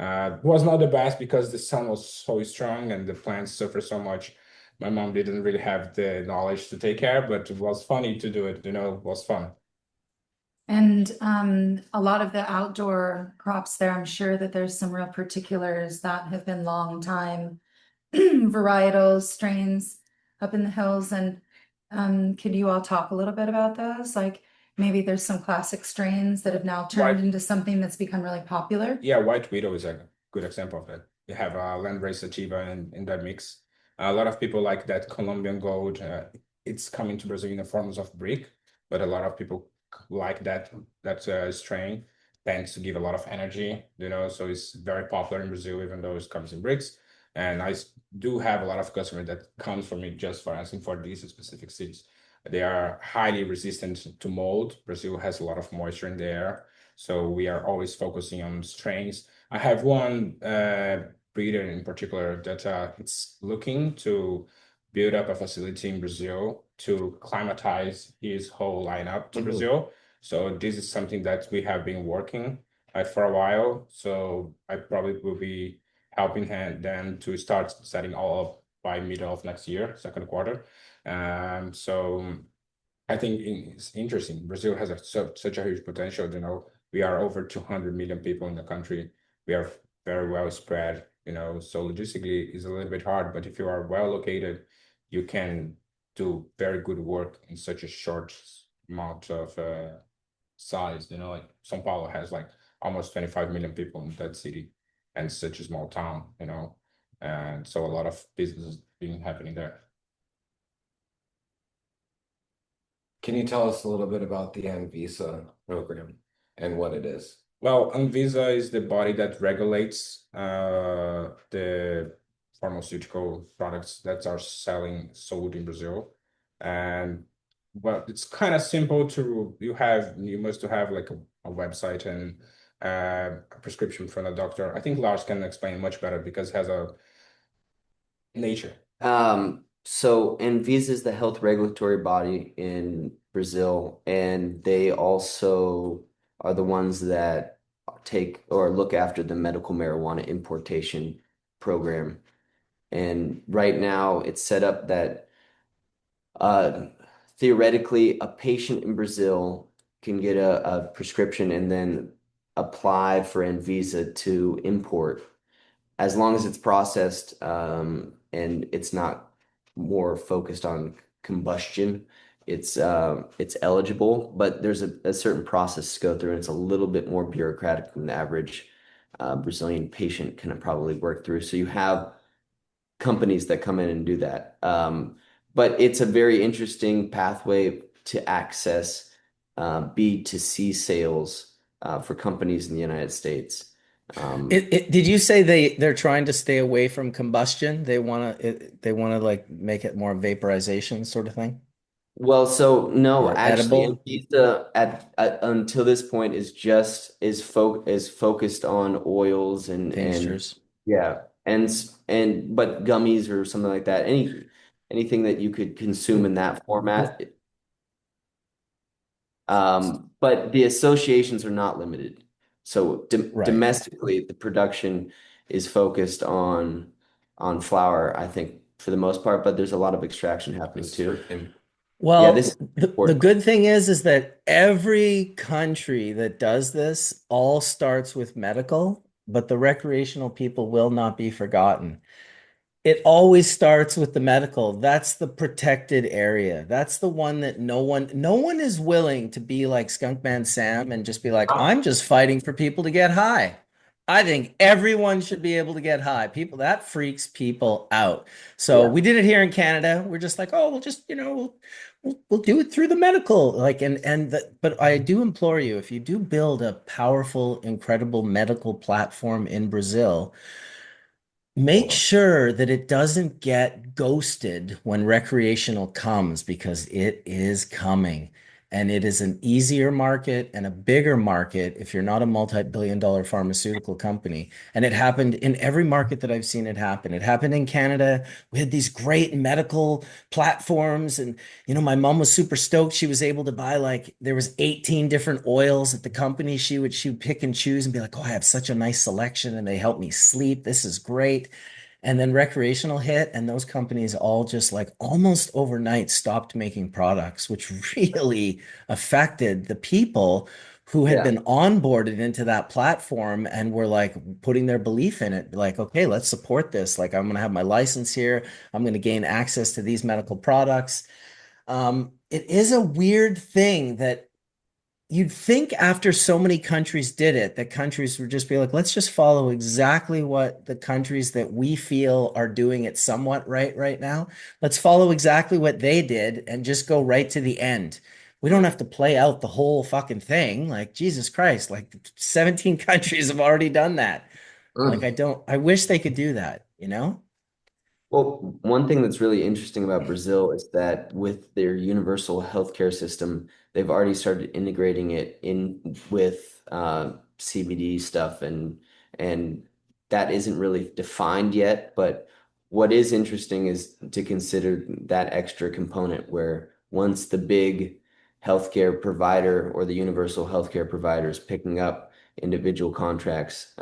It was not the best because the sun was so strong and the plants suffer so much. My mom didn't really have the knowledge to take care, but it was funny to do it, it was fun. And a lot of the outdoor crops there, I'm sure that there's some real particulars that have been long time varietals, strains up in the hills. And could you all talk a little bit about those? Like maybe there's some classic strains that have now turned into something that's become really popular. Yeah, White Widow is a good example of that. You have Landrace Sativa in that mix. A lot of people like that Colombian Gold. It's coming to Brazil in the forms of brick, but a lot of people like that strain. Tends to give a lot of energy, so it's very popular in Brazil, even though it comes in bricks. And I do have a lot of customers that comes for me just for asking for these specific seeds. They are highly resistant to mold. Brazil has a lot of moisture in the air, so we are always focusing on strains. I have one breeder in particular that it's looking to build up a facility in Brazil to climatize his whole lineup to Brazil. So this is something that we have been working at for a while. So I probably will be helping them to start setting all up by middle of next year, second quarter. So I think it's interesting. Brazil has such a huge potential. We are over 200 million people in the country. We are very well spread, so logistically it's a little bit hard, but if you are well located, you can do very good work in such a short amount of size. Like São Paulo has like almost 25 million people in that city and such a small town, and so a lot of business being happening there. Can you tell us a little bit about the Anvisa program and what it is? Well, Anvisa is the body that regulates the pharmaceutical products that are sold in Brazil. And it's kind of simple you must have like a website and a prescription from a doctor. I think Lars can explain much better because it has a nature. So Anvisa is the health regulatory body in Brazil, and they also are the ones that take or look after the medical marijuana importation program. And right now it's set up that theoretically a patient in Brazil can get a prescription and then apply for Anvisa to import as long as it's processed and it's not more focused on combustion. It's eligible, but there's a certain process to go through, and it's a little bit more bureaucratic than the average Brazilian patient can probably work through. So you have companies that come in and do that. But it's a very interesting pathway to access B2C sales for companies in the United States. Did you say they're trying to stay away from combustion? They want to like make it more vaporization sort of thing? Well, so no, Or actually, edible? Anvisa until this point is focused on oils and Tinctures. yeah, and but gummies or something like that. Anything that you could consume in that format. But the associations are not limited. So Right. domestically, the production is focused on flour, I think, for the most part, but there's a lot of extraction happening too. Yeah, Well, this is the important. good thing is that every country that does this all starts with medical, but the recreational people will not be forgotten. It always starts with the medical. That's the protected area. That's the one that no one is willing to be like Skunkman Sam and just be like, I'm just fighting for people to get high. I think everyone should be able to get high. People, that freaks people out. So Yeah. we did it here in Canada. We're just like, oh, we'll just, we'll do it through the medical. Like, but I do implore you, if you do build a powerful, incredible medical platform in Brazil, make sure that it doesn't get ghosted when recreational comes because it is coming. And it is an easier market and a bigger market if you're not a multi-billion-dollar pharmaceutical company. And it happened in every market that I've seen it happen. It happened in Canada. We had these great medical platforms, and my mom was super stoked. She was able to buy, like, there was 18 different oils at the company. She would pick and choose and be like, "Oh, I have such a nice selection, and they help me sleep. This is great." And then recreational hit, and those companies all just like almost overnight stopped making products, which really affected the people who had Yeah. been onboarded into that platform and were like putting their belief in it. Like, okay, let's support this. Like, I'm going to have my license here. I'm going to gain access to these medical products. It is a weird thing that you'd think after so many countries did it, that countries would just be like, let's just follow exactly what the countries that we feel are doing it somewhat right now. Let's follow exactly what they did and just go right to the end. We don't have to play out the whole fucking thing. Like, Jesus Christ, like 17 countries have already done that. Like, Mm. I wish they could do that, you know? Well, one thing that's really interesting about Brazil is that with their universal healthcare system, they've already started integrating it in with CBD stuff, and that isn't really defined yet. But what is interesting is to consider that extra component where once the big healthcare provider or the universal healthcare provider is picking up individual contracts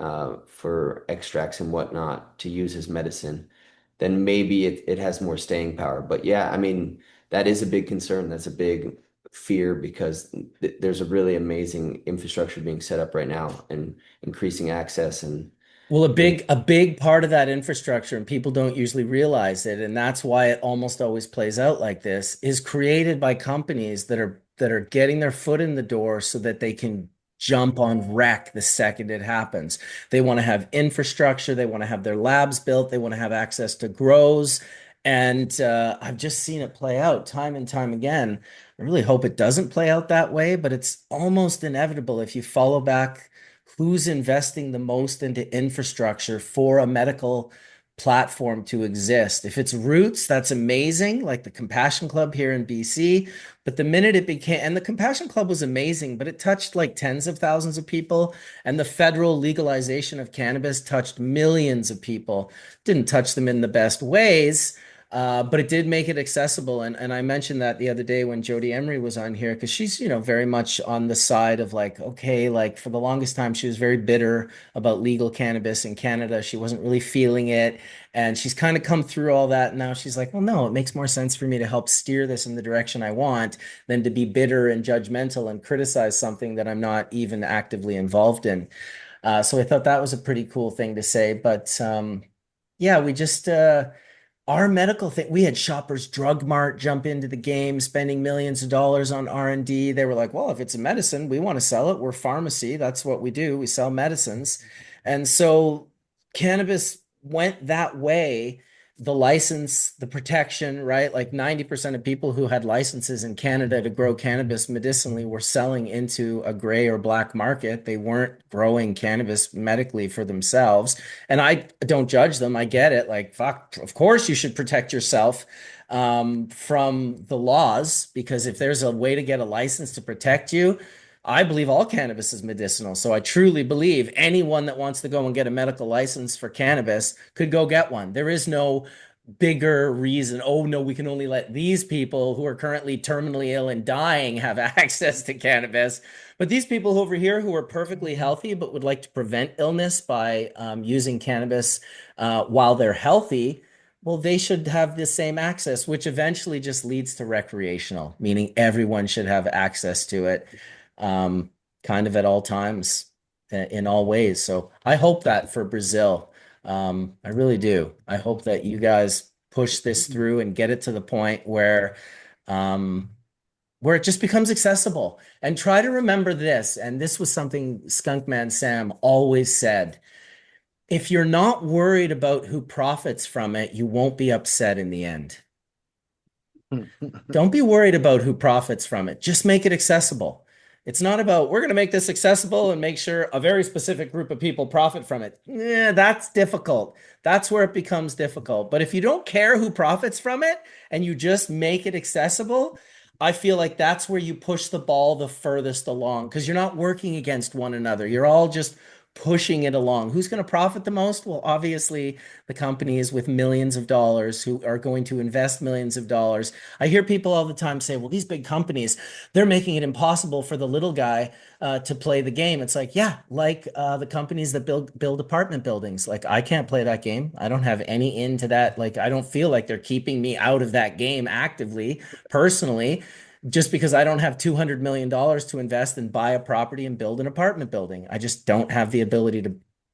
for extracts and whatnot to use as medicine, then maybe it has more staying power. But yeah, I mean, that is a big concern. That's a big fear because there's a really amazing infrastructure being set up right now and increasing access and Well, a really. big part of that infrastructure, and people don't usually realize it, and that's why it almost always plays out like this, is created by companies that are getting their foot in the door so that they can jump on wreck the second it happens. They want to have infrastructure, they want to have their labs built, they want to have access to grows, and I've just seen it play out time and time again. I really hope it doesn't play out that way, but it's almost inevitable if you follow back who's investing the most into infrastructure for a medical platform to exist. If it's Roots, that's amazing, like the Compassion Club here in BC. But the minute it became, and the Compassion Club was amazing, but it touched like tens of thousands of people. And the federal legalization of cannabis touched millions of people. Didn't touch them in the best ways. But it did make it accessible. And I mentioned that the other day when Jodie Emery was on here, because she's, very much on the side of like, okay, like for the longest time, she was very bitter about legal cannabis in Canada. She wasn't really feeling it. And she's kind of come through all that. And now she's like, well, no, it makes more sense for me to help steer this in the direction I want than to be bitter and judgmental and criticize something that I'm not even actively involved in. So I thought that was a pretty cool thing to say. But yeah, we just, our medical thing, we had Shoppers Drug Mart jump into the game, spending millions of dollars on R&D. They were like, well, if it's a medicine, we want to sell it. We're pharmacy. That's what we do. We sell medicines. And so cannabis went that way. The license, the protection, right? Like 90% of people who had licenses in Canada to grow cannabis medicinally were selling into a gray or black market. They weren't growing cannabis medically for themselves. And I don't judge them. I get it. Like, fuck, of course you should protect yourself from the laws, because if there's a way to get a license to protect you, I believe all cannabis is medicinal. So I truly believe anyone that wants to go and get a medical license for cannabis could go get one. There is no bigger reason. Oh, no, we can only let these people who are currently terminally ill and dying have access to cannabis. But these people over here who are perfectly healthy but would like to prevent illness by using cannabis while they're healthy, well, they should have the same access, which eventually just leads to recreational, meaning everyone should have access to it um, kind of at all times in all ways. So I hope that for Brazil. I really do. I hope that you guys push this through and get it to the point um, where it just becomes accessible. And try to remember this, and this was something Skunkman Sam always said. If you're not worried about who profits from it, you won't be upset in the end. Don't be worried about who profits from it. Just make it accessible. It's not about we're going to make this accessible and make sure a very specific group of people profit from it. Yeah, that's difficult. That's where it becomes difficult. But if you don't care who profits from it and you just make it accessible, I feel like that's where you push the ball the furthest along because you're not working against one another. You're all just pushing it along. Who's going to profit the most? Well, obviously, the companies with millions of dollars who are going to invest millions of dollars. I hear people all the time say, well, these big companies, they're making it impossible for the little guy to play the game. It's like, yeah, like the companies that build apartment buildings. Like, I can't play that game. I don't have any into that. Like, I don't feel like they're keeping me out of that game actively, personally, just because I don't have $200 million to invest and buy a property and build an apartment building. I just don't have the ability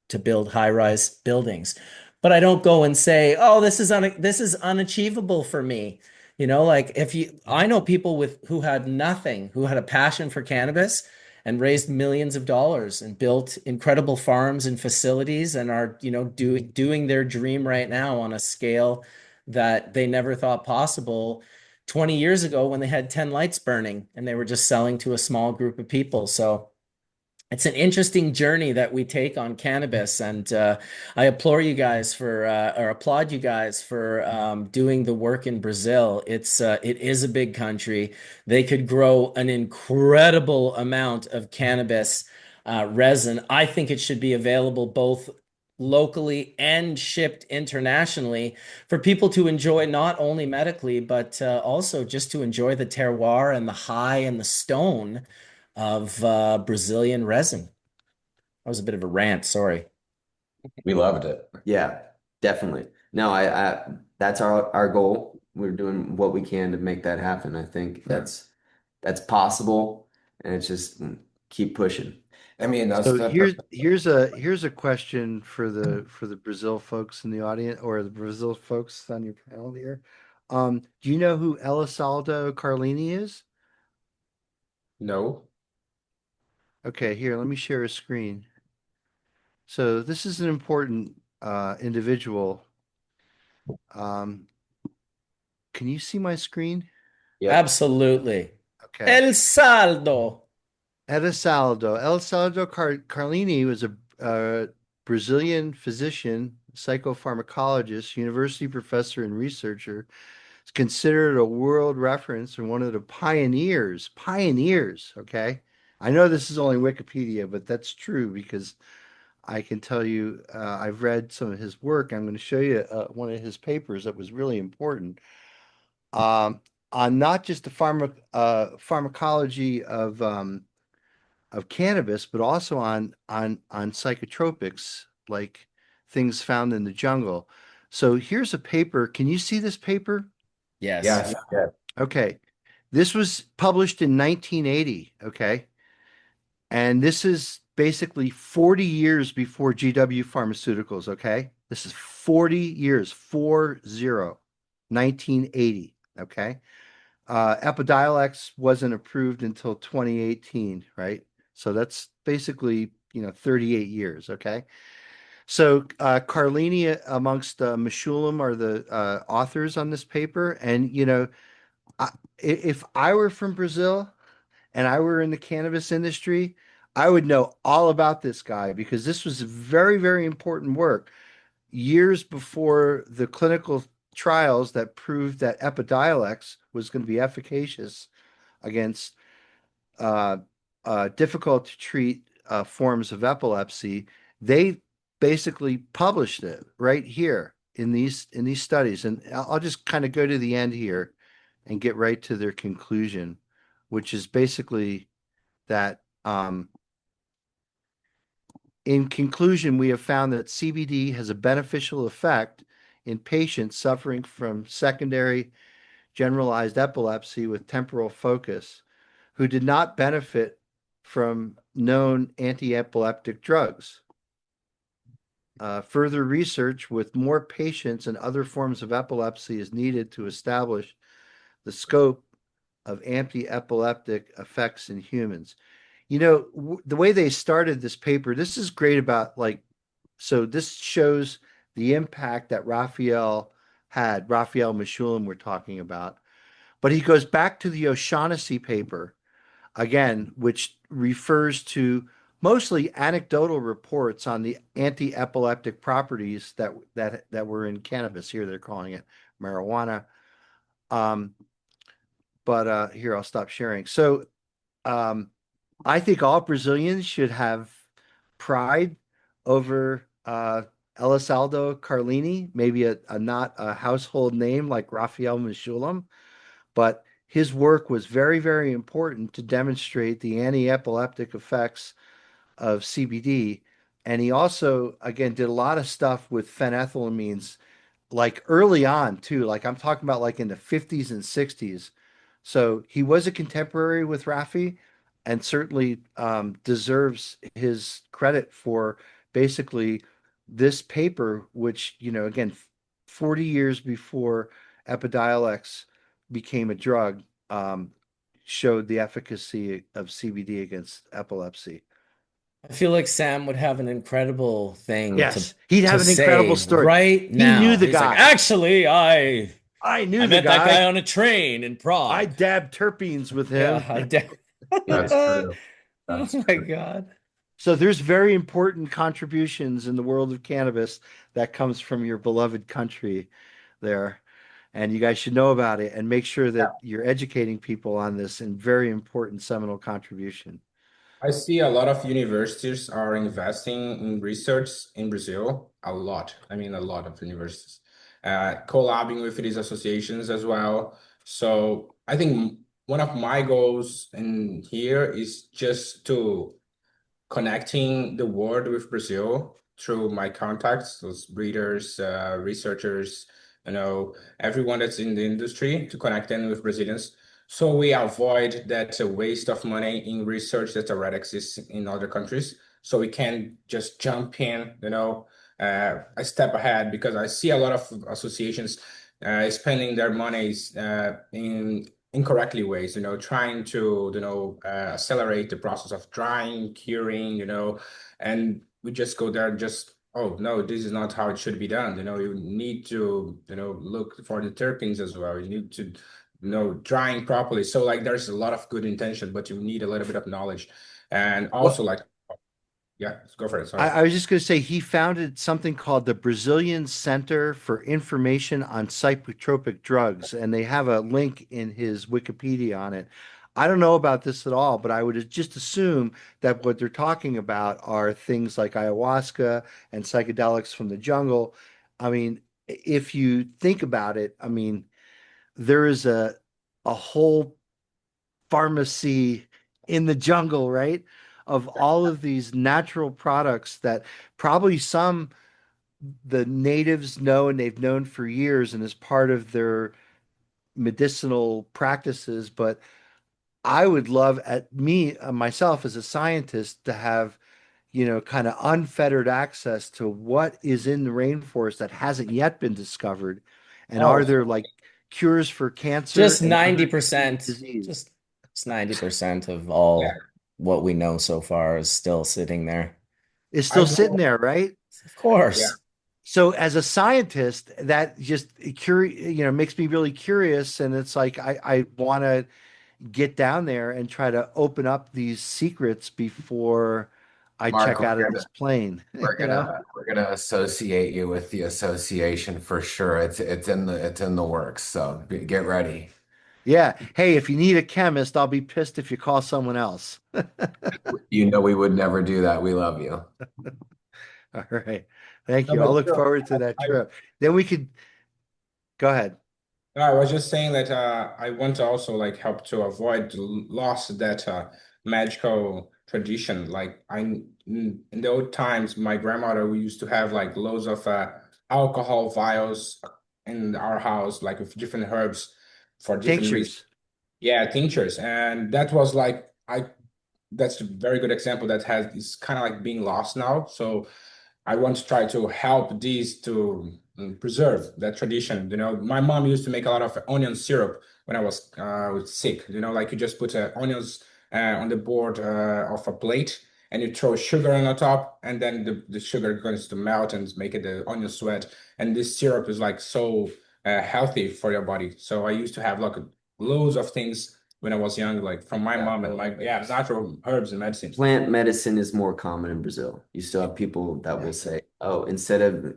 to build high-rise buildings. But I don't go and say, "Oh, this is unachievable for me." You know, like if you I know people who had nothing, who had a passion for cannabis and raised millions of dollars and built incredible farms and facilities and are, doing their dream right now on a scale that they never thought possible 20 years ago when they had 10 lights burning and they were just selling to a small group of people. So it's an interesting journey that we take on cannabis, and I applaud you guys for doing the work in Brazil. It is a big country. They could grow an incredible amount of cannabis resin. I think it should be available both locally and shipped internationally for people to enjoy not only medically but also just to enjoy the terroir and the high and the stone of Brazilian resin. That was a bit of a rant, sorry. We loved it. Yeah, definitely. No, that's our goal. We're doing what we can to make that happen. I think that's possible, and it's just keep pushing. I mean, that's So the here's a question for the Brazil folks in the audience or the Brazil folks on your panel here. Do you know who Elisaldo Carlini is? No. Okay, here, let me share a screen. So this is an important individual. Um, can you see my screen? Yep. Absolutely. Okay. El Saldo. Elisaldo Carlini was a Brazilian physician, psychopharmacologist, university professor, and researcher. He's considered a world reference and one of the pioneers. Pioneers, okay? I know this is only Wikipedia, but that's true because I can tell you I've read some of his work. I'm going to show you one of his papers that was really important um, on not just the pharmacology of cannabis, but also on psychotropics like things found in the jungle. So here's a paper. Can you see this paper? Yes. yes, yeah. Okay. This was published in 1980, okay? And this is basically 40 years before GW Pharmaceuticals, okay? This is 40 years, 40, 1980, okay? Epidiolex wasn't approved until 2018, right? So that's basically, 38 years, okay? So Carlini amongst Meshulam are the authors on this paper. And, if I were from Brazil and I were in the cannabis industry, I would know all about this guy because this was very, very important work years before the clinical trials that proved that Epidiolex was going to be efficacious against uh, difficult to treat forms of epilepsy. They basically published it right here in these studies, and I'll just kind of go to the end here and get right to their conclusion, which is basically that in conclusion, we have found that CBD has a beneficial effect in patients suffering from secondary generalized epilepsy with temporal focus who did not benefit from known anti-epileptic drugs. Further research with more patients and other forms of epilepsy is needed to establish the scope of anti-epileptic effects in humans. The way they started this paper, this is great about so this shows the impact that Raphael Meshulam we're talking about. But he goes back to the O'Shaughnessy paper again, which refers to mostly anecdotal reports on the anti-epileptic properties that were in cannabis. Here they're calling it marijuana. but here I'll stop sharing. So I think all Brazilians should have pride over Elisaldo Carlini, maybe a not a household name like Rafael Mechoulam, but his work was very, very important to demonstrate the anti-epileptic effects of CBD. And he also, again, did a lot of stuff with phenethylamines, like early on too. Like I'm talking about like in the 50s and 60s. So he was a contemporary with Raffi and certainly deserves his credit for basically this paper, which, again, 40 years before Epidiolex became a drug, showed the efficacy of CBD against epilepsy. I feel like Sam would have an incredible thing Yes, he'd to have an incredible say story. right He knew now. the He's like, guy. actually, I knew the met that guy guy. on a train in I Prague. dabbed terpenes with him. Yeah, I did. That's true. Oh That's my true. God. So there's very important contributions in the world of cannabis that comes from your beloved country there. And you guys should know about it and make sure that you're educating people on this and very important seminal contribution. I see a lot of universities are investing in research in Brazil, a lot. I mean, a lot of universities, collabing with these associations as well. So I think one of my goals in here is just to connecting the world with Brazil through my contacts, those breeders, researchers, everyone that's in the industry to connect them with Brazilians. So we avoid that waste of money in research that already exists in other countries. So we can just jump in, a step ahead because I see a lot of associations spending their monies in incorrectly ways, trying to, accelerate the process of drying, curing, and we just go there and just, oh, no, this is not how it should be done. You need to, look for the terpenes as well. You need to, drying properly. So like, there's a lot of good intention, but you need a little bit of knowledge. And also Well, like, yeah, go for it. I, Sorry. I was just going to say he founded something called the Brazilian Center for Information on Psychotropic Drugs, and they have a link in his Wikipedia on it. I don't know about this at all, but I would just assume that what they're talking about are things like ayahuasca and psychedelics from the jungle. I mean, if you think about it, I mean, there is a whole pharmacy in the jungle, right? Of all of these natural products that probably some the natives know and they've known for years and as part of their medicinal practices. But I would love at me myself as a scientist to have, kind of unfettered access to what is in the rainforest that hasn't yet been discovered. And Oh, are there like cures for cancer Just and other types of 90%, disease? just it's 90% of yeah. all what we know so far is still sitting there. Is still I sitting know. there, right? Of Yeah. course. So as a scientist, that just makes me really curious, and it's like I want to get down there and try to open up these secrets before I Mark, check out of this plane, we're you know? gonna we're gonna associate you with the association for sure. It's in the works. So get ready. Yeah. Hey, if you need a chemist, I'll be pissed if you call someone else. You know we would never do that. We love you. All right. Thank No, you. I'll but look still, forward to that I, trip. Then we could go ahead. no, I was just saying that I want to also like help to avoid the loss of that magical tradition. Like in the old times, my grandmother we used to have like loads of alcohol vials in our house, like with different herbs for different reasons. Tinctures. Yeah, tinctures, and that was like I. That's a very good example that has is kind of like being lost now. So I want to try to help these to preserve that tradition. My mom used to make a lot of onion syrup when I was sick. Like you just put onions on the board of a plate and you throw sugar on the top, and then the sugar goes to melt and make it the onion sweat. And this syrup is like so healthy for your body. So I used to have like loads of things when I was young, like from my mom and my natural herbs and medicines. Plant medicine is more common in Brazil. You still have people that will say, "Oh, instead of,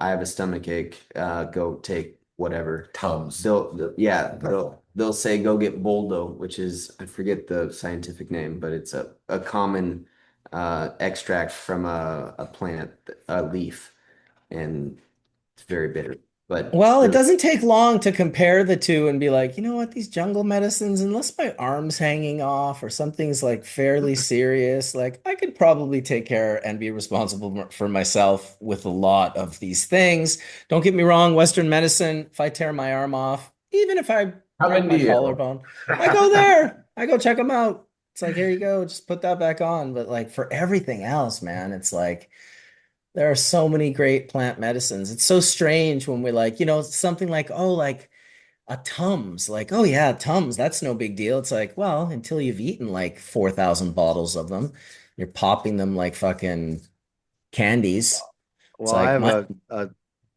I have a stomach ache, go take whatever. Tums. They'll say go get boldo, which is, I forget the scientific name, but it's a common extract from a plant, a leaf, and it's very bitter, but Well, it really doesn't take long to compare the two and be like, you know what, these jungle medicines, unless my arm's hanging off or something's like fairly serious, like I could probably take care and be responsible for myself with a lot of these things. Don't get me wrong, Western medicine, if I tear my arm off, even if I break Coming to my you. collarbone, I go there, I go check them out. It's like, here you go, just put that back on. But like for everything else, man, it's like, there are so many great plant medicines. It's so strange when we're like, something like, oh, like a Tums, like, oh yeah, Tums, that's no big deal. It's like, well, until you've eaten like 4,000 bottles of them, you're popping them like fucking candies. It's Well, I like have my a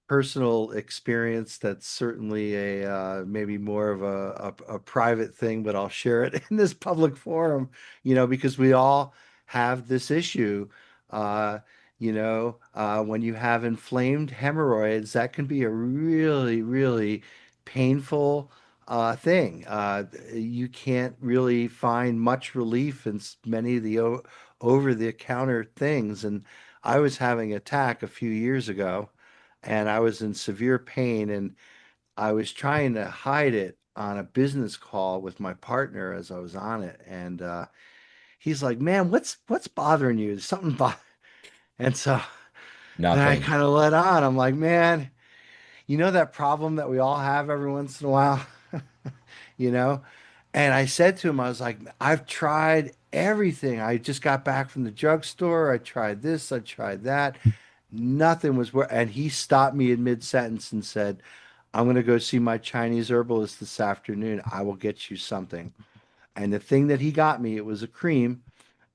personal experience that's certainly a maybe more of a private thing, but I'll share it in this public forum, because we all have this issue. Uh, when you have inflamed hemorrhoids, that can be a really, really painful thing. You can't really find much relief in many of the o over-the-counter things. And I was having an attack a few years ago and I was in severe pain and I was trying to hide it on a business call with my partner as I was on it. And he's like, "Man, what's bothering you? Is something And so then I nothing. kind of let on. I'm like, "Man, you know that problem that we all have every once in a while, you know?" And I said to him, I was like, "I've tried everything. I just got back from the drugstore. I tried this, I tried that. Nothing was work." And he stopped me in mid-sentence and said, "I'm going to go see my Chinese herbalist this afternoon. I will get you something." And the thing that he got me, it was a cream.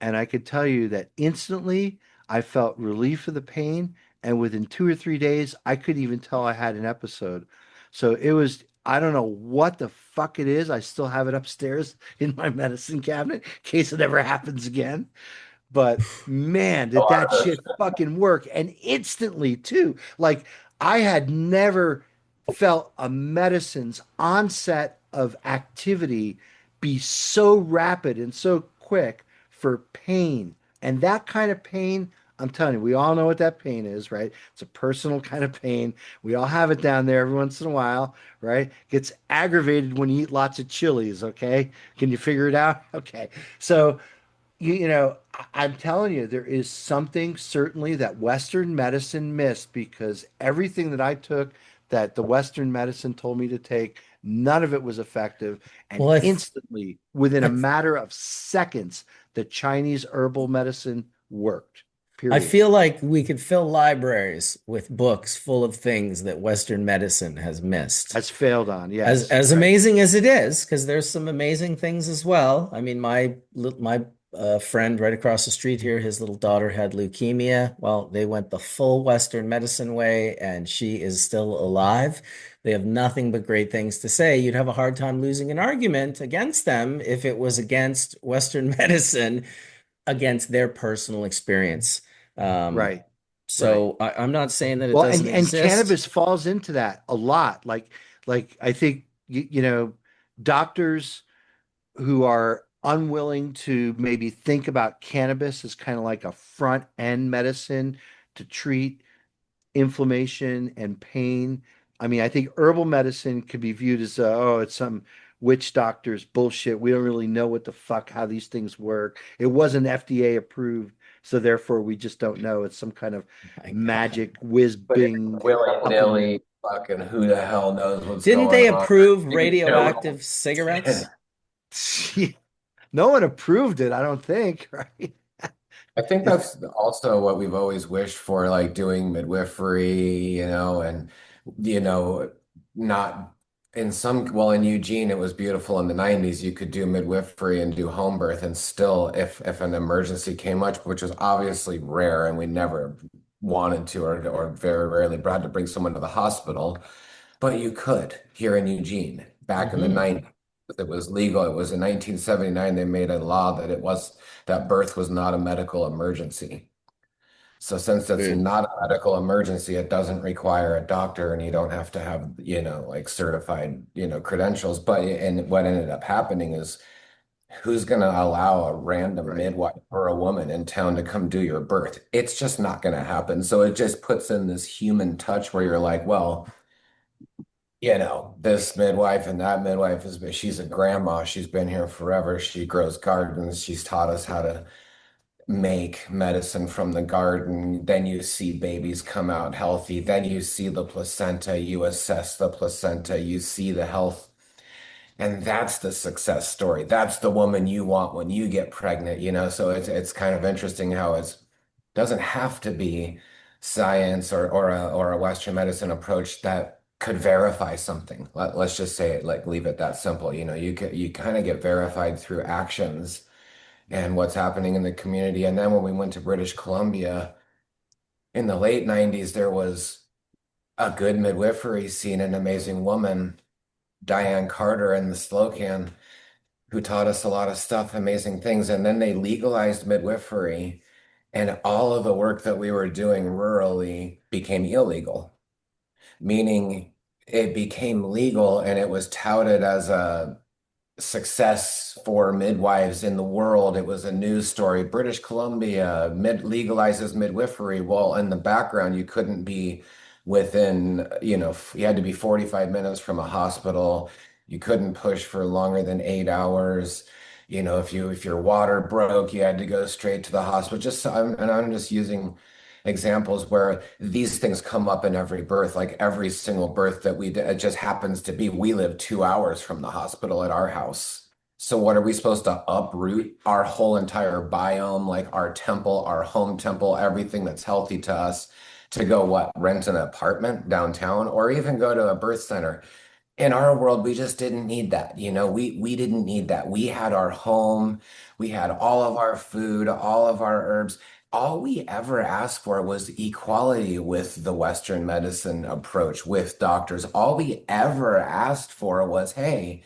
And I could tell you that instantly I felt relief of the pain. And within 2 or 3 days, I couldn't even tell I had an episode. So it was, I don't know what the fuck it is. I still have it upstairs in my medicine cabinet in case it ever happens again. But man, A did lot that of shit fucking work. And instantly too. Like I had never felt a medicine's onset of activity be so rapid and so quick for pain. And that kind of pain, I'm telling you, we all know what that pain is, right? It's a personal kind of pain. We all have it down there every once in a while, right? Gets aggravated when you eat lots of chilies, okay? Can you figure it out? Okay. So I'm telling you, there is something certainly that Western medicine missed because everything that I took that the Western medicine told me to take, none of it was effective. And Well, instantly, within a I matter of seconds, the Chinese herbal medicine worked. I Period. feel like we could fill libraries with books full of things that Western medicine has missed. Has failed on, As yes, as right. amazing as it is, because there's some amazing things as well. I mean, my friend right across the street here, his little daughter had leukemia. Well, they went the full Western medicine way, and she is still alive. They have nothing but great things to say. You'd have a hard time losing an argument against them if it was against Western medicine, against their personal experience. Um, Right, right. I'm not saying that it Well, doesn't and exist. cannabis falls into that a lot. Like I think doctors who are unwilling to maybe think about cannabis as kind of like a front end medicine to treat inflammation and pain. I mean, I think herbal medicine could be viewed as, oh, it's some witch doctor's bullshit. We don't really know what the fuck, how these things work. It wasn't FDA approved, so therefore we just don't know. It's some kind of My God. magic whiz but it's bing supplement. willy-nilly, fucking who the hell knows what's Didn't going they on. approve You can radioactive cigarettes? No one approved it, I don't think, right? I think It's that's also what we've always wished for, like doing midwifery, and you know, not in some, well, in Eugene, it was beautiful in the 90s. You could do midwifery and do home birth, and still, if an emergency came up, which was obviously rare, and we never wanted to, or very rarely had to bring someone to the hospital, but you could here in Eugene back in the Hmm. 90s. It was legal. It was in 1979 they made a law that birth was not a medical emergency. So since it's Good. not a medical emergency, it doesn't require a doctor and you don't have to have, like certified, credentials. But and what ended up happening is who's going to allow a random Right. midwife or a woman in town to come do your birth? It's just not going to happen. So it just puts in this human touch where you're like, well, this midwife and that midwife she's a grandma. She's been here forever. She grows gardens. She's taught us how to make medicine from the garden. Then you see babies come out healthy. Then you see the placenta. You assess the placenta. You see the health. And that's the success story. That's the woman you want when you get pregnant. So it's kind of interesting how it doesn't have to be science or a Western medicine approach that could verify something. Let's just say it, like leave it that simple. You kind of get verified through actions and what's happening in the community. And then when we went to British Columbia in the late 90s, there was a good midwifery scene, an amazing woman, Diane Carter in the Slocan, who taught us a lot of stuff, amazing things. And then they legalized midwifery, and all of the work that we were doing rurally became illegal, meaning it became legal and it was touted as a success for midwives in the world. It was a news story. British Columbia legalizes midwifery. Well, in the background, you couldn't be within, you had to be 45 minutes from a hospital. You couldn't push for longer than 8 hours. If your water broke, you had to go straight to the hospital. And I'm just using examples where these things come up in every birth, like every single birth that we did. It just happens to be we live 2 hours from the hospital at our house. So what are we supposed to uproot our whole entire biome, like our temple, our home temple, everything that's healthy to us, to go what, rent an apartment downtown or even go to a birth center? In our world, we just didn't need that. We didn't need that. We had our home, we had all of our food, all of our herbs. All we ever asked for was equality with the Western medicine approach, with doctors. All we ever asked for was, hey,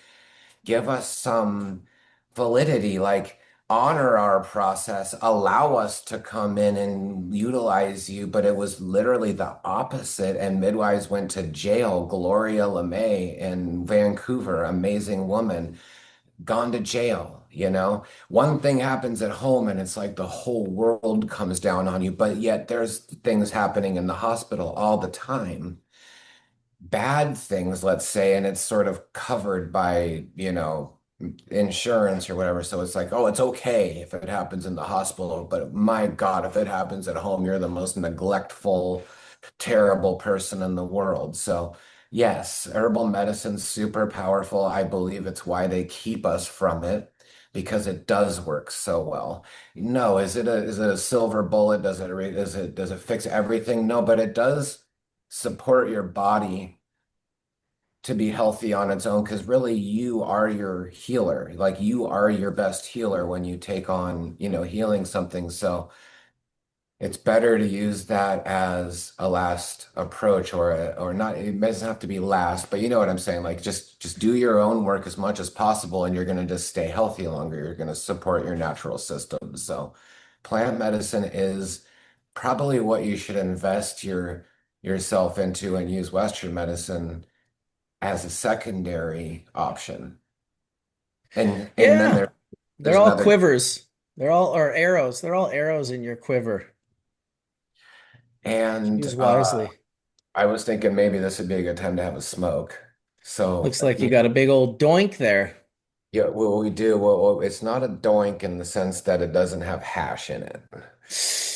give us some validity, like honor our process, allow us to come in and utilize you. But it was literally the opposite. And midwives went to jail. Gloria LeMay in Vancouver, amazing woman, gone to jail. One thing happens at home and it's like the whole world comes down on you, but yet there's things happening in the hospital all the time, bad things, let's say, and it's sort of covered by, insurance or whatever. So it's like, oh, it's okay if it happens in the hospital, but my God, if it happens at home, you're the most neglectful, terrible person in the world. So yes, herbal medicine's super powerful. I believe it's why they keep us from it. Because it does work so well. No, is it a silver bullet? Does it fix everything? No, but it does support your body to be healthy on its own, because really you are your healer. Like you are your best healer when you take on, healing something. So it's better to use that as a last approach, or not. It doesn't have to be last, but you know what I'm saying? Like just do your own work as much as possible and you're going to just stay healthy longer. You're going to support your natural system. So plant medicine is probably what you should invest yourself into, and use Western medicine as a secondary option. And then Yeah. They're there's all another. quivers. They're all or arrows. They're all arrows in your quiver. And Use wisely. I was thinking maybe this would be a good time to have a smoke. So Looks like you got a big old doink there. yeah, what we do, well, it's not a doink in the sense that it doesn't have hash in it.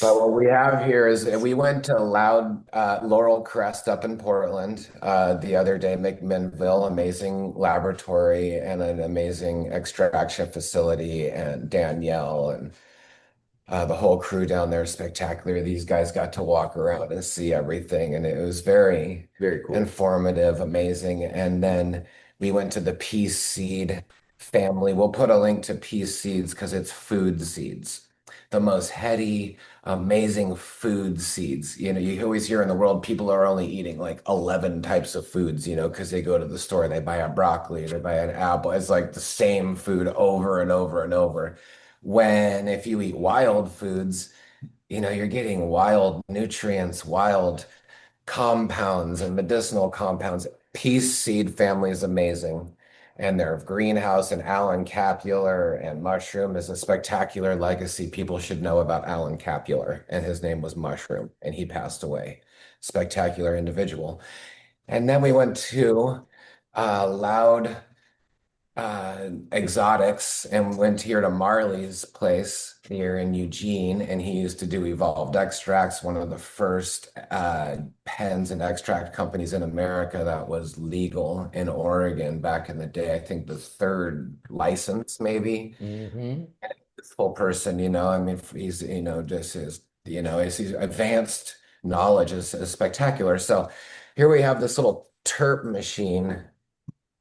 But what we have here is we went to Loud Laurel Crest up in Portland the other day, McMinnville, amazing laboratory and an amazing extraction facility, and Danielle and the whole crew down there is spectacular. These guys got to walk around and see everything, and it was very Very cool. informative, amazing. And then we went to the Peace Seed family. We'll put a link to Peace Seeds because it's food seeds, the most heady, amazing food seeds. You always hear in the world people are only eating like 11 types of foods, because they go to the store, they buy a broccoli, they buy an apple. It's like the same food over and over and over. When if you eat wild foods, you're getting wild nutrients, wild compounds and medicinal compounds. Peace seed family is amazing. And their greenhouse and Alan Capular and Mushroom is a spectacular legacy. People should know about Alan Capular, and his name was Mushroom, and he passed away. Spectacular individual. And then we went to Loud Exotics and went here to Marley's place here in Eugene, and he used to do evolved extracts, one of the first pens and extract companies in America that was legal in Oregon back in the day. I think the third license, maybe. Mm-hmm. This full person, I mean, he's, just his advanced knowledge is spectacular. So here we have this little terp machine,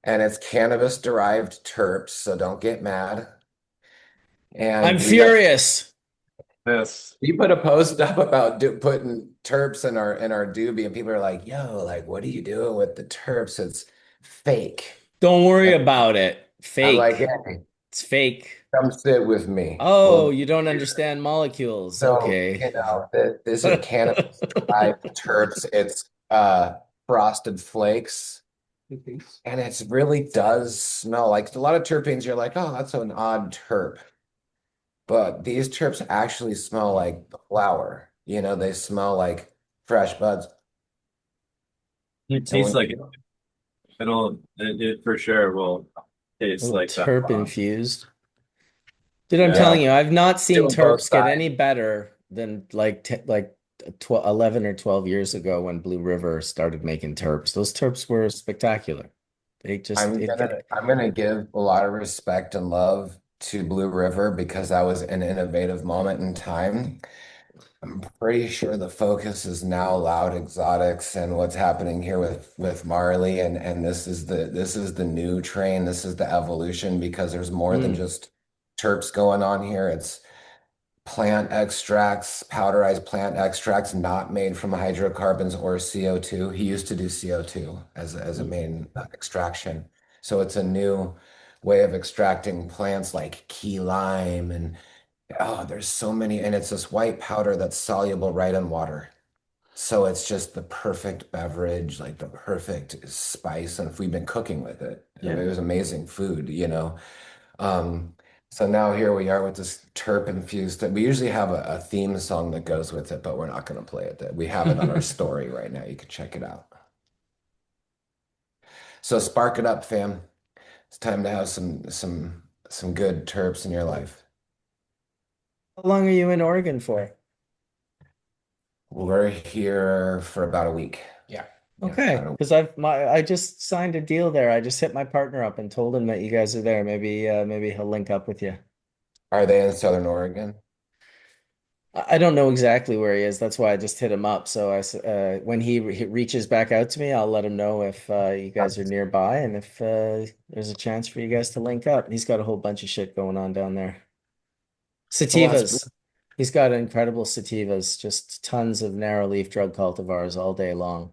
and it's cannabis derived terps, so don't get mad. I'm And furious. we put a post up about putting terps in our doobie, and people are like, "Yo, like, what are you doing with the terps? It's fake." Don't worry about it. I'm like, Fake. "Hey, It's fake. come sit with me." Oh, Well, you don't understand molecules. so Okay. this is cannabis derived terps. It's frosted flakes. And it really does smell like a lot of terpenes. You're like, oh, that's an odd terp. But these terps actually smell like the flower. They smell like fresh buds. It And tastes like it for sure will taste Little like that. terp infused. Dude, I'm Yeah. telling you, I've not seen Doing both terps get sides. any better than like 11 or 12 years ago when Blue River started making terps. Those terps were spectacular. They just I'm gonna give a lot of respect and love to Blue River because that was an innovative moment in time. I'm pretty sure the focus is now Loud Exotics and what's happening here with Marley, and this is the new train. This is the evolution because there's more than just terps going on here. It's plant extracts, powderized plant extracts not made from hydrocarbons or CO2. He used to do CO2 as a main extraction. So it's a new way of extracting plants like key lime and there's so many, and it's this white powder that's soluble right in water. So it's just the perfect beverage, like the perfect spice. And if we've been cooking with it, it was amazing food. Um, so now here we are with this terp infused. We usually have a theme song that goes with it, but we're not going to play it. We have it on our story right now. You can check it out. So spark it up, fam. It's time to have some good terps in your life. How long are you in Oregon for? We're here for about a week. Yeah. Okay, because I just signed a deal there. I just hit my partner up and told him that you guys are there. Maybe he'll link up with you. Are they in Southern Oregon? I don't know exactly where he is. That's why I just hit him up. So when he reaches back out to me, I'll let him know if you guys are nearby and if there's a chance for you guys to link up. He's got a whole bunch of shit going on down there. Sativas. He's got incredible sativas, just tons of narrow leaf drug cultivars all day long.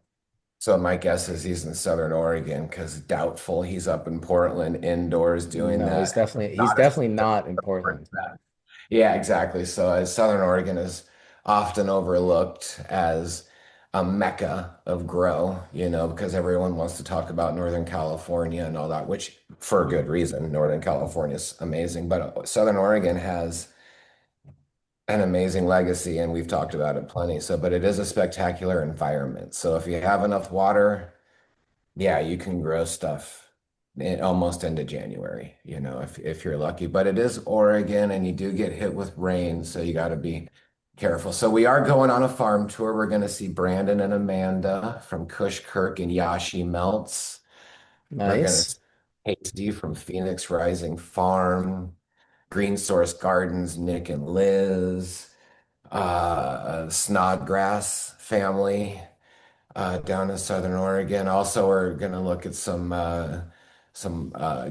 So my guess is he's in Southern Oregon because doubtful he's up in Portland indoors doing No, that. he's definitely not in Portland. Yeah, exactly. So Southern Oregon is often overlooked as a mecca of grow, because everyone wants to talk about Northern California and all that, which for a good reason. Northern California is amazing, but Southern Oregon has an amazing legacy, and we've talked about it plenty. So, but it is a spectacular environment. So if you have enough water, yeah, you can grow stuff almost into January, if you're lucky. But it is Oregon, and you do get hit with rain, so you got to be careful. So we are going on a farm tour. We're going to see Brandon and Amanda from Kush Kirk and Yashi Melts. We're going to Nice. see Hasty from Phoenix Rising Farm, Green Source Gardens, Nick and Liz, Snodgrass family down in Southern Oregon. Also, we're going to look at some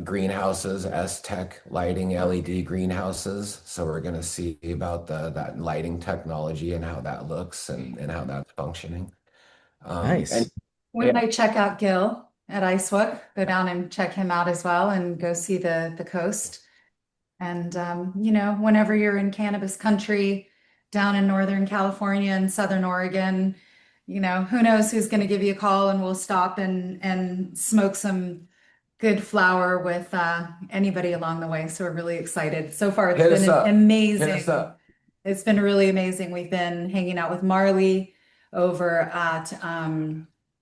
greenhouses, S-Tech lighting, LED greenhouses. So we're going to see about that lighting technology and how that looks and how that's functioning. Nice. And When I check out Gil at Icewook, go down and check him out as well and go see the coast. And whenever you're in cannabis country, down in Northern California and Southern Oregon, who knows who's going to give you a call, and we'll stop and smoke some good flower with anybody along the way. So we're really excited. So far, it's Hit us been up. Hit us amazing. up. It's been really amazing. We've been hanging out with Marley over at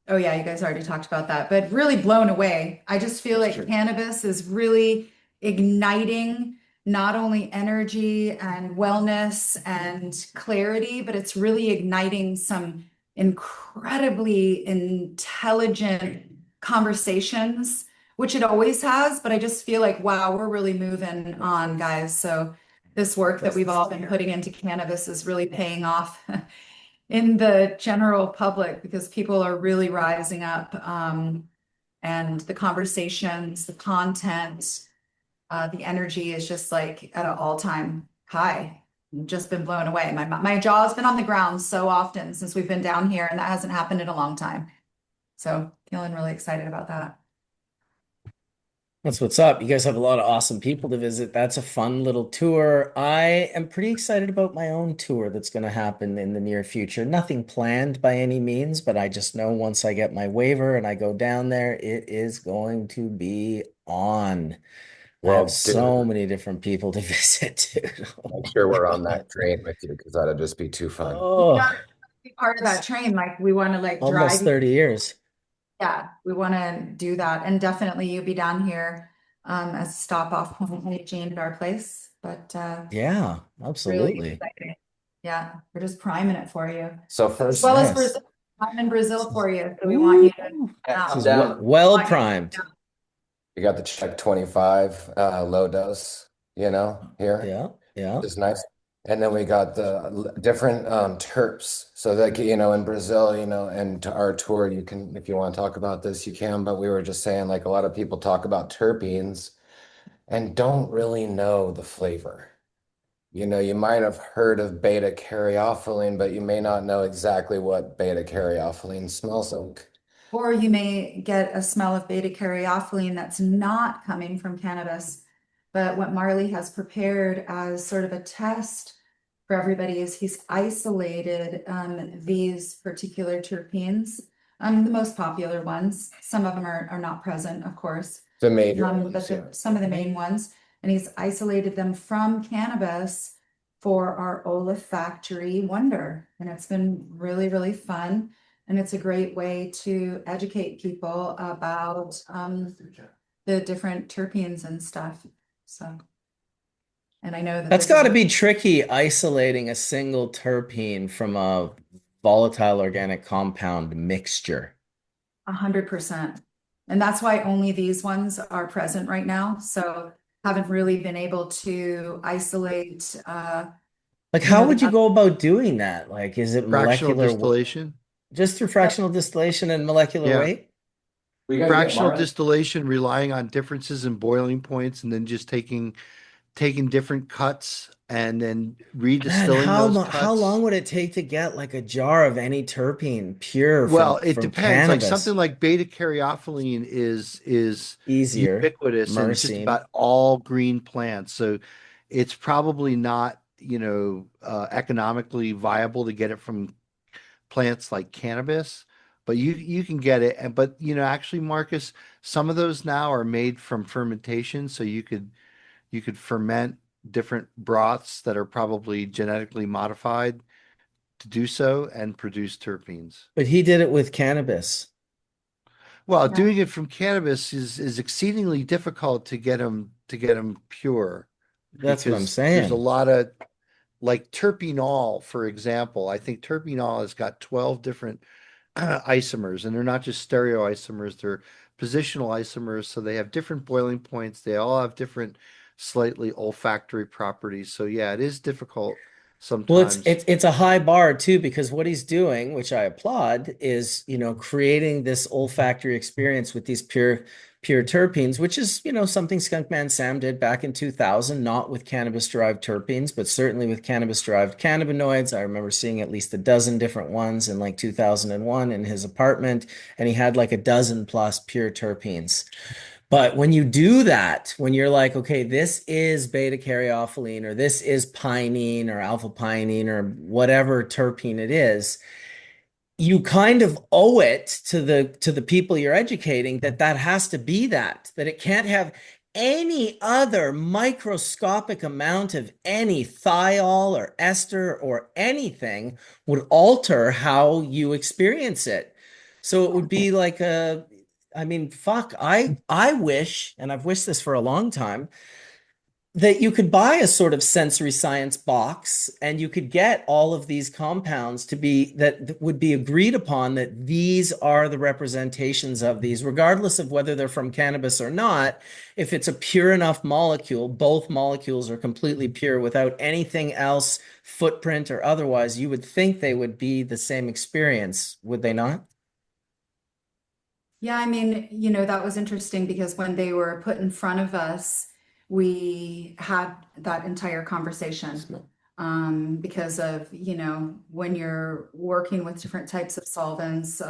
oh yeah, you guys already talked about that, but really blown away. I just feel That's like true. cannabis is really igniting not only energy and wellness and clarity, but it's really igniting some incredibly intelligent conversations, which it always has. But I just feel like, wow, we're really moving on, guys. So this work that we've all been putting into cannabis is really paying off in the general public, because people are really rising up, and the conversations, the content, the energy is just like at an all-time high. I've just been blown away. My jaw's been on the ground so often since we've been down here, and that hasn't happened in a long time. So feeling really excited about that. That's what's up. You guys have a lot of awesome people to visit. That's a fun little tour. I am pretty excited about my own tour that's going to happen in the near future. Nothing planned by any means, but I just know once I get my waiver and I go down there, it is going to be on. I have Well, so dude, many different people to visit, dude. Oh make my sure we're on God. that train with you because that'd just be too fun. We Oh, gotta be part of that train. Like, we want to like almost drive. 30 years. Yeah, we want to do that. And definitely you be down here as a stop off point, Jane, at our place. But Yeah, really absolutely. exciting. Yeah, we're just priming it for you. So As first, well as Nice. Brazil. I'm in Brazil for you. So we want you to Ooh, yeah, this I'm is down. well primed. You got the check 25 low dose, here, Yeah, yeah. which is nice. And then we got the different terps. So like, in Brazil, and to our tour, you can, if you want to talk about this, you can, but we were just saying like a lot of people talk about terpenes and don't really know the flavor. You might have heard of beta caryophyllene, but you may not know exactly what beta caryophyllene smells like. Or you may get a smell of beta caryophyllene that's not coming from cannabis. But what Marley has prepared as sort of a test for everybody is he's isolated these particular terpenes, the most popular ones. Some of them are not present, of course, The major but ones, yeah. some of the main ones. And he's isolated them from cannabis for our olfactory wonder. And it's been really, really fun. And it's a great way to educate people about the different terpenes and stuff. So, and I know that That's this is got to be tricky isolating a single terpene from a volatile organic compound mixture. 100%. And that's why only these ones are present right now. So haven't really been able to isolate Like, how the would you go about doing that? Like, is it Fractional molecular, distillation. just through fractional distillation and molecular Yeah. weight? We got to get Fractional Marley. distillation, relying on differences in boiling points, and then just taking different cuts and then Man, redistilling those how cuts. long would it take to get like a jar of any terpene pure Well, it from depends. Like cannabis? something like beta caryophyllene is Easier. ubiquitous in just Myrcene. about all green plants. So it's probably not, economically viable to get it from plants like cannabis, but you can get it. And but actually, Marcus, some of those now are made from fermentation, so you could ferment different broths that are probably genetically modified to do so and produce terpenes. But he did it with cannabis. Well, Yeah. doing it from cannabis is exceedingly difficult to get them pure That's what I'm because there's a saying. lot of like terpenol, for example. I think terpenol has got 12 different isomers, and they're not just stereoisomers, they're positional isomers, so they have different boiling points. They all have different slightly olfactory properties. So yeah, it is difficult Well, it's sometimes. it's it's a high bar too, because what he's doing, which I applaud, is creating this olfactory experience with these pure terpenes, which is something Skunkman Sam did back in 2000, not with cannabis-derived terpenes, but certainly with cannabis-derived cannabinoids. I remember seeing at least a dozen different ones in like 2001 in his apartment, and he had like a dozen plus pure terpenes. But when you do that, when you're like, okay, this is beta caryophyllene or this is pinene or alpha pinene or whatever terpene it is, you kind of owe it to the people you're educating that that has to be that it can't have any other microscopic amount of any thiol or ester or anything would alter how you experience it. So it would be like I mean, fuck, I wish, and I've wished this for a long time, that you could buy a sort of sensory science box and you could get all of these compounds to be that would be agreed upon that these are the representations of these, regardless of whether they're from cannabis or not. If it's a pure enough molecule, both molecules are completely pure without anything else, footprint or otherwise, you would think they would be the same experience, would they not? Yeah, I mean, that was interesting because when they were put in front of us, we had that entire conversation. Because of, when you're working with different types of solvents,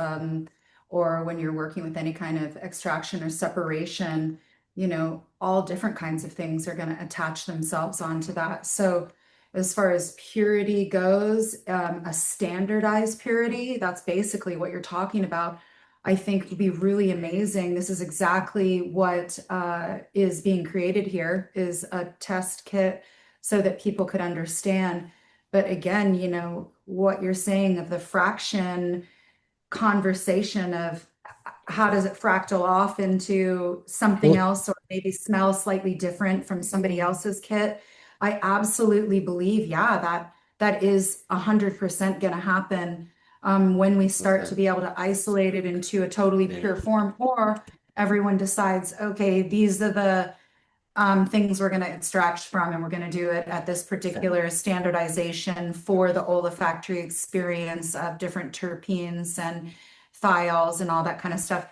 or when you're working with any kind of extraction or separation, all different kinds of things are going to attach themselves onto that. So as far as purity goes, a standardized purity, that's basically what you're talking about. I think would be really amazing. This is exactly what is being created here, is a test kit so that people could understand. But again, what you're saying of the fraction conversation of how does it fractal off into something Well, else or maybe smell slightly different from somebody else's kit. I absolutely believe, yeah, that is 100% going to happen when we start to be able to isolate it into a totally pure form, or everyone decides, okay, these are the things we're going to extract from, and we're going to do it at this particular standardization for the olfactory experience of different terpenes and thiols and all that kind of stuff.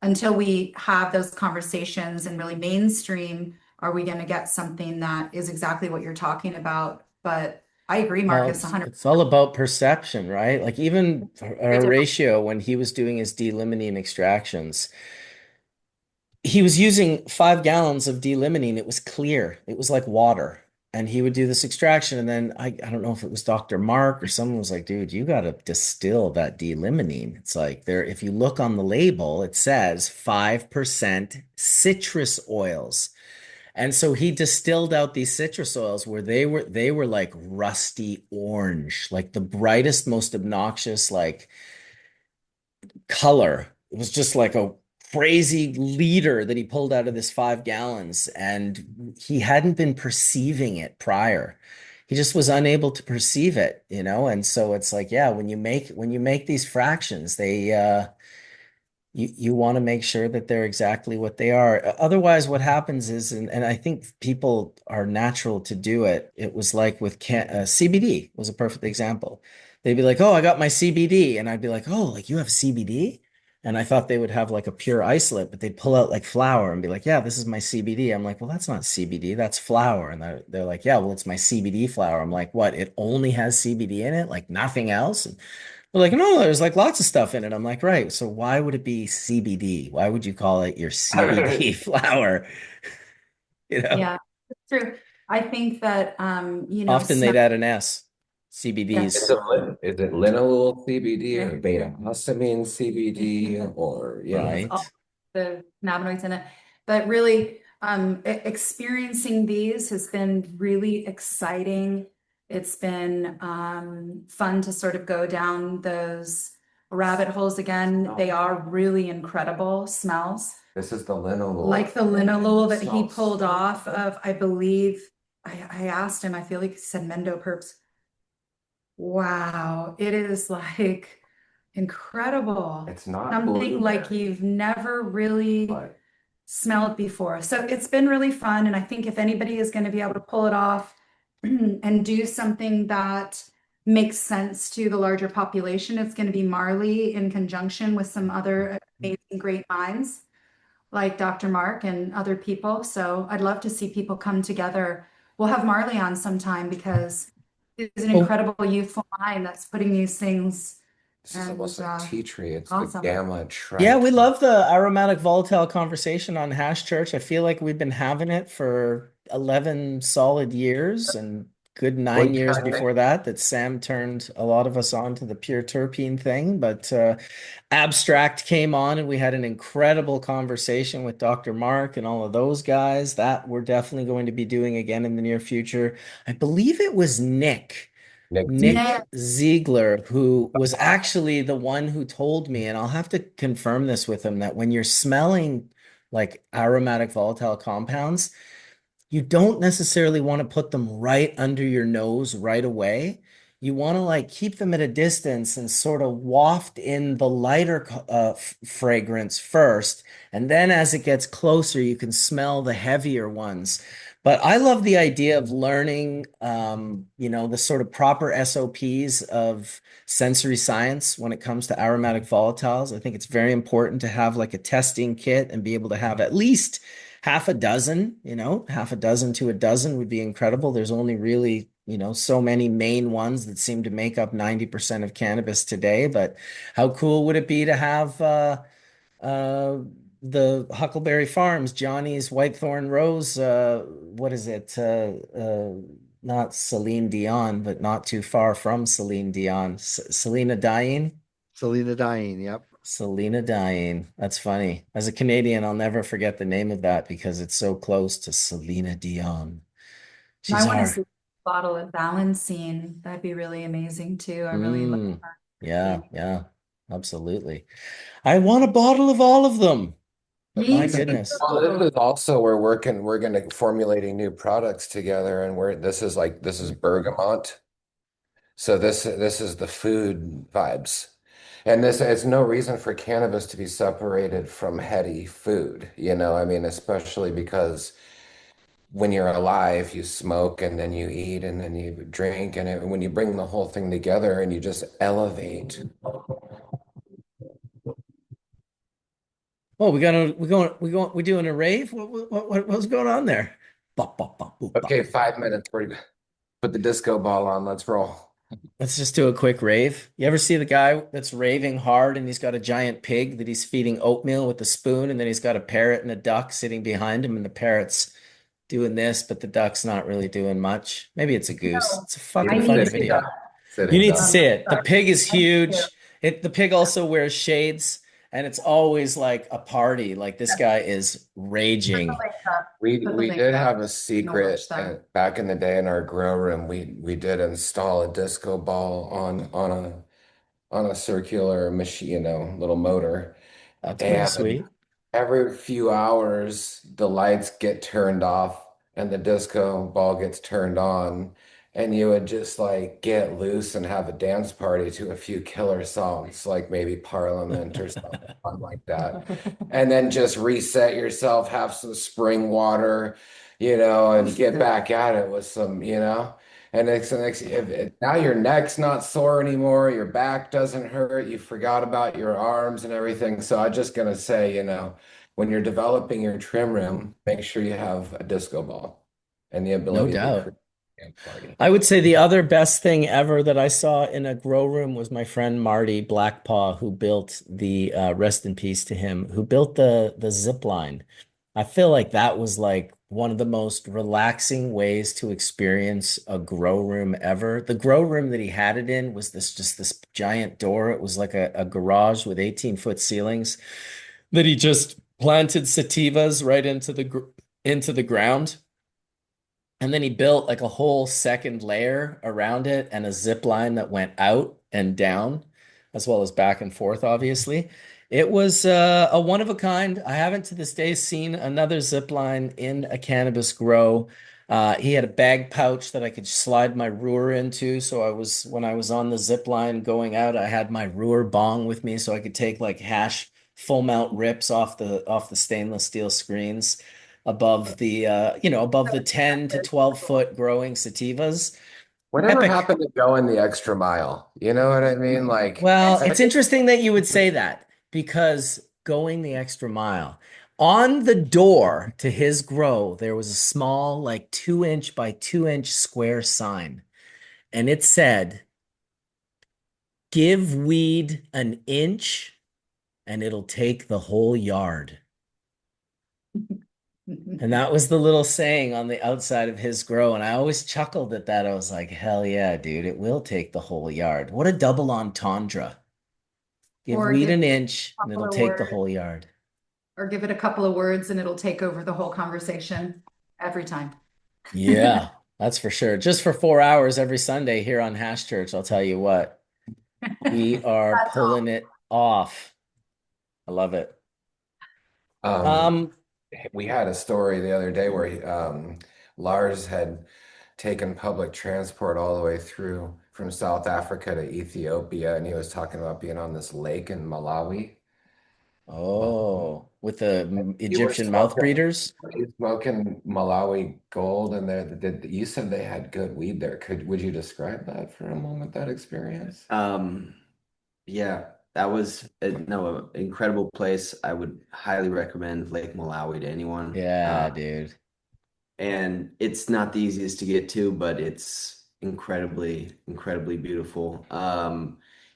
Until we have those conversations and really mainstream, are we going to get something that is exactly what you're talking about? But I agree, well, Marcus, 100%. it's all about perception, right? Like even Horatio, when he was doing his D-limonene extractions, he was using 5 gallons of D-limonene. It was clear. It was like water. And he would do this extraction. And then I don't know if it was Dr. Mark or someone was like, dude, you got to distill that D-limonene. It's like there, if you look on the label, it says 5% citrus oils. And so he distilled out these citrus oils where they were like rusty orange, like the brightest, most obnoxious, like color. It was just like a crazy liter that he pulled out of this 5 gallons, and he hadn't been perceiving it prior. He just was unable to perceive it, And so it's like, yeah, when you make these fractions, you want to make sure that they're exactly what they are. Otherwise, what happens is, and I think people are natural to do it. It was like with CBD was a perfect example. They'd be like, "Oh, I got my CBD," and I'd be like, "Oh, like you have CBD?" And I thought they would have like a pure isolate, but they'd pull out like flour and be like, "Yeah, this is my CBD." I'm like, "Well, that's not CBD, that's flour." And they're like, "Yeah, well, it's my CBD flour." I'm like, "What? It only has CBD in it, like nothing else?" They're like, no, there's like lots of stuff in it. I'm like, right. So why would it be CBD? Why would you call it your CBD flower? You know, Yeah, it's true. I think that, often smell, they'd add an S, Is CBDs, it is it linalool CBD yeah, or beta histamine CBD or it's all right? the cannabinoids in it. But really, experiencing these has been really exciting. It's been fun to sort of go down those rabbit holes again. They are really incredible smells. this is the linalool. Like the linalool that he Smells pulled so off good. of, I believe, I asked him, I feel like he said Mendo Perps. Wow, it is like incredible. It's not Something like blueberry, you've never really but smelled before. So it's been really fun. And I think if anybody is going to be able to pull it off and do something that makes sense to the larger population, it's going to be Marley in conjunction with some other amazing great minds like Dr. Mark and other people. So I'd love to see people come together. We'll have Marley on sometime because he's an Well, incredible youthful mind that's putting these things This is And almost like tea tree. It's the awesome. gamma Yeah, we trite. love the aromatic volatile conversation on Hash Church. I feel like we've been having it for 11 solid years and good Well, 9 years yeah, before that, that Sam turned a lot of us on to the pure terpene thing. But Abstract came on and we had an incredible conversation with Dr. Mark and all of those guys. That we're definitely going to be doing again in the near future. I believe it was Nick Nick Ziegler. Ziegler, who was actually the one who told me, and I'll have to confirm this with him, that when you're smelling like aromatic volatile compounds, you don't necessarily want to put them right under your nose right away. You want to like keep them at a distance and sort of waft in the lighter fragrance first. And then as it gets closer, you can smell the heavier ones. But I love the idea of learning, the sort of proper SOPs of sensory science when it comes to aromatic volatiles. I think it's very important to have like a testing kit and be able to have at least half a dozen, half a dozen to a dozen would be incredible. There's only really, so many main ones that seem to make up 90% of cannabis today. But how cool would it be to have uh, the Huckleberry Farms, Johnny's Whitethorn Rose, what is it? Not Celine Dion, but not too far from Celine Dion. Selena Diane? Selena Diane. Yep. Selena Diane. That's funny. As a Canadian, I'll never forget the name of that because it's so close to Selena Dion. And I She's want to our see a bottle of Valencine. That'd be really amazing too. I really love her. yeah, absolutely. I want a bottle of all of them. But my Me too. goodness. Well, this is also we're going to formulating new products together, and this is bergamot. So this is the food vibes. And this it's no reason for cannabis to be separated from heady food, I mean, especially because when you're alive, you smoke and then you eat and then you drink, and when you bring the whole thing together and you just elevate. Oh, we're doing a rave? What's going on there? Bop, bop, bop, boop, Okay, bop. 5 minutes. Put the disco ball on. Let's roll. Let's just do a quick rave. You ever see the guy that's raving hard and he's got a giant pig that he's feeding oatmeal with a spoon, and then he's got a parrot and a duck sitting behind him, and the parrot's doing this, but the duck's not really doing much. Maybe it's a goose. No, It's a I fucking need funny to see Sitting video. duck. that. You Sitting need to duck. see it. The Sorry. pig is I need to. huge. The pig also wears shades, and it's always like a party. Like this guy is Put the raging. link up. We Put the we link did up. have a And I'll secret watch them. back in the day in our grow room. We did install a disco ball on a circular machine, little motor. That's pretty And sweet. every few hours, the lights get turned off and the disco ball gets turned on. And you would just like get loose and have a dance party to a few killer songs, like maybe Parliament or something fun like that. And then just reset yourself, have some spring water, and get back at it with some. And now your neck's not sore anymore, your back doesn't hurt, you forgot about your arms and everything. So I'm just gonna say, when you're developing your trim room, make sure you have a disco ball and the No ability to doubt. create a party. I would say the other best thing ever that I saw in a grow room was my friend Marty Blackpaw, who built the rest in peace to him, who built the zip line. I feel like that was like one of the most relaxing ways to experience a grow room ever. The grow room that he had it in was this giant door. It was like a garage with 18-foot ceilings that he just planted sativas right into the ground. And then he built like a whole second layer around it and a zip line that went out and down, as well as back and forth, obviously. It was a one of a kind. I haven't to this day seen another zip line in a cannabis grow. He had a bag pouch that I could slide my Ruhr into. So when I was on the zip line going out, I had my Ruhr bong with me so I could take like hash full mount rips off the stainless steel screens above the 10 to 12 foot growing sativas. Whatever Epic. happened to going the extra mile? You know what I mean? Like, Well, it's interesting that you would say that because going the extra mile on the door to his grow, there was a small, like 2 inch by 2 inch square sign, and it said, Give weed an inch and it'll take the whole yard. And that was the little saying on the outside of his grow. And I always chuckled at that. I was like, hell yeah, dude, it will take the whole yard. What a double entendre. Give Or weed give an it inch a and couple it'll of take the words, whole yard. or give it a couple of words and it'll take over the whole conversation every time. Yeah, that's for sure. Just for 4 hours every Sunday here on Hash Church, I'll tell you what, we are That's all. pulling it off. I love it. Um, Um, we had a story the other day where Lars had taken public transport all the way through from South Africa to Ethiopia, and he was talking about being on this lake in Malawi. with the You were Egyptian mouth smoking, breeders. you smoking Malawi Gold, and you said they had good weed there. Would you describe that for a moment, that experience? Yeah, that was no incredible place. I would highly recommend Lake Malawi to anyone. Yeah, dude. And it's not the easiest to get to, but it's incredibly beautiful.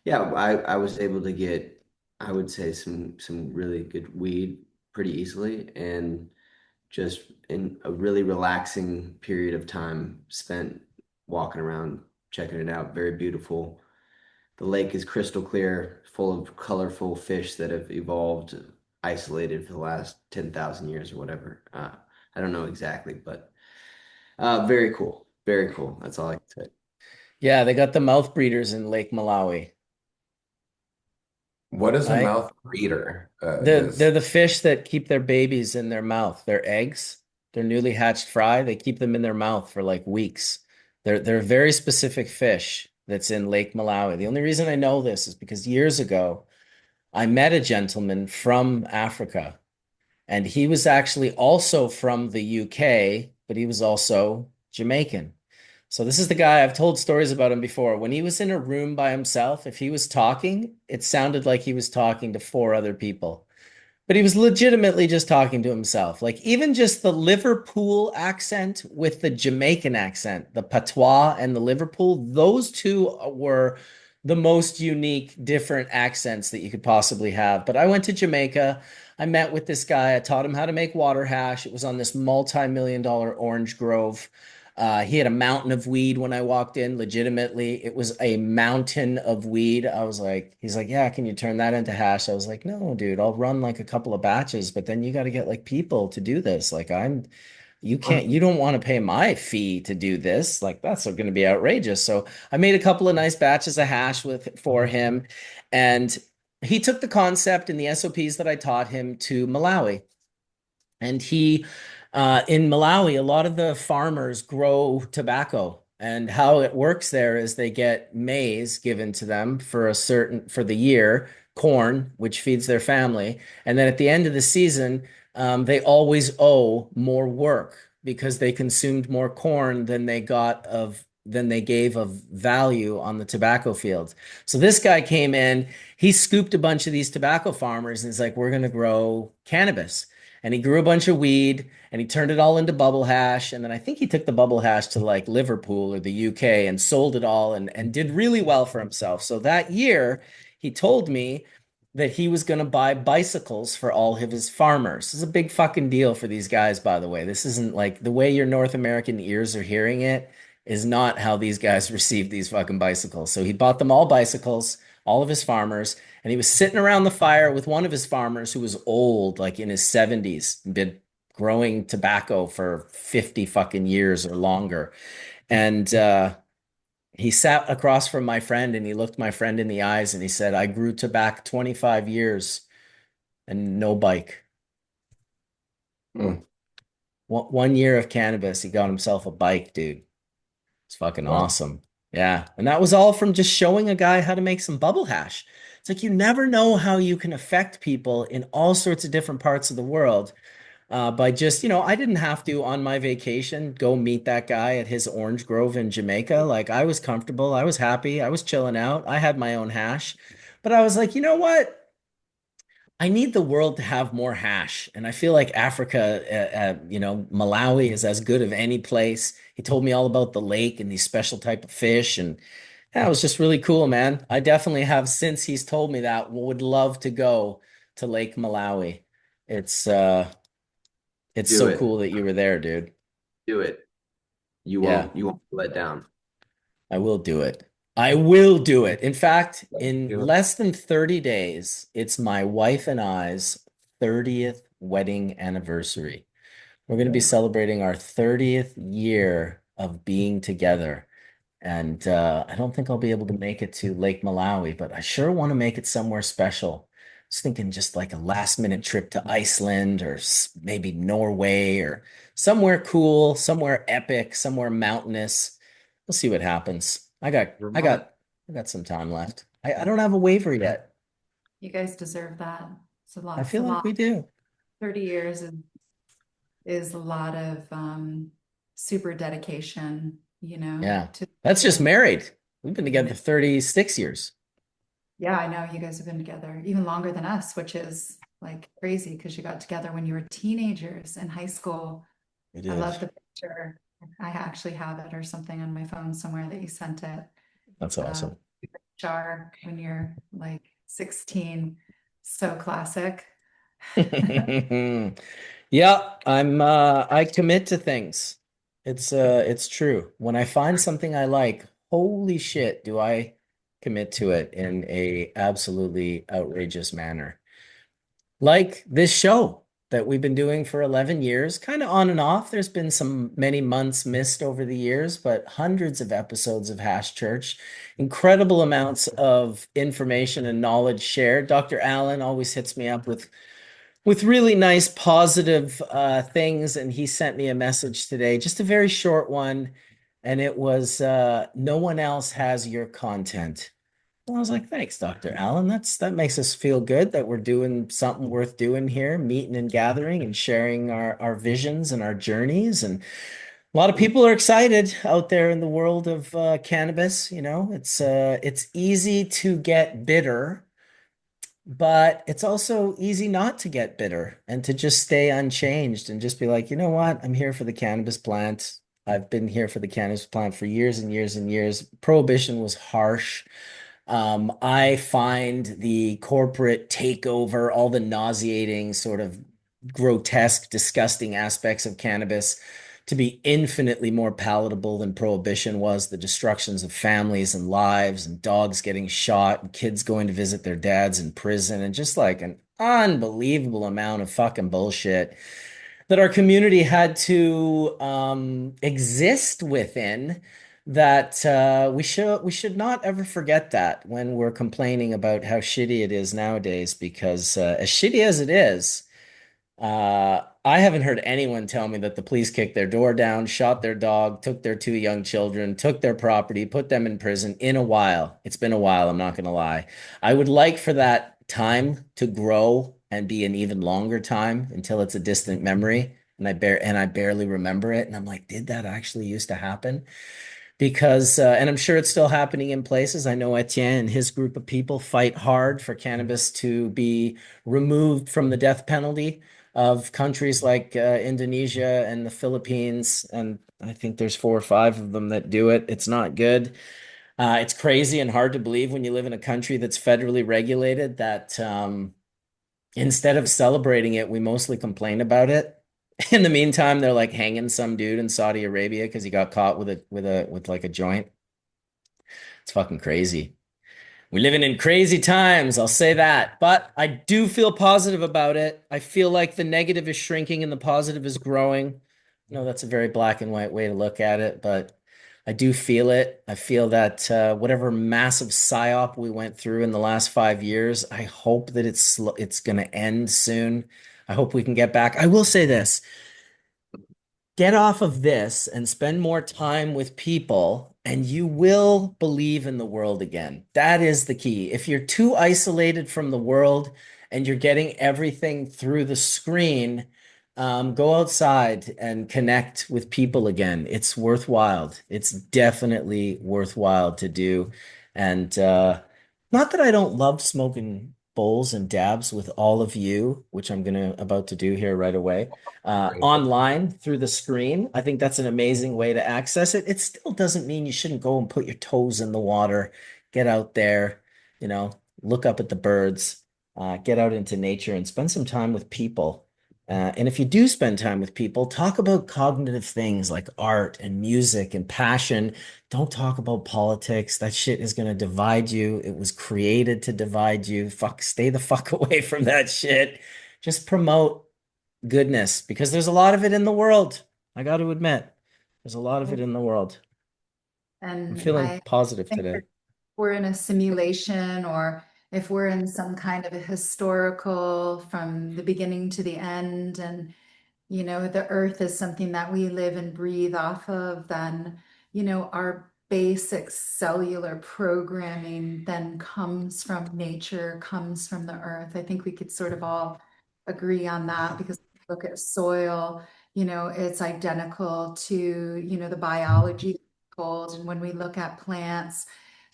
Yeah, I was able to get, I would say, some really good weed pretty easily, and just in a really relaxing period of time spent walking around, checking it out. Very beautiful. The lake is crystal clear, full of colorful fish that have evolved, isolated for the last 10,000 years or whatever. I don't know exactly, but very cool. Very cool. That's all I can say. Yeah, they got the mouth breeders in Lake Malawi, What is a right? mouth breeder? They're the fish that keep their babies in their mouth, their eggs, their newly hatched fry, they keep them in their mouth for like weeks. They're a very specific fish that's in Lake Malawi. The only reason I know this is because years ago I met a gentleman from Africa, and he was actually also from the UK, but he was also Jamaican. So this is the guy, I've told stories about him before. When he was in a room by himself, if he was talking, it sounded like he was talking to four other people. But he was legitimately just talking to himself. Like even just the Liverpool accent with the Jamaican accent, the patois and the Liverpool, those two were the most unique, different accents that you could possibly have. But I went to Jamaica. I met with this guy. I taught him how to make water hash. It was on this multi-million-dollar orange grove. He had a mountain of weed when I walked in, legitimately. It was a mountain of weed. I was like, he's like, yeah, can you turn that into hash? I was like, no, dude, I'll run like a couple of batches, but then you got to get like people to do this. Like, you don't want to pay my fee to do this. Like, that's going to be outrageous. So I made a couple of nice batches of hash for him. And he took the concept and the SOPs that I taught him to Malawi. And in Malawi, a lot of the farmers grow tobacco. And how it works there is they get maize given to them for the year, corn, which feeds their family. And then at the end of the season, they always owe more work because they consumed more corn than they gave of value on the tobacco fields. So this guy came in, he scooped a bunch of these tobacco farmers and he's like, we're going to grow cannabis. And he grew a bunch of weed and he turned it all into bubble hash. And then I think he took the bubble hash to like Liverpool or the UK and sold it all and did really well for himself. So that year, he told me that he was going to buy bicycles for all of his farmers. This is a big fucking deal for these guys, by the way. This isn't like the way your North American ears are hearing it is not how these guys receive these fucking bicycles. So he bought them all bicycles, all of his farmers, and he was sitting around the fire with one of his farmers who was old, like in his 70s, been growing tobacco for 50 fucking years or longer. And he sat across from my friend and he looked my friend in the eyes and he said, I grew tobacco 25 years and no bike. Mm. One year of cannabis, he got himself a bike, dude. It's fucking Wow. awesome. Yeah. And that was all from just showing a guy how to make some bubble hash. It's like you never know how you can affect people in all sorts of different parts of the world by just, I didn't have to on my vacation go meet that guy at his orange grove in Jamaica. Like I was comfortable. I was happy. I was chilling out. I had my own hash. But I was like, you know what? I need the world to have more hash. And I feel like Africa, Malawi is as good of any place. He told me all about the lake and these special type of fish. And Yeah, it was just really cool, man. I definitely have, since he's told me that, would love to go to Lake Malawi. It's it's Do so it. cool that you were there, dude. Do it. Yeah, You won't be let down. I will do it. I will do it. In fact, in Do it. less than 30 days, it's my wife and I's 30th wedding anniversary. We're going to be celebrating our 30th year of being together. And I don't think I'll be able to make it to Lake Malawi, but I sure want to make it somewhere special. I was thinking just like a last minute trip to Iceland or maybe Norway or somewhere cool, somewhere epic, somewhere mountainous. We'll see what happens. Vermont. I got some time left. I don't have a waiver yet. You guys deserve that. It's a lot. I It's a feel like lot. we do. 30 years is a lot of super dedication, Yeah. to That's just to married. We've been together 36 years. yeah, I know you guys have been together even longer than us, which is like crazy because you got together when you were teenagers in high school. We I did. love the picture. I actually have it or something on my phone somewhere that you sent it. That's awesome. Jar when you're like 16. So classic. Yeah, I commit to things. It's true. When I find something I like, holy shit, do I commit to it in a absolutely outrageous manner. Like this show that we've been doing for 11 years, kind of on and off. There's been some many months missed over the years, but hundreds of episodes of Hash Church, incredible amounts of information and knowledge shared. Dr. Allen always hits me up with really nice positive things, and he sent me a message today, just a very short one, and it was no one else has your content. I was like, thanks, Dr. Allen. That makes us feel good that we're doing something worth doing here, meeting and gathering and sharing our visions and our journeys. And a lot of people are excited out there in the world of cannabis. It's easy to get bitter, but it's also easy not to get bitter and to just stay unchanged and just be like, you know what? I'm here for the cannabis plant. I've been here for the cannabis plant for years and years and years. Prohibition was harsh. I find the corporate takeover, all the nauseating, sort of grotesque, disgusting aspects of cannabis to be infinitely more palatable than prohibition was. The destructions of families and lives, and dogs getting shot, and kids going to visit their dads in prison, and just like an unbelievable amount of fucking bullshit that our community had to exist within, that we should not ever forget that when we're complaining about how shitty it is nowadays, because as shitty as it is, I haven't heard anyone tell me that the police kicked their door down, shot their dog, took their two young children, took their property, put them in prison in a while. It's been a while, I'm not going to lie. I would like for that time to grow and be an even longer time until it's a distant memory and I barely remember it, and I'm like, did that actually used to happen? Because and I'm sure it's still happening in places. I know Etienne and his group of people fight hard for cannabis to be removed from the death penalty of countries like Indonesia and the Philippines, and I think there's 4 or 5 of them that do it. It's not good. It's crazy and hard to believe when you live in a country that's federally regulated that instead of celebrating it, we mostly complain about it. In the meantime, they're like hanging some dude in Saudi Arabia because he got caught with like a joint. It's fucking crazy. We're living in crazy times, I'll say that. But I do feel positive about it. I feel like the negative is shrinking and the positive is growing. That's a very black and white way to look at it, but I do feel it. I feel that whatever massive psyop we went through in the last 5 years, I hope that it's going to end soon. I hope we can get back. I will say this: get off of this and spend more time with people, and you will believe in the world again. That is the key. If you're too isolated from the world and you're getting everything through the screen, go outside and connect with people again. It's worthwhile. It's definitely worthwhile to do. And not that I don't love smoking bowls and dabs with all of you, which I'm about to do here right away, online through the screen. I think that's an amazing way to access it. It still doesn't mean you shouldn't go and put your toes in the water, get out there, you know, look up at the birds, get out into nature and spend some time with people. And if you do spend time with people, talk about cognitive things like art and music and passion. Don't talk about politics. That shit is going to divide you. It was created to divide you. Fuck, stay the fuck away from that shit. Just promote goodness because there's a lot of it in the world. I got to admit, there's a lot of it in the world. I'm And feeling I positive think today. that we're in a simulation, or if we're in some kind of a historical from the beginning to the end, and the earth is something that we live and breathe off of, then our basic cellular programming then comes from nature, comes from the earth. I think we could sort of all agree on that, because if you look at soil, it's identical to the biology told. And when we look at plants,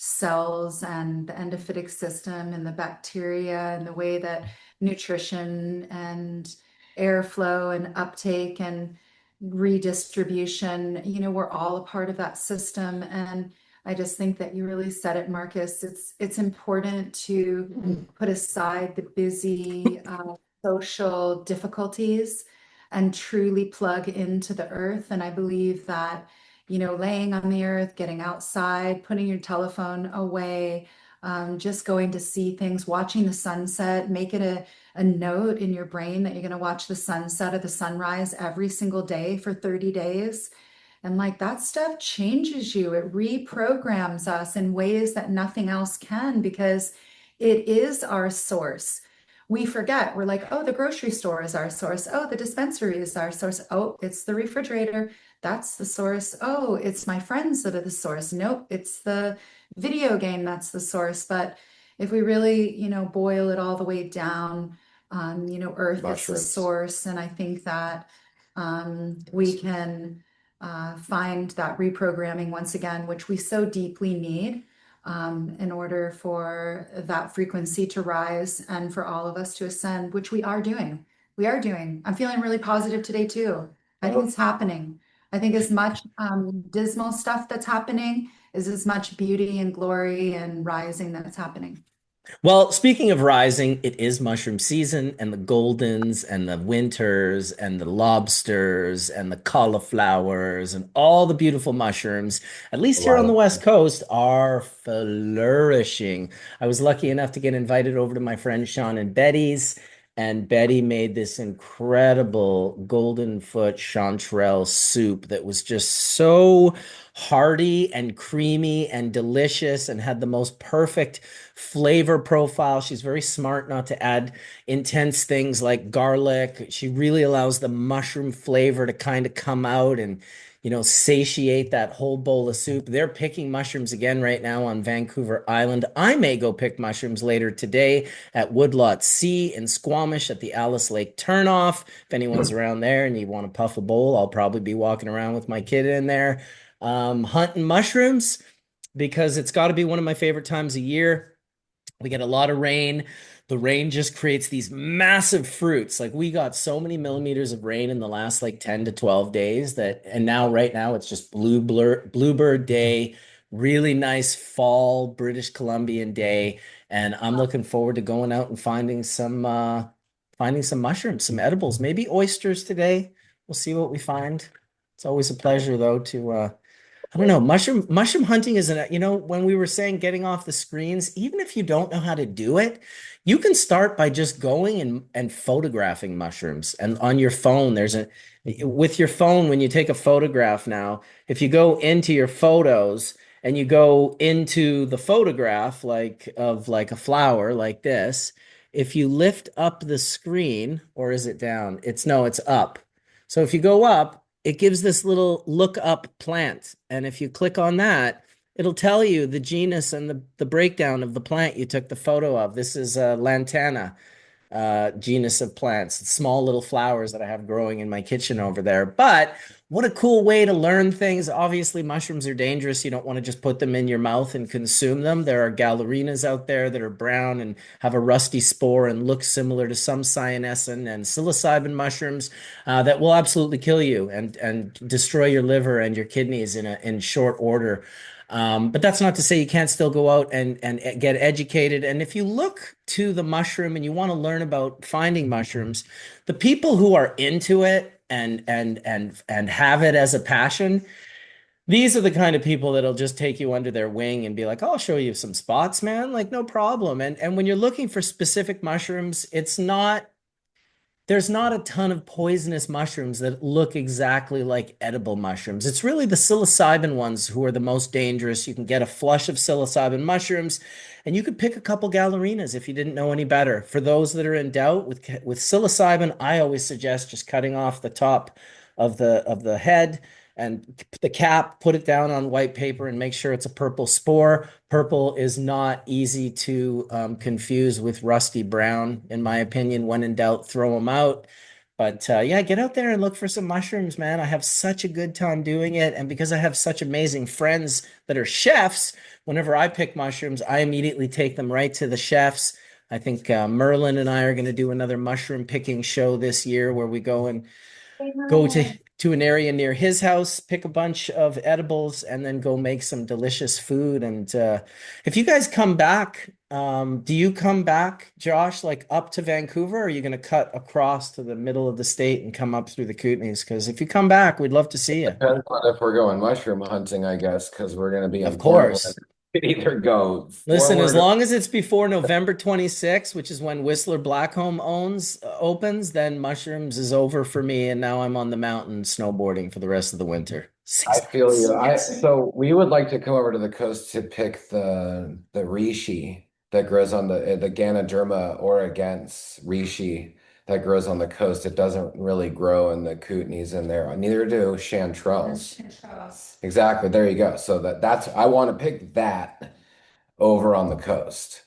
cells and the endophytic system and the bacteria and the way that nutrition and airflow and uptake and redistribution, we're all a part of that system. And I just think that you really said it, Marcus. It's important to put aside the busy social difficulties and truly plug into the earth. And I believe that laying on the earth, getting outside, putting your telephone away, just going to see things, watching the sunset, make it a note in your brain that you're going to watch the sunset or the sunrise every single day for 30 days. And like that stuff changes you. It reprograms us in ways that nothing else can, because it is our source. We forget. We're like, oh, the grocery store is our source. Oh, the dispensary is our source. Oh, it's the refrigerator. That's the source. Oh, it's my friends that are the source. Nope, it's the video game that's the source. But if we really, boil it all the way down, Earth is the Mushrooms. source. And I think that we can find that reprogramming once again, which we so deeply need in order for that frequency to rise and for all of us to ascend, which we are doing. We are doing. I'm feeling really positive today too. I think it's happening. I think as much dismal stuff that's happening is as much beauty and glory and rising that's happening. Well, speaking of rising, it is mushroom season, and the goldens and the winters and the lobsters and the cauliflowers and all the beautiful mushrooms, at least here on the West Coast, are flourishing. I was lucky enough to get invited over to my friend Sean and Betty's, and Betty made this incredible golden foot chanterelle soup that was just so hearty and creamy and delicious and had the most perfect flavor profile. She's very smart not to add intense things like garlic. She really allows the mushroom flavor to kind of come out and, satiate that whole bowl of soup. They're picking mushrooms again right now on Vancouver Island. I may go pick mushrooms later today at Woodlot C in Squamish at the Alice Lake Turnoff. If anyone's around there and you want to puff a bowl, I'll probably be walking around with my kid in there, hunting mushrooms, because it's got to be one of my favorite times of year. We get a lot of rain. The rain just creates these massive fruits. Like we got so many millimeters of rain in the last like 10 to 12 days and now right now it's just bluebird day, really nice fall British Columbian day. And I'm looking forward to going out and finding some mushrooms, some edibles, maybe oysters today. We'll see what we find. It's always a pleasure though to I don't know. Mushroom hunting isn't, when we were saying getting off the screens, even if you don't know how to do it, you can start by just going and photographing mushrooms. And on your phone, with your phone, when you take a photograph now, if you go into your photos and you go into the photograph of a flower like this, if you lift up the screen, or is it down? No, it's up. So if you go up, it gives this little look up plant. And if you click on that, it'll tell you the genus and the breakdown of the plant you took the photo of. This is Lantana. genus of plants, small little flowers that I have growing in my kitchen over there. But what a cool way to learn things. Obviously, mushrooms are dangerous. You don't want to just put them in your mouth and consume them. There are gallerinas out there that are brown and have a rusty spore and look similar to some cyanescin and psilocybin mushrooms that will absolutely kill you and destroy your liver and your kidneys in short order. But that's not to say you can't still go out and get educated. And if you look to the mushroom and you want to learn about finding mushrooms, the people who are into it and have it as a passion, these are the kind of people that'll just take you under their wing and be like, "Oh, I'll show you some spots, man. Like, no problem." And when you're looking for specific mushrooms, there's not a ton of poisonous mushrooms that look exactly like edible mushrooms. It's really the psilocybin ones who are the most dangerous. You can get a flush of psilocybin mushrooms, and you could pick a couple gallerinas if you didn't know any better. For those that are in doubt with psilocybin, I always suggest just cutting off the top of the head and the cap, put it down on white paper and make sure it's a purple spore. Purple is not easy to confuse with rusty brown, in my opinion. When in doubt, throw them out. But yeah, get out there and look for some mushrooms, man. I have such a good time doing it. And because I have such amazing friends that are chefs, whenever I pick mushrooms, I immediately take them right to the chefs. I think Merlin and I are going to do another mushroom picking show this year where we go to an area near his house, pick a bunch of edibles, and then go make some delicious food. And if you guys come back, do you come back, Josh, like up to Vancouver, or are you going to cut across to the middle of the state and come up through the Kootenays? Because if you come back, we'd love to see you. Depends on if we're going mushroom hunting, I guess, because we're going to be Of in Portland. course. Could either go Listen, as forward. long as it's before November 26th, which is when Whistler Blackcomb opens, then mushrooms is over for me, and now I'm on the mountain snowboarding for the rest of the winter. I 6 feel months. you. So we would like to come over to the coast to pick the reishi that grows on the Ganoderma oreganus reishi that grows on the coast. It doesn't really grow in the Kootenays in there. Neither do chanterelles. Exactly. There you go. So that's I want to pick that over on the coast.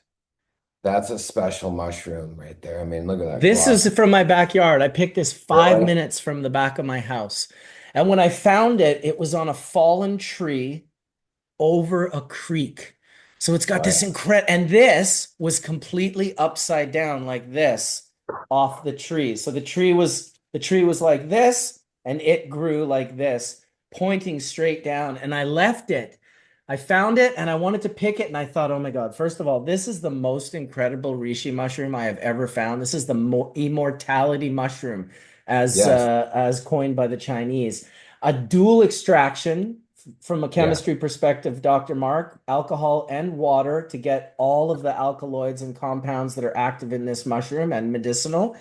That's a special mushroom right there. I mean, look at that This gloss. is from my backyard. I picked this 5 minutes Really? from the back of my house. And when I found it, it was on a fallen tree over a creek. So it's got this Right. incredible, and this was completely upside down like this off the tree. So the tree was like this, and it grew like this, pointing straight down. And I left it. I found it and I wanted to pick it, and I thought, oh my God, first of all, this is the most incredible reishi mushroom I have ever found. This is the immortality mushroom Yes. as coined by the Chinese. A dual extraction from a Yeah. chemistry perspective, Dr. Mark, alcohol and water to get all of the alkaloids and compounds that are active in this mushroom and medicinal.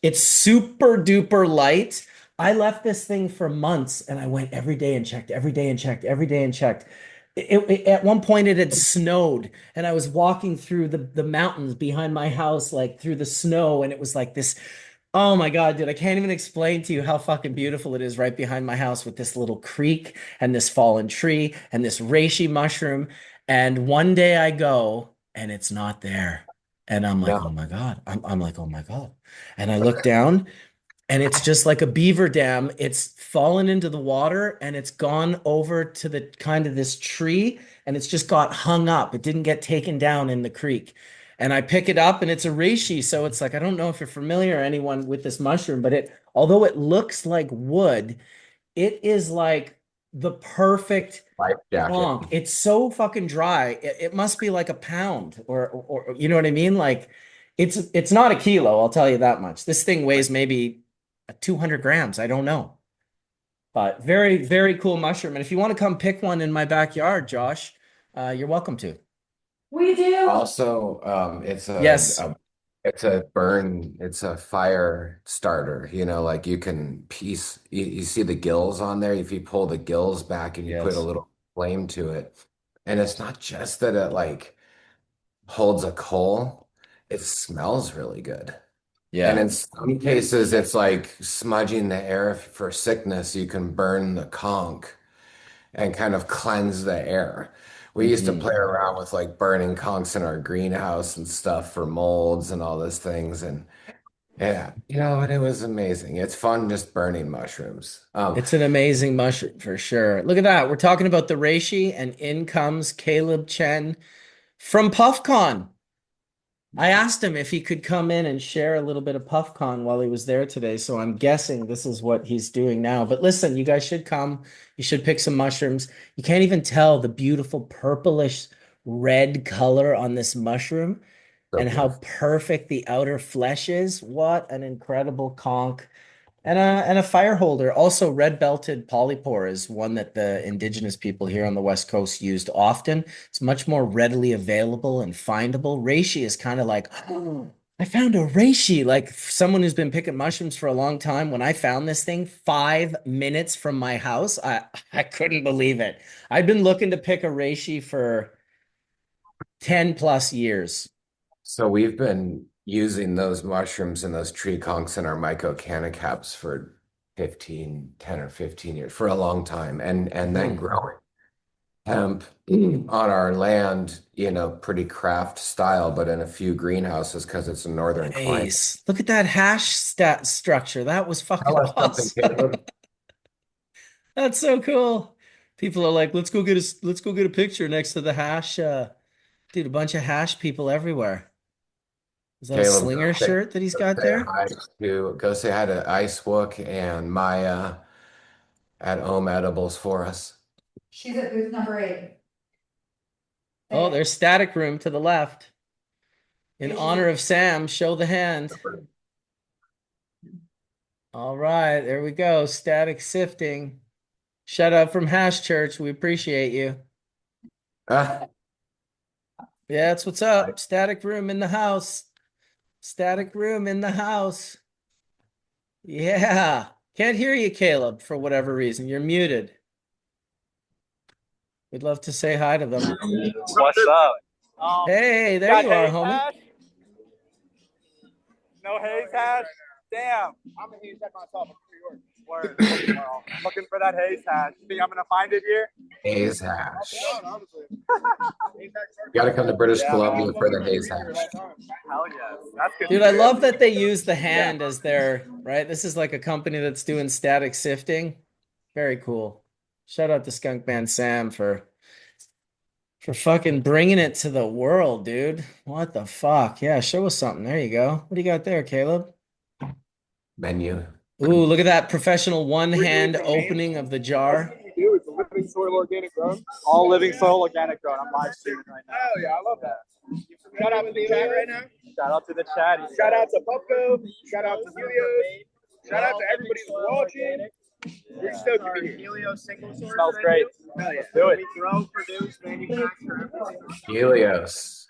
It's super duper light. I left this thing for months and I went every day and checked, every day and checked, every day and checked. At one point it had snowed and I was walking through the mountains behind my house, like through the snow, and it was like this. Oh my God, dude, I can't even explain to you how fucking beautiful it is right behind my house with this little creek and this fallen tree and this reishi mushroom. And one day I go and it's not there. And I'm like, oh No. my God. I'm like, oh my God. And I look down and it's just like a beaver dam. It's fallen into the water and it's gone over to the kind of this tree and it's just got hung up. It didn't get taken down in the creek. And I pick it up and it's a reishi. So it's like, I don't know if you're familiar or anyone with this mushroom, but although it looks like wood, it is like the perfect Life jacket. bonk. It's so fucking dry. It must be like a pound or you know what I mean? Like it's not a kilo, I'll tell you that much. This thing weighs maybe 200 grams. I don't know. But very, very cool mushroom. And if you want to come pick one in my backyard, Josh, you're welcome to. We do. Also, Yes. it's a burn, it's a fire starter. Like you can you see the gills on there. If you pull the gills back and you put a Yes. little flame to it, and it's not just that it like holds a coal, it smells really good. And Yeah. in some cases, it's like smudging the air for sickness. You can burn the conch and kind of cleanse the air, We used to Mhm. play around with like burning conchs in our greenhouse and stuff for molds and all those things. And yeah, and it was amazing. It's fun just burning mushrooms. It's an amazing mushroom for sure. Look at that. We're talking about the reishi, and in comes Caleb Chen from PuffCon. I asked him if he could come in and share a little bit of PuffCon while he was there today. So I'm guessing this is what he's doing now. But listen, you guys should come. You should pick some mushrooms. You can't even tell the beautiful purplish red color on this mushroom So and how beautiful. perfect the outer flesh is. What an incredible conch. And a fire holder. Also, red belted polypore is one that the indigenous people here on the West Coast used often. It's much more readily available and findable. Reishi is kind of like, oh, I found a reishi. Like someone who's been picking mushrooms for a long time. When I found this thing 5 minutes from my house, I couldn't believe it. I'd been looking to pick a reishi for 10 plus years. So we've been using those mushrooms and those tree conchs in our myco canna caps for 10 or 15 years, for a long time. And then Hmm. growing hemp on our land, pretty craft style, but in a few greenhouses because it's a northern climate. Nice. Look at that hash stat structure. That was Tell fucking us something, awesome. Caleb. That's so cool. People are like, let's go get a picture next to the hash. Dude, a bunch of hash people everywhere. Is that a Caleb, slinger shirt that he's got say there? hi go say hi to Icewook and Maya at Ohm Edibles for us. She's at booth number 8. Oh, there's Static Room to the left. In Yeah, honor of Sam, show the hand. All right, there we go. Static sifting. Shout out from Hash Church. We appreciate you. Ah, Yeah, that's what's up. Static Room in the house. Static Room in the house. Yeah. Can't hear you, Caleb, for whatever reason. You're muted. We'd love to say hi to them. What's up? Hey, there Got you are, haze homie. hash? No haze hash? Damn. I'm a haze hash myself. I'm New York. Word. Well, looking for that haze hash. Think I'm gonna find it here? haze hash. Got to come to British Columbia for the haze hash. Hell yes. That's good. Dude, I love that they use the hand as their, right? This is like a company that's doing static sifting. Very cool. Shout out to Skunk Man Sam for fucking bringing it to the world, dude. What the fuck? Yeah, show us something. There you go. What do you got there, Caleb? Menu. Ooh, look at that professional one hand opening of the jar. What we do is a living soil organic grown. All living soil organic grown. I'm live streaming right now. Hell yeah, I love that. Shout out to the chat right now. Shout out to the chat. Shout out to Puffco. Shout out to Helios. Shout out to everybody that's watching. We're stoked to be here. Helios single source. Smells great. Hell yeah. Do it. We grow, produce, manufacture. Helios.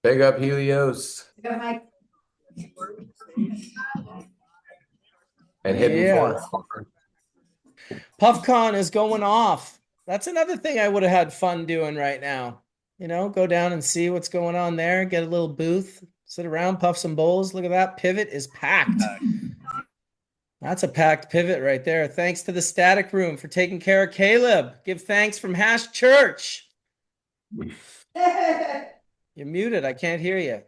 Big up Helios. And Hidden Yeah. Forest. PuffCon is going off. That's another thing I would have had fun doing right now. Go down and see what's going on there, get a little booth, sit around, puff some bowls. Look at that. Pivot is packed. That's a packed pivot right there. Thanks to the Static Room for taking care of Caleb. Give thanks from Hash Church. You're muted. I can't hear you.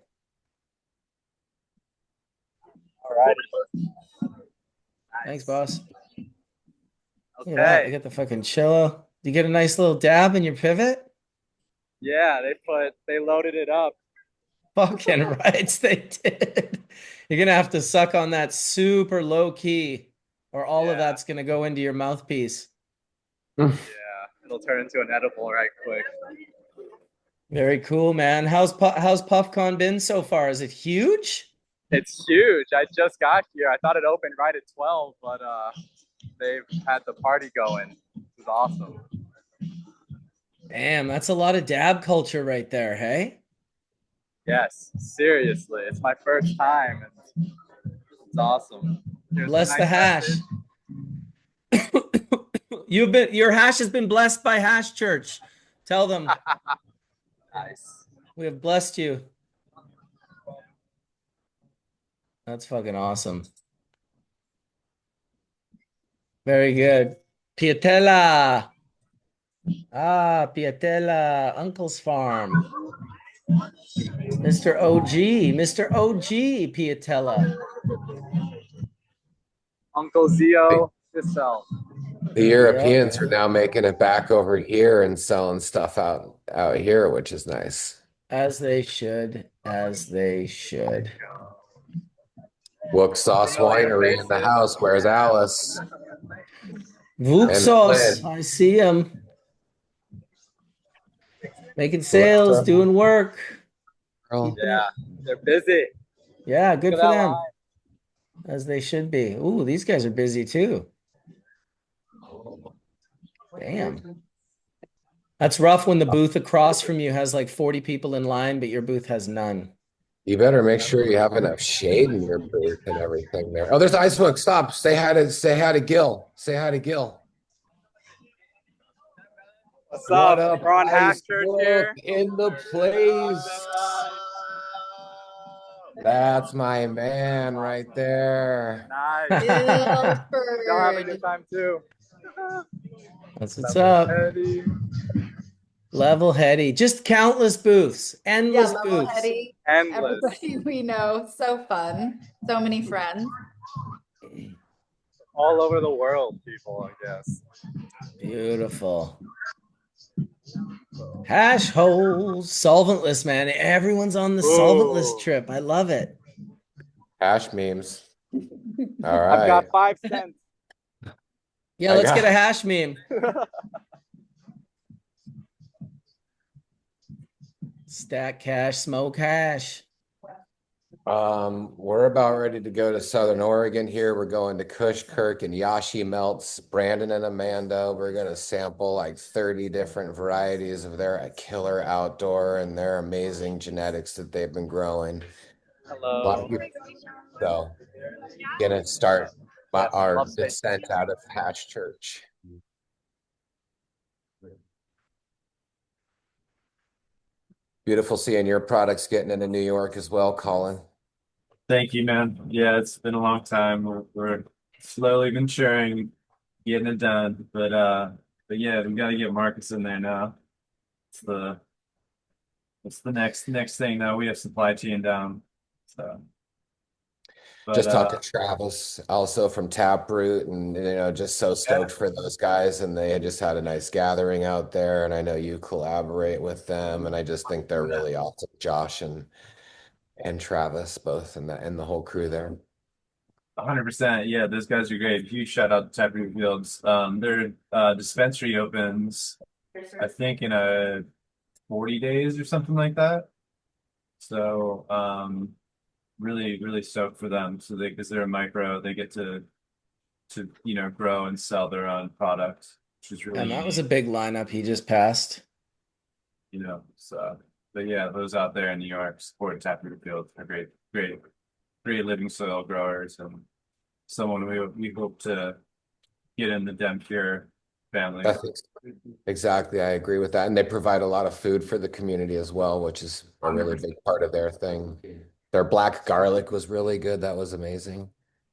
All right. Thanks, boss. Look Okay. at that. They got the fucking chillo. You get a nice little dab in your pivot? Yeah, they loaded it up. Fucking rights, they did. You're gonna have to suck on that super low key, or all of that's gonna go into your mouthpiece. Yeah, it'll turn into an edible right quick. Very cool, man. How's PuffCon been so far? Is it huge? It's huge. I just got here. I thought it opened right at 12, but they've had the party going. This is awesome. Damn, that's a lot of dab culture right there, hey? Yes, seriously. It's my first time. It's awesome. Bless the hash. Your hash has been blessed by Hash Church. Tell them. Nice. We have blessed you. That's fucking awesome. Very good. Piatella. Ah, Piatella, Uncle's Farm. Mr. OG, Mr. OG, Piatella. Uncle Zio himself. The Yep, Europeans are now making it back over here and selling stuff out here, which is nice. as they should, as they should. Wook Sauce You know their Winery in the faces. house. Where's Alice? And Vuxos, Flynn. I see him. Making What's sales, up, doing work. girl? Keeping Yeah, it. they're busy. Yeah, Look good at for that them. line. As they should be. Ooh, these guys are busy too. Damn. That's rough when the booth across from you has like 40 people in line, but your booth has none. You better make sure you have enough shade in your booth and everything there. Oh, there's Icehook. Stop. Say hi to Gil. Say hi to Gil. What's What up? up, We're on Hash Church Icehook here. in the place? That's my man right there. Nice. That's Y'all having a good time too. what's up. Eddie. Level heady. Just countless booths. Yeah, Endless level booths. heady. Endless. Everybody we know. So fun. So many friends. All over the world, people, I guess. Beautiful. Hash holes. Solventless, man. Everyone's on the solventless Ooh. trip. I love it. Hash memes. All I've got right. 5 cents. Yeah, I let's got- get a hash meme. Stack cash, smoke hash. We're about ready to go to Southern Oregon here. We're going to Kush, Kirk, and Yashi Melts, Brandon and Amanda. We're going to sample like 30 different varieties of their killer outdoor and their amazing genetics that they've been growing. Hello. So, gonna start Yes, our love space. descent out of Hatch Church. Beautiful seeing your products getting into New York as well, Colin. Thank you, man. Yeah, it's been a long time. We're slowly maturing, getting it done. But yeah, we got to get Marcus in there now. It's the What's the next thing now? We have supply chain down. So, Just talked but to Travis also from Taproot, and just so stoked for those guys. And they had just had a nice gathering out there, and I know you collaborate with them, and I just think they're really awesome, Josh and Travis both, and the whole crew there. 100%. Yeah, those guys are great. Huge shout out to Taproot Fields. Their dispensary opens, I think, in 40 days or something like that. So, really, really stoked for them. So because they're a micro, they get to grow and sell their own product, which is really And that was a unique, big lineup he just passed. So, but yeah, those out there in New York support Taproot Fields are great, great, great living soil growers and someone we hope to get in the Dem Cure family. That's exactly. I agree with that. And they provide a lot of food for the community as well, which is a really big part of their thing. Their black garlic was really good. That was amazing.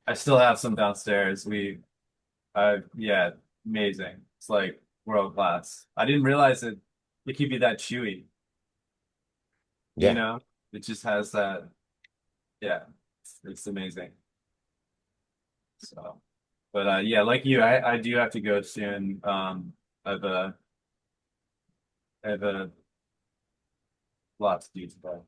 I still have some downstairs. Yeah, amazing. It's like world class. I didn't realize it could be that chewy. Yeah. It just has that. Yeah, it's amazing. So, but yeah, like you, I do have to go soon. I have a lot to do today.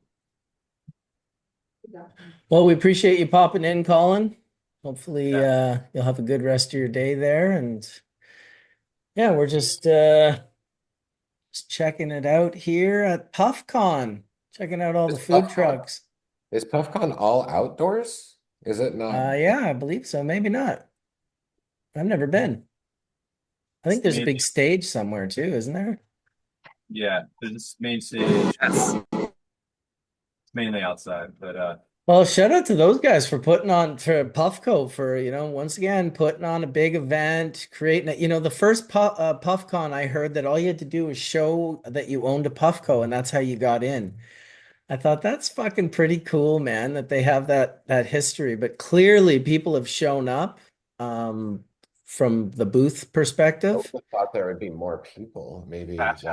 Well, we appreciate you popping in, Colin. Hopefully, you'll have a good rest of your day there. And yeah, we're just checking it out here at PuffCon, checking out all the food trucks. Is PuffCon all outdoors? Is it not? Yeah, I believe so. Maybe not. I've never been. I think there's a big stage somewhere too, isn't there? Yeah, this main stage. It's mainly outside, but well, shout out to those guys for putting on for Puffco for, once again, putting on a big event, creating it. The first PuffCon, I heard that all you had to do was show that you owned a Puffco and that's how you got in. I thought that's fucking pretty cool, man, that they have that history, but clearly people have shown up from the booth I perspective. would've thought there would be more people, maybe. That's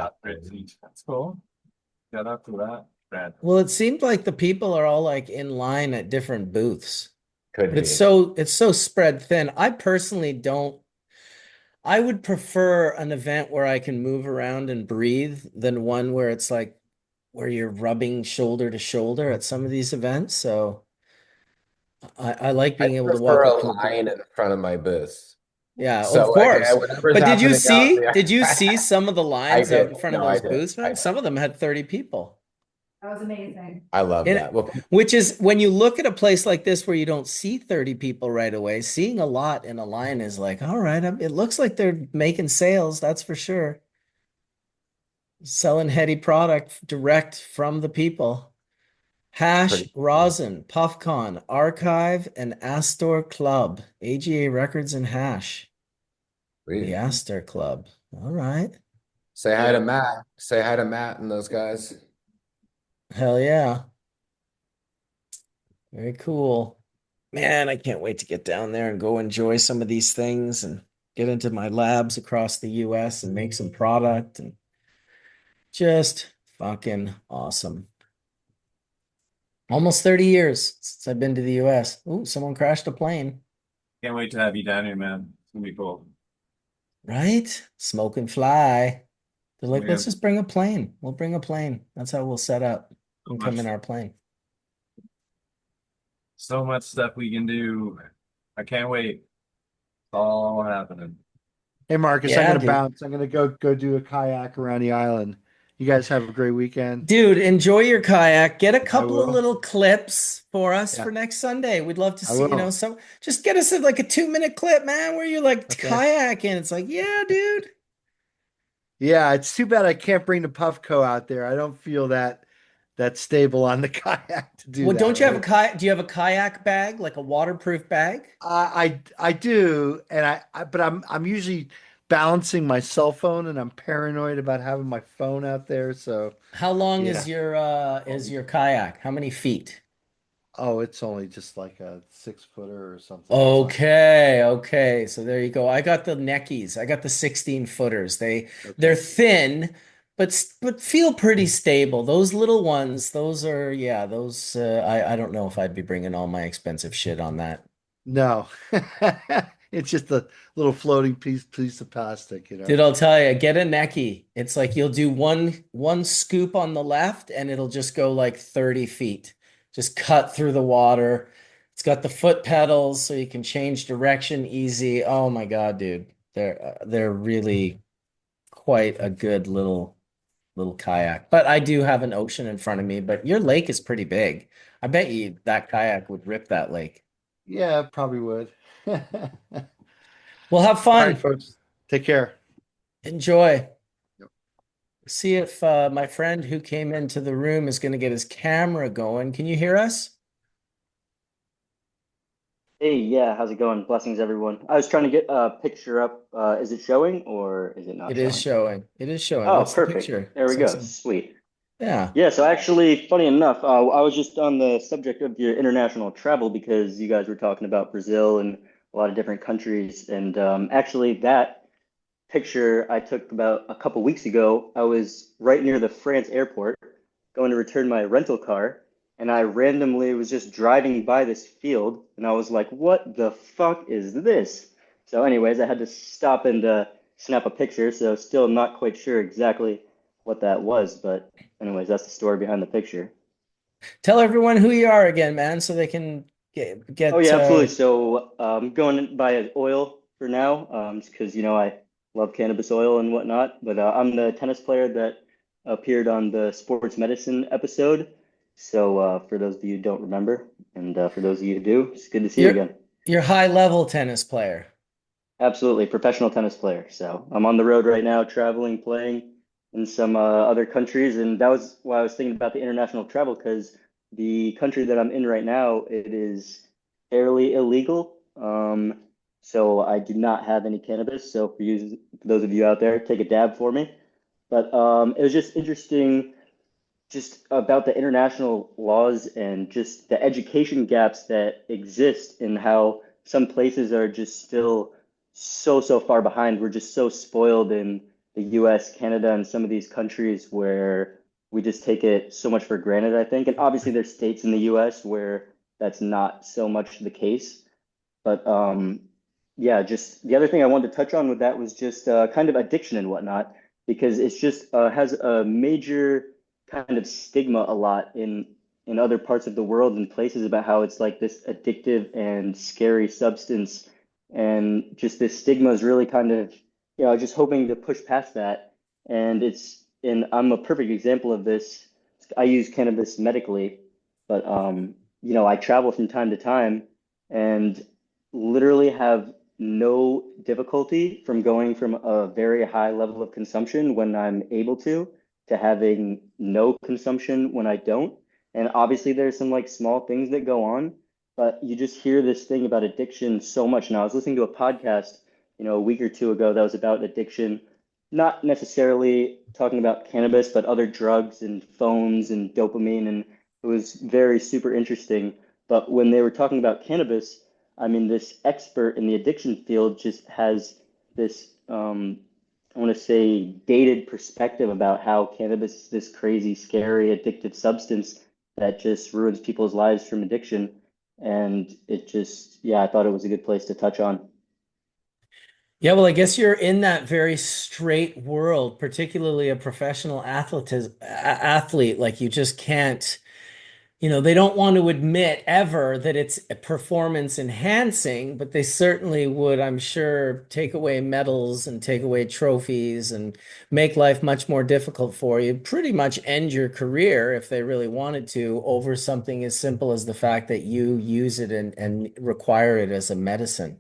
cool. Shout out to that, Brad. Well, it seemed like the people are all like in line at different booths, Could but it's be. so spread thin. I personally don't. I would prefer an event where I can move around and breathe than one where it's like where you're rubbing shoulder to shoulder at some of these events. So I like I being able to prefer walk a up to a booth. line in front of my booth. Yeah, of So like course. whatever's But happening out did you there. see some of the I lines out did. in front of No, I those did. booths, I man? did. Some of them had 30 people. That was amazing. I love And that. Well, which is when you look at a place like this where you don't see 30 people right away, seeing a lot in a line is like, all right, it looks like they're making sales, that's for sure. Selling heady product direct from the people. Hash, pretty cool. Rosin, PuffCon, Archive, and Astor Club. AGA Records and Hash. The Sweet. Astor Club. All right. Say hi to Matt. Say hi to Matt and those guys. Hell yeah. Very cool. Man, I can't wait to get down there and go enjoy some of these things and get into my labs across the US and make some product and just fucking awesome. Almost 30 years since I've been to the US. Ooh, someone crashed a plane. Can't wait to have you down here, man. It's gonna be cool. Right? Smoke and fly. They're like, We let's have just bring a plane. We'll bring a plane. That's how we'll set up and come much, in our plane. so much stuff we can do. I can't wait. It's all happening. Hey Marcus, I'm Yeah, gonna dude. bounce. I'm gonna go do a kayak around the island. You guys have a great weekend. Dude, enjoy your kayak. Get a I couple of will. little clips for us Yeah, for next Sunday. We'd love to I see, will. some just get us like a 2-minute clip, man, where you're like Okay. kayaking. It's like, yeah, dude. Yeah, it's too bad I can't bring the Puffco out there. I don't feel that stable on the kayak to do Well, that, don't you have a right? kayak? Do you have a kayak bag, like a waterproof bag? I do, and but I'm usually balancing my cell phone, and I'm paranoid about having my phone out there. So How long yeah. is your kayak? How many feet? Oh, it's only just like a 6-footer or something. It's not Okay, okay. So there you go. I got the neckies. I got the 16 footers. They're okay. thin, but feel pretty stable. Those little ones, those are yeah, those I don't know if I'd be bringing all my expensive shit on that. No, it's just a little floating piece of plastic, you know. Dude, I'll tell you, get a necky. It's like you'll do one scoop on the left and it'll just go like 30 feet. Just cut through the water. It's got the foot pedals so you can change direction easy. Oh my God, dude. They're really quite a good little kayak. But I do have an ocean in front of me, but your lake is pretty big. I bet you that kayak would rip that lake. Yeah, probably would. All Well, have right, fun. folks. Take care. Enjoy. Yep. See if my friend who came into the room is going to get his camera going. Can you hear us? Hey, yeah, how's it going? Blessings, everyone. I was trying to get a picture up. Is it showing or is it not It is showing? showing. It is showing. Oh, What's the perfect. picture? There we go. Sexy. Sweet. Yeah. Yeah, so actually, funny enough, I was just on the subject of your international travel because you guys were talking about Brazil and a lot of different countries. And actually, that picture I took about a couple weeks ago. I was right near the France airport going to return my rental car, and I randomly was just driving by this field, and I was like, what the fuck is this? So, anyways, I had to stop and snap a picture, so still not quite sure exactly what that was, but anyways, that's the story behind the picture. Tell everyone who you are again, man, so they can Oh get yeah, absolutely. So going by oil for now, just because I love cannabis oil and whatnot. But I'm the tennis player that appeared on the sports medicine episode. So for those of you who don't remember, and for those of you who do, it's good to see you you're again. you're high level tennis player. Absolutely, professional tennis player. So I'm on the road right now, traveling, playing in some other countries, and that was why I was thinking about the international travel because the country that I'm in right now, it is fairly illegal. So I do not have any cannabis. So for those of you out there, take a dab for me. But it was just interesting, just about the international laws and just the education gaps that exist in how some places are just still so far behind. We're just so spoiled in the US, Canada, and some of these countries where we just take it so much for granted, I think. And obviously there's states in the US where that's not so much the case. But yeah, just the other thing I wanted to touch on with that was just kind of addiction and whatnot, because it's just has a major kind of stigma a lot in other parts of the world and places about how it's like this addictive and scary substance, and just this stigma is really kind of, just hoping to push past that. And I'm a perfect example of this. I use cannabis medically, but I travel from time to time and literally have no difficulty from going from a very high level of consumption when I'm able to having no consumption when I don't. And obviously there's some like small things that go on, but you just hear this thing about addiction so much. Now, I was listening to a podcast, a week or two ago that was about addiction, not necessarily talking about cannabis, but other drugs and phones and dopamine, and it was very super interesting. But when they were talking about cannabis, I mean, this expert in the addiction field just has this, I want to say, dated perspective about how cannabis is this crazy, scary, addictive substance that just ruins people's lives from addiction. And it just, yeah, I thought it was a good place to touch on. Yeah, well, I guess you're in that very straight world, particularly a professional athlete. Like you just can't, they don't want to admit ever that it's performance enhancing, but they certainly would, I'm sure, take away medals and take away trophies and make life much more difficult for you. Pretty much end your career if they really wanted to over something as simple as the fact that you use it and require it as a medicine.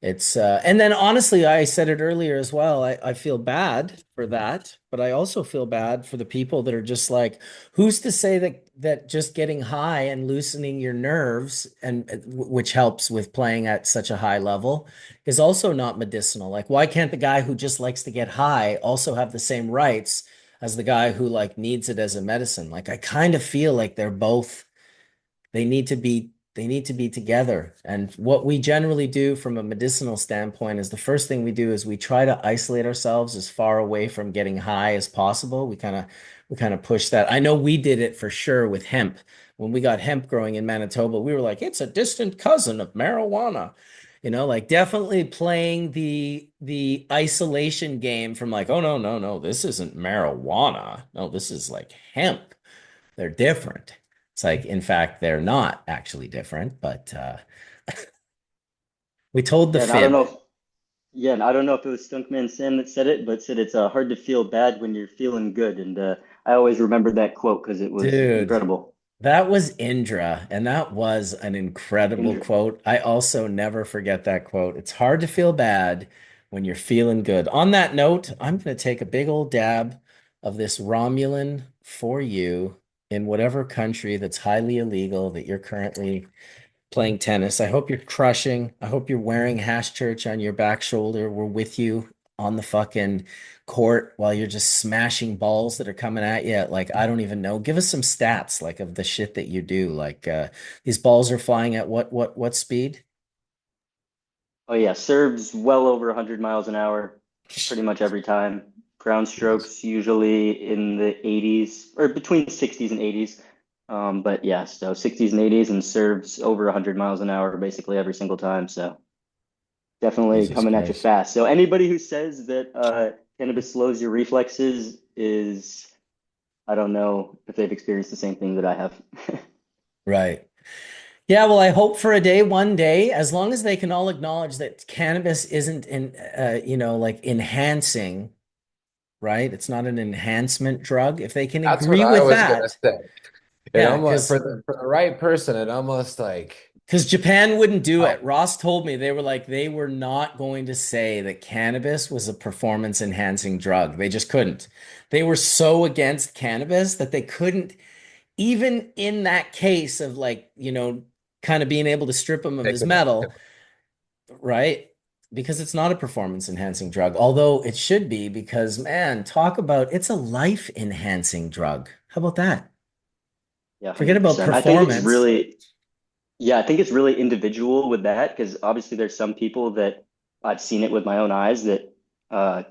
And then honestly, I said it earlier as well. I feel bad for that, but I also feel bad for the people that are just like, who's to say that just getting high and loosening your nerves and which helps with playing at such a high level is also not medicinal? Like, why can't the guy who just likes to get high also have the same rights as the guy who like needs it as a medicine? Like, I kind of feel like they need to be together. And what we generally do from a medicinal standpoint is the first thing we do is we try to isolate ourselves as far away from getting high as possible. We kind of push that. I know we did it for sure with hemp. When we got hemp growing in Manitoba, we were like, it's a distant cousin of marijuana. Like definitely playing the isolation game from like, oh no, no, no, this isn't marijuana. No, this is like hemp. They're different. It's like, in fact, they're not actually different, but we told the Yeah, and I don't fib. know if, yeah, and I don't know if it was Stuntman Sam that said it, but said it's hard to feel bad when you're feeling good. And I always remembered that quote because it was Dude, incredible. that was Indra, and that was an incredible Indra. quote. I also never forget that quote. It's hard to feel bad when you're feeling good. On that note, I'm going to take a big old dab of this Romulan for you in whatever country that's highly illegal that you're currently playing tennis. I hope you're crushing. I hope you're wearing Hash Church on your back shoulder. We're with you on the fucking court while you're just smashing balls that are coming at you. Like, I don't even know. Give us some stats like of the shit that you do. Like these balls are flying at what speed? Oh yeah, serves well over 100 miles an hour pretty much every time. Ground strokes usually in the 80s or between 60s and 80s. But yeah, so 60s and 80s and serves over 100 miles an hour basically every single time. So definitely Jesus coming at you Christ. fast. So anybody who says that cannabis slows your reflexes is, I don't know if they've experienced the same thing that I have. Right. Yeah, well, I hope for a day, one day, as long as they can all acknowledge that cannabis isn't like enhancing, right? It's not an enhancement drug. If they can That's what agree I with was gonna that, say. It yeah, almost because for the right person, it almost like Japan wouldn't do oh, it. Ross told me they were not going to say that cannabis was a performance enhancing drug. They just couldn't. They were so against cannabis that they couldn't, even in that case of like, kind of being able to strip him of take his it. medal, right? Because it's not a performance enhancing drug, although it should be, because man, talk about it's a life enhancing drug. How about that? Yeah, Forget about 100%. I think it's performance. really, yeah, I think it's really individual with that because obviously there's some people that I've seen it with my own eyes that uh,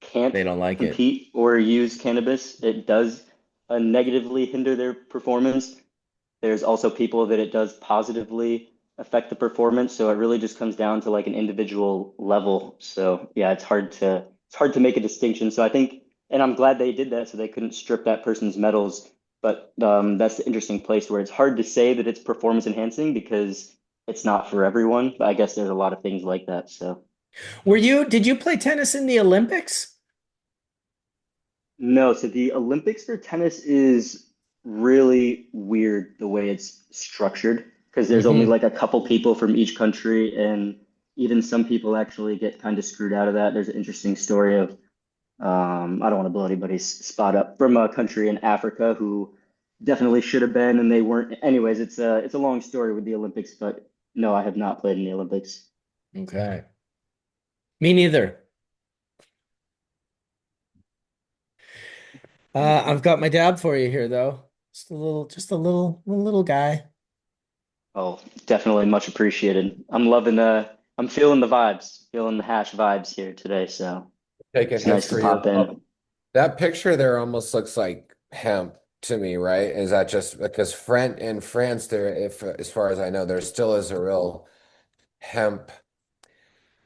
can't They don't like it. compete or use cannabis. It does negatively hinder their performance. There's also people that it does positively affect the performance. So it really just comes down to like an individual level. So yeah, it's hard to make a distinction. So I think, and I'm glad they did that so they couldn't strip that person's medals. But that's the interesting place where it's hard to say that it's performance enhancing because it's not for everyone. But I guess there's a lot of things like that. So Did you play tennis in the Olympics? no, so the Olympics for tennis is really weird the way it's structured because there's only Hmm. like a couple people from each country, and even some people actually get kind of screwed out of that. There's an interesting story of I don't want to blow anybody's spot up from a country in Africa who definitely should have been and they weren't. Anyways, it's a long story with the Olympics, but no, I have not played in the Olympics. Okay. Me neither. I've got my dab for you here though. Just a little guy. Oh, definitely much appreciated. I'm feeling the vibes, feeling the hash vibes here today, so Taking it's hits nice to for you. pop in. That picture there almost looks like hemp to me, right? Is that just because in France there, if as far as I know, there still is a real hemp,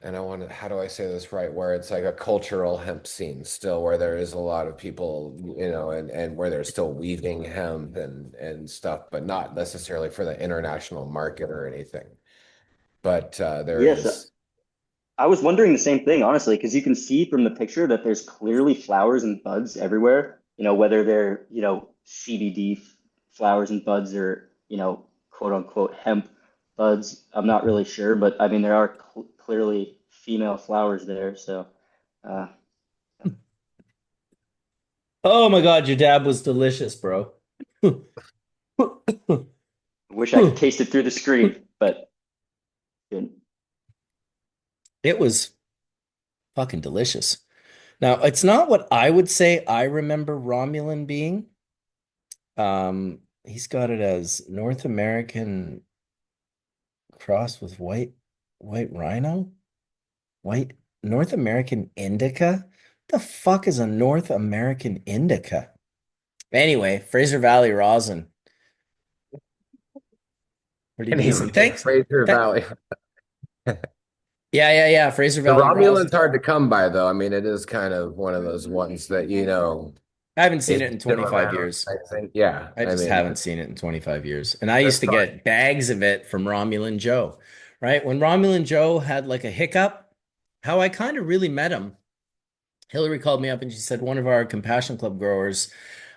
and how do I say this right? Where it's like a cultural hemp scene still, where there is a lot of people, and where they're still weaving hemp and stuff, but not necessarily for the international market or anything. But there Yes, is. I was wondering the same thing, honestly, because you can see from the picture that there's clearly flowers and buds everywhere, whether they're, CBD flowers and buds or, quote unquote hemp buds. I'm not really sure, but I mean, there are cl clearly female flowers there. So, uh, Oh my God, your dab was delicious, bro. wish I could taste it through the screen, but good. It was fucking delicious. Now, it's not what I would say I remember Romulan being. He's got it as North American crossed with white rhino, white North American indica. The fuck is a North American indica? Anyway, Fraser Valley rosin, pretty decent. Thanks. Fraser That, Valley. yeah. Fraser The Valley rosin. Romulan's hard to come by, though. I mean, it is kind of one of those ones that, I haven't seen it's it in been 25 around, years. I think. Yeah, I I just mean, haven't seen it in 25 years. And I used that's to fine. get bags of it from Romulan Joe, right? When Romulan Joe had like a hiccup, how I kind of really met him. Hillary called me up and she said one of our Compassion Club growers,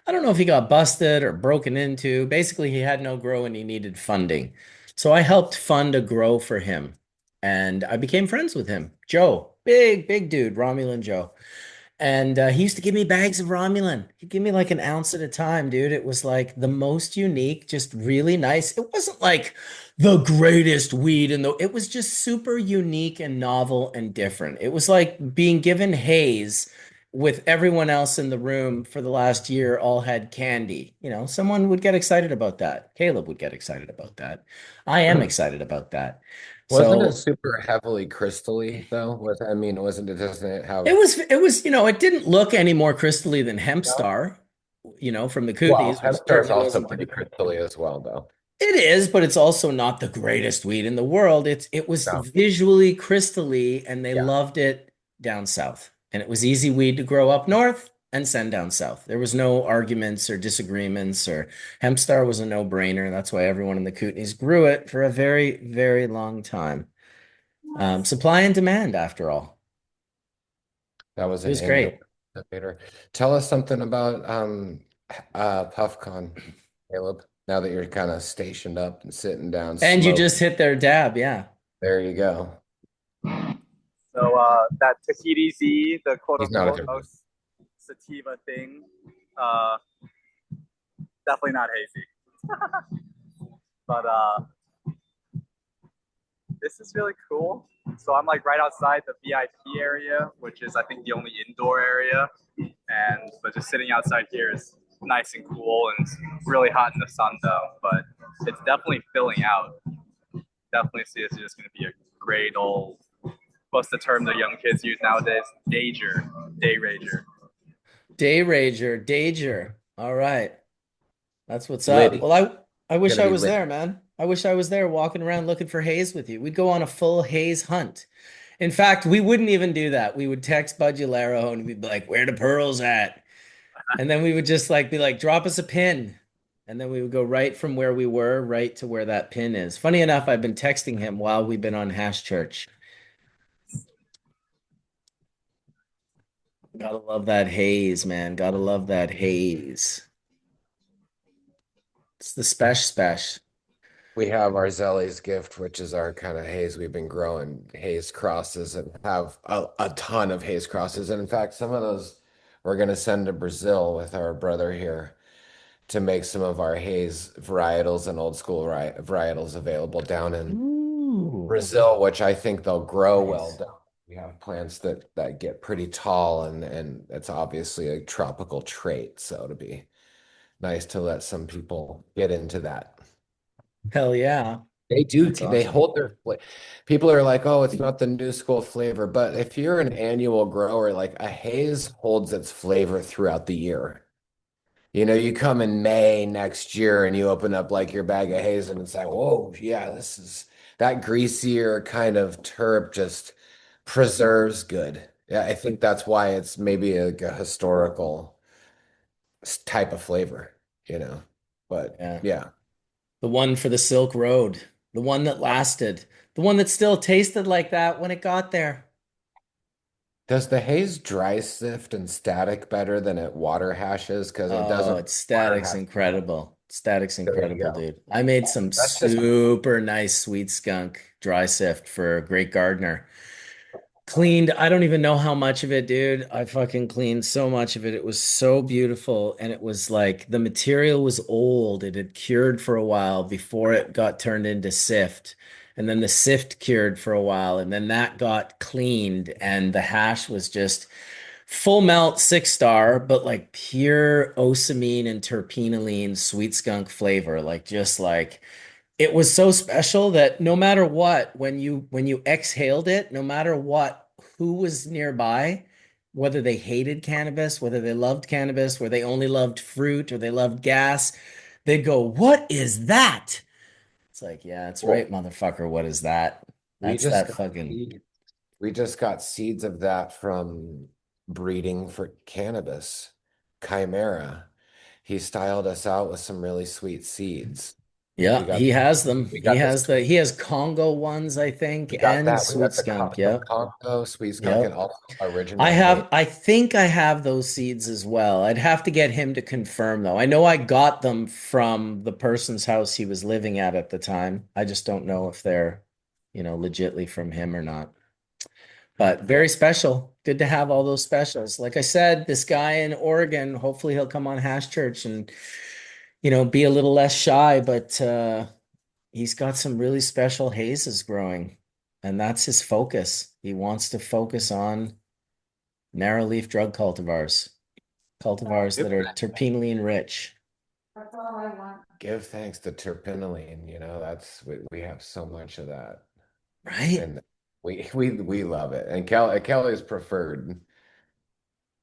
I don't know if he got busted or broken into. Basically, he had no grow and he needed funding. So I helped fund a grow for him. And I became friends with him. Joe, big dude, Romulan Joe. And he used to give me bags of Romulan. He'd give me like an ounce at a time, dude. It was like the most unique, just really nice. It wasn't like the greatest weed in the, it was just super unique and novel and different. It was like being given haze with everyone else in the room for the last year all had candy. Someone would get excited about that. Caleb would get excited about that. I am excited about that. Wasn't it So super heavily crystally, though? Doesn't it It have, was, it was, it didn't look any more crystally than no? Hempstar, from the Well, Kootenays, which Hempstar is certainly also wasn't pretty crystally as well, though. it is, but it's also not the greatest weed in the world. It was No. visually crystally, and they Yeah. loved it down south. And it was easy weed to grow up north and send down south. There was no arguments or disagreements, or Hempstar was a no-brainer. That's why everyone in the Kootenays grew it for a very, very long time. Supply and demand, after all. That was It an was great. innovator. Tell us something about PuffCon, Caleb, now that you're kind of stationed up and sitting down, And you smoking. just hit their dab, yeah. There you go. So that Tahiti Z, the quote He's not a unquote good one. most sativa thing, uh, definitely not hazy. But this is really cool. So I'm like right outside the VIP area, which is I think the only indoor area. But just sitting outside here is nice and cool, and it's really hot in the sun though. But it's definitely filling out. Definitely see this is just going to be a great old what's the term the young kids use nowadays? Dager, day rager. Day rager, dager. All right. That's what's up. Liddy. Well, I wish Gonna I be was Liddy. there, man. I wish I was there walking around looking for haze with you. We'd go on a full haze hunt. In fact, we wouldn't even do that. We would text Budulero and we'd be like, "Where the pearls at?" And then we would just like be like, "Drop us a pin." And then we would go right from where we were right to where that pin is. Funny enough, I've been texting him while we've been on Hash Church. Gotta love that haze, man. Gotta love that haze. It's the spesh. We have our Zelly's gift, which is our kind of haze. We've been growing haze crosses and have a ton of haze crosses. And in fact, some of those we're going to send to Brazil with our brother here to make some of our haze varietals and old school varietals available down in Ooh, Brazil, which I think they'll grow well nice. down. We have plants that get pretty tall, and it's obviously a tropical trait. So it'll be nice to let some people get into that. Hell yeah. They do. That's They awesome. hold their. People are like, "Oh, it's not the new school flavor," but if you're an annual grower, like a haze holds its flavor throughout the year. You know, you come in May next year and you open up like your bag of haze and it's like, whoa, yeah, this is that greasier kind of terp just preserves good. Yeah, I think that's why it's maybe a historical type of flavor, you know. But Yeah. yeah. The one for the Silk Road, the one that lasted, the one that still tasted like that when it got there. Does the haze dry sift and static better than it water hashes? Because it Oh, doesn't it's water static's hash. incredible. Static's There you incredible, go. dude. I made some That's just super nice sweet skunk dry sift for a great gardener. Cleaned, I don't even know how much of it, dude. I fucking cleaned so much of it. It was so beautiful. And it was like the material was old. It had cured for a while before it got turned into sift. And then the sift cured for a while. And then that got cleaned. And the hash was just full melt 6 star, but like pure osamine and terpenoline sweet skunk flavor. Like just like it was so special that no matter what, when you exhaled it, no matter what, who was nearby, whether they hated cannabis, whether they loved cannabis, whether they only loved fruit or they loved gas, they'd go, "What is that?" It's like, yeah, that's right, cool. motherfucker. What is that? We That's just that got fucking seeds. We just got seeds of that from breeding for cannabis. Chimera. He styled us out with some really sweet seeds. We yeah, got he has them. we He got this has he has Congo ones, I think, we got and that. We sweet got the skunk. the Yep. Congo sweet skunk and Yep. also original haze. I think I have those seeds as well. I'd have to get him to confirm though. I know I got them from the person's house he was living at the time. I just don't know if they're, legitly from him or not. But Yeah. very special. Good to have all those specials. Like I said, this guy in Oregon, hopefully he'll come on Hash Church and, be a little less shy, but he's got some really special hazes growing. And that's his focus. He wants to focus on narrow leaf drug cultivars that are terpenoline rich. That's all I want. Give thanks to terpenoline. You know, we have so much of that. Right? And we love it. And Kelly's preferred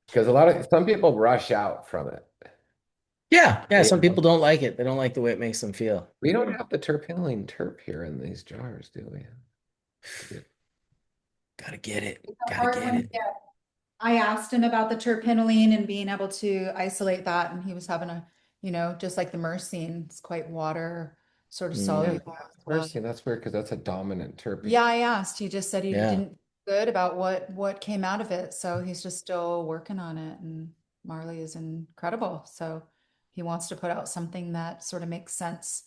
because some people rush out from it. Yeah. Yeah. They Some people don't like it. They don't like the way it makes them feel. We don't have the terpenoline terp here in these jars, do we? Gotta get it. It's a Gotta hard get one to it. get. I asked him about the terpenoline and being able to isolate that, and he was having just like the myrcene, it's quite water sort of Mm. soluble. Mercy, that's weird because that's a dominant terpene. Yeah, I asked. He just said he Yeah. didn't feel good about what came out of it, so he's just still working on it. And Marley is incredible, so he wants to put out something that sort of makes sense.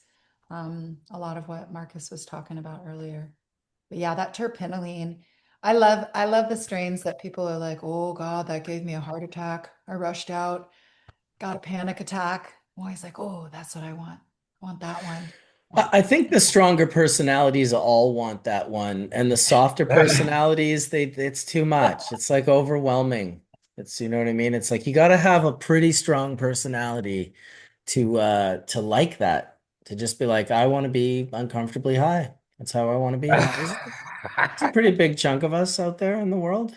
A lot of what Marcus was talking about earlier. But yeah, that terpenoline. I love the strains that people are like, oh God, that gave me a heart attack. I rushed out, got a panic attack. Well, he's like, oh, that's what I want. I want that one. I think the stronger personalities all want that one, and the softer personalities, it's too much. It's like overwhelming. You know what I mean? It's like you got to have a pretty strong personality to like that, to just be like, I want to be uncomfortably high. That's how I want to be. And there's a pretty big chunk of us out there in the world.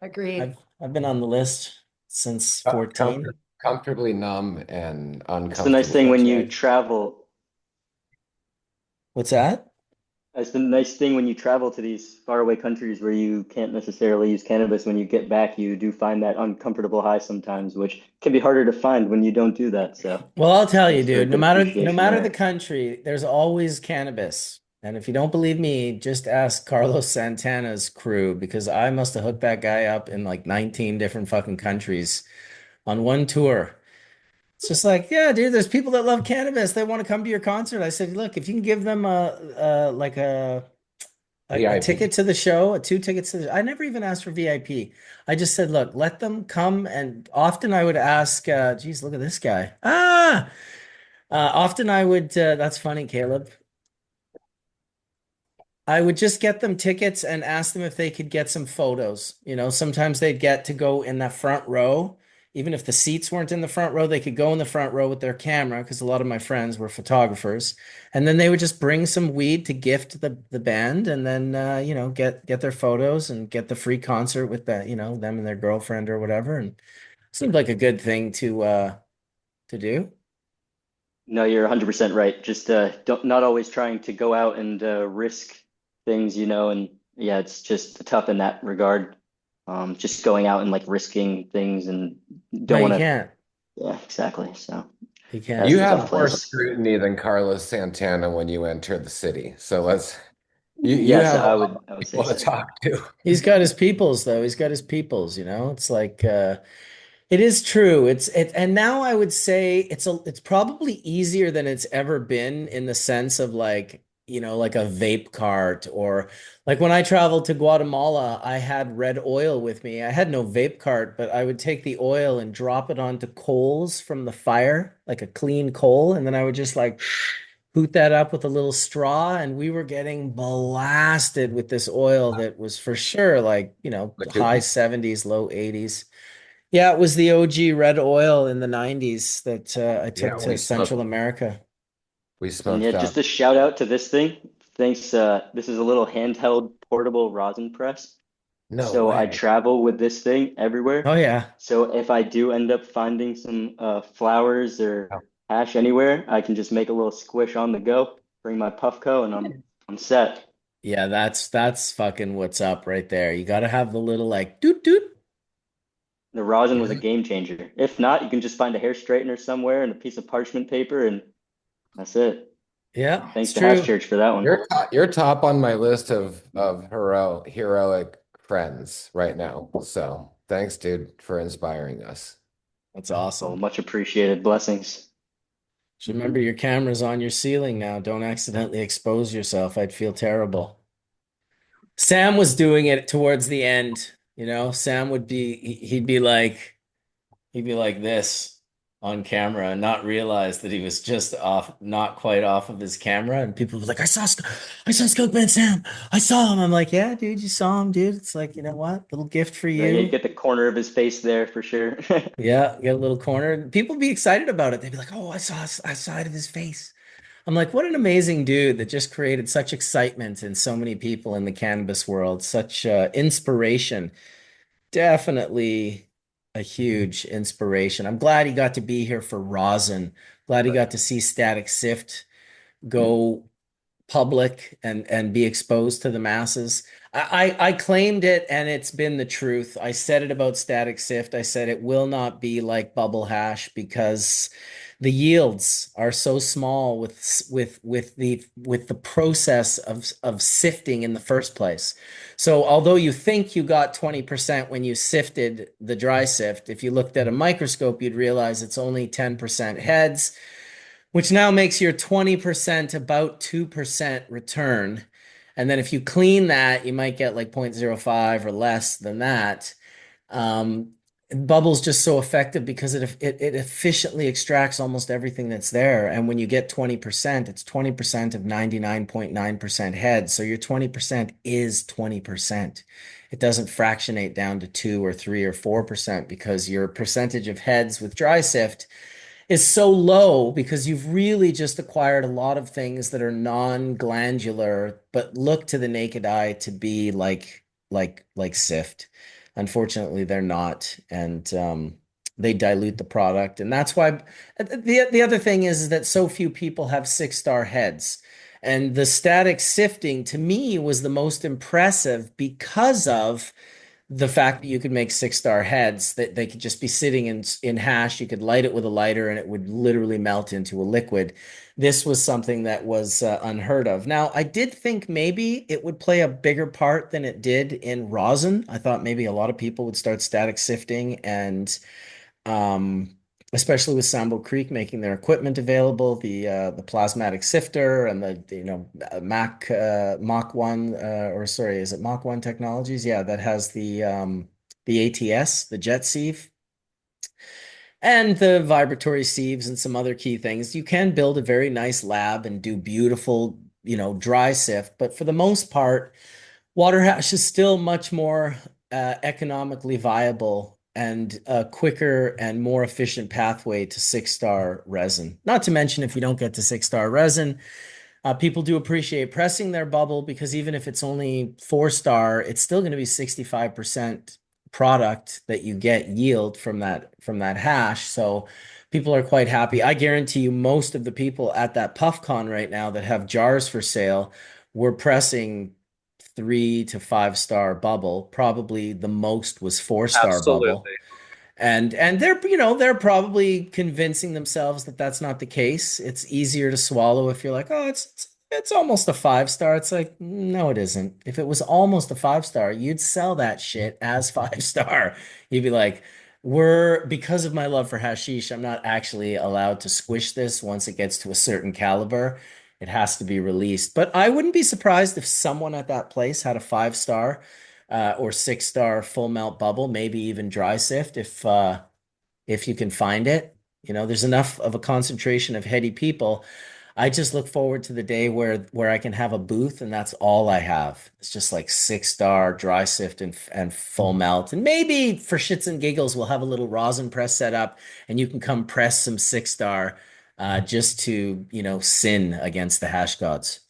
Agreed. I've been on the list since Com- 14. Comfortably numb and It's the nice uncomfortable. thing when That's you right. travel. What's that? It's the nice thing when you travel to these faraway countries where you can't necessarily use cannabis. When you get back, you do find that uncomfortable high sometimes, which can be harder to find when you don't do that. So Well, I'll tell you, that's for a dude, no good matter no appreciation matter the there. country, there's always cannabis. And if you don't believe me, just ask Carlos Santana's crew because I must have hooked that guy up in like 19 different fucking countries on one tour. It's just like, yeah, dude, there's people that love cannabis. They want to come to your concert. I said, look, if you can give them a VIP. ticket to the show, two tickets to I never even asked for VIP. I just said, look, let them come. And often I would ask, geez, look at this guy. Often I would, that's funny, Caleb. I would just get them tickets and ask them if they could get some photos. You know, sometimes they'd get to go in that front row. Even if the seats weren't in the front row, they could go in the front row with their camera because a lot of my friends were photographers. And then they would just bring some weed to gift the band and then get their photos and get the free concert with them and their girlfriend or whatever. And it seemed like a good thing to do. No, you're 100% right. Just don't not always trying to go out and risk things, and yeah, it's just tough in that regard. Just going out and like risking things and No, don't you want to. can't. Yeah, exactly. So You that's You can't. the have tough more place. scrutiny than Carlos Santana when you enter the city. So you Yes, have a I lot would. of I would say people to so. talk to. He's got his peoples though. He's got his peoples, you know. It's like it is true. And now I would say it's probably easier than it's ever been in the sense of like, like a vape cart or like when I traveled to Guatemala, I had red oil with me. I had no vape cart, but I would take the oil and drop it onto coals from the fire, like a clean coal, and then I would just like boot that up with a little straw, and we were getting blasted with this oil that was for sure like, high Matuka. 70s, low 80s. Yeah, it was the OG red oil in the 90s that I took Yeah, to Central America. we And yeah, smoked just that. a shout out to this thing. Thanks. This is a little handheld portable rosin press. No So I way. travel with this thing Oh everywhere. yeah. So if I do end up finding some flowers or hash anywhere, I can just make a little squish on the go, bring my Puffco, and I'm set. Yeah, that's fucking what's up right there. You got to have the little like doot doot. The rosin was a Yeah. game changer. If not, you can just find a hair straightener somewhere and a piece of parchment paper, and that's it. Yeah, Thanks it's to Hash true. Church for that one. You're top on my list of heroic friends right now. So thanks, dude, for inspiring us. That's Oh, awesome. much appreciated. Blessings. Just remember your camera's on your ceiling now. Don't accidentally expose yourself. I'd feel terrible. Sam was doing it towards the end, Sam would be he'd be like this on camera and not realize that he was just off, not quite off of his camera. And people were like, I saw Skunkman Sam. I saw him. I'm like, yeah, dude, you saw him, dude. It's like, you know what? Little gift for Yeah, you you. get the corner of his face there for sure. Yeah, get a little corner. People be excited about it. They'd be like, oh, I saw a side of his face. I'm like, what an amazing dude that just created such excitement in so many people in the cannabis world, such inspiration. Definitely a huge inspiration. I'm glad he got to be here for Rosin. Glad he got to see Static Sift go public and be exposed to the masses. I claimed it and it's been the truth. I said it about Static Sift. I said it will not be like Bubble Hash because the yields are so small with the process of sifting in the first place. So although you think you got 20% when you sifted the dry sift, if you looked at a microscope, you'd realize it's only 10% heads, which now makes your 20% about 2% return. And then if you clean that, you might get like 0.05 or less than that. Um, Bubble's just so effective because it efficiently extracts almost everything that's there. And when you get 20%, it's 20% of 99.9% heads. So your 20% is 20%. It doesn't fractionate down to 2 or 3 or 4% because your percentage of heads with dry sift is so low because you've really just acquired a lot of things that are non-glandular, but look to the naked eye to be like Sift. Unfortunately, they're not, and they dilute the product, and that's why the other thing is that so few people have 6-star heads. And the static sifting to me was the most impressive because of the fact that you could make 6-star heads that they could just be sitting in hash. You could light it with a lighter and it would literally melt into a liquid. This was something that was unheard of. Now, I did think maybe it would play a bigger part than it did in rosin. I thought maybe a lot of people would start static sifting and um, especially with Sambo Creek making their equipment available, the plasmatic sifter and Mach 1 or sorry, is it Mach 1 Technologies? Yeah, that has the ATS, the jet sieve, and the vibratory sieves and some other key things. You can build a very nice lab and do beautiful, dry sift, but for the most part, water hash is still much more economically viable and a quicker and more efficient pathway to 6-star resin. Not to mention, if you don't get to 6-star resin, people do appreciate pressing their bubble because even if it's only 4-star, it's still going to be 65% product that you get yield from that hash. So people are quite happy. I guarantee you most of the people at that PuffCon right now that have jars for sale were pressing 3 to 5-star bubble. Probably the most was 4-star bubble. Absolutely. And they're probably convincing themselves that that's not the case. It's easier to swallow if you're like, oh, it's almost a 5-star. It's like, no, it isn't. If it was almost a 5-star, you'd sell that shit as 5-star. You'd be like, because of my love for hashish, I'm not actually allowed to squish this once it gets to a certain caliber. It has to be released. But I wouldn't be surprised if someone at that place had a 5-star or 6-star full melt bubble, maybe even dry sift if you can find it. There's enough of a concentration of heady people. I just look forward to the day where I can have a booth and that's all I have. It's just like 6-star dry sift and full melt. And maybe for shits and giggles, we'll have a little rosin press set up and you can come press some 6-star just to, sin against the hash gods.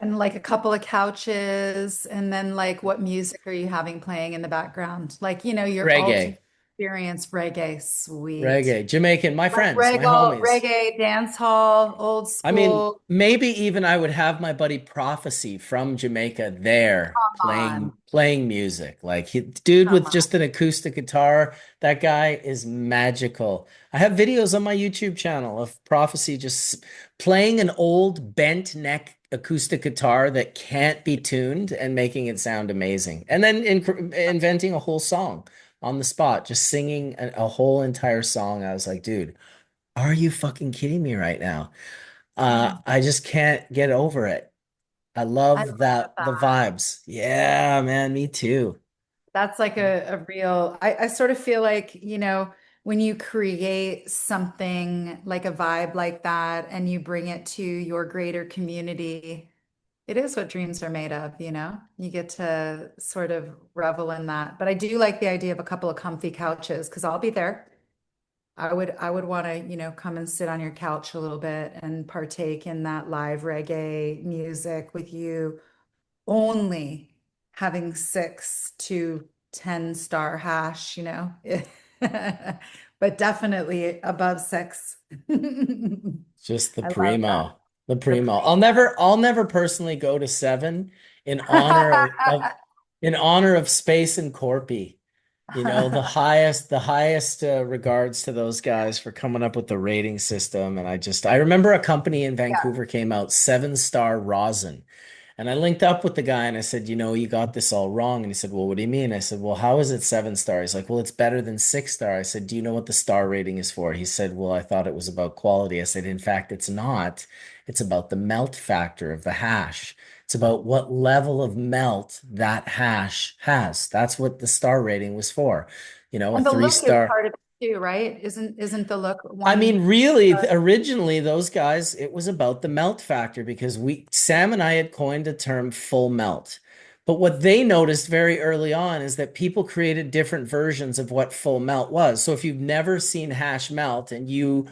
And like a couple of couches, and then like what music are you having playing in the background? Like, your Reggae, ultimate experience reggae, sweet. reggae, Jamaican, my Like friends, my homies. reggae, dance hall, old I mean, school. maybe even I would have my buddy Prophecy from Jamaica there Come playing on, playing music. Like dude come with on. just an acoustic guitar, that guy is magical. I have videos on my YouTube channel of Prophecy just playing an old bent neck acoustic guitar that can't be tuned and making it sound amazing. And then inventing a whole song on the spot, just singing a whole entire song. I was like, dude, are you fucking kidding me right now? I just can't get over it. I I love love the that. vibes. Yeah, man, me too. That's like a real, I sort of feel like, when you create something like a vibe like that and you bring it to your greater community, it is what dreams are made of, You get to sort of revel in that. But I do like the idea of a couple of comfy couches because I'll be there. I would want to, come and sit on your couch a little bit and partake in that live reggae music with you, only having 6 to 10-star hash. But definitely above 6. Just the I love that. primo. The The primo. pre. I'll never personally go to 7 in honor of Space and Corpy. The highest regards to those guys for coming up with the rating system. And I remember a company in Yeah. Vancouver came out 7-star rosin. And I linked up with the guy and I said, you got this all wrong. And he said, well, what do you mean? I said, well, how is it 7-star? He's like, well, it's better than 6-star. I said, do you know what the star rating is for? He said, well, I thought it was about quality. I said, in fact, it's not. It's about the melt factor of the hash. It's about what level of melt that hash has. That's what the star rating was for. A And the three look is star. part of it too, right? Isn't the look I one? mean, really, originally those guys, it was about the melt factor because Sam and I had coined the term full melt. But what they noticed very early on is that people created different versions of what full melt was. So if you've never seen hash melt and you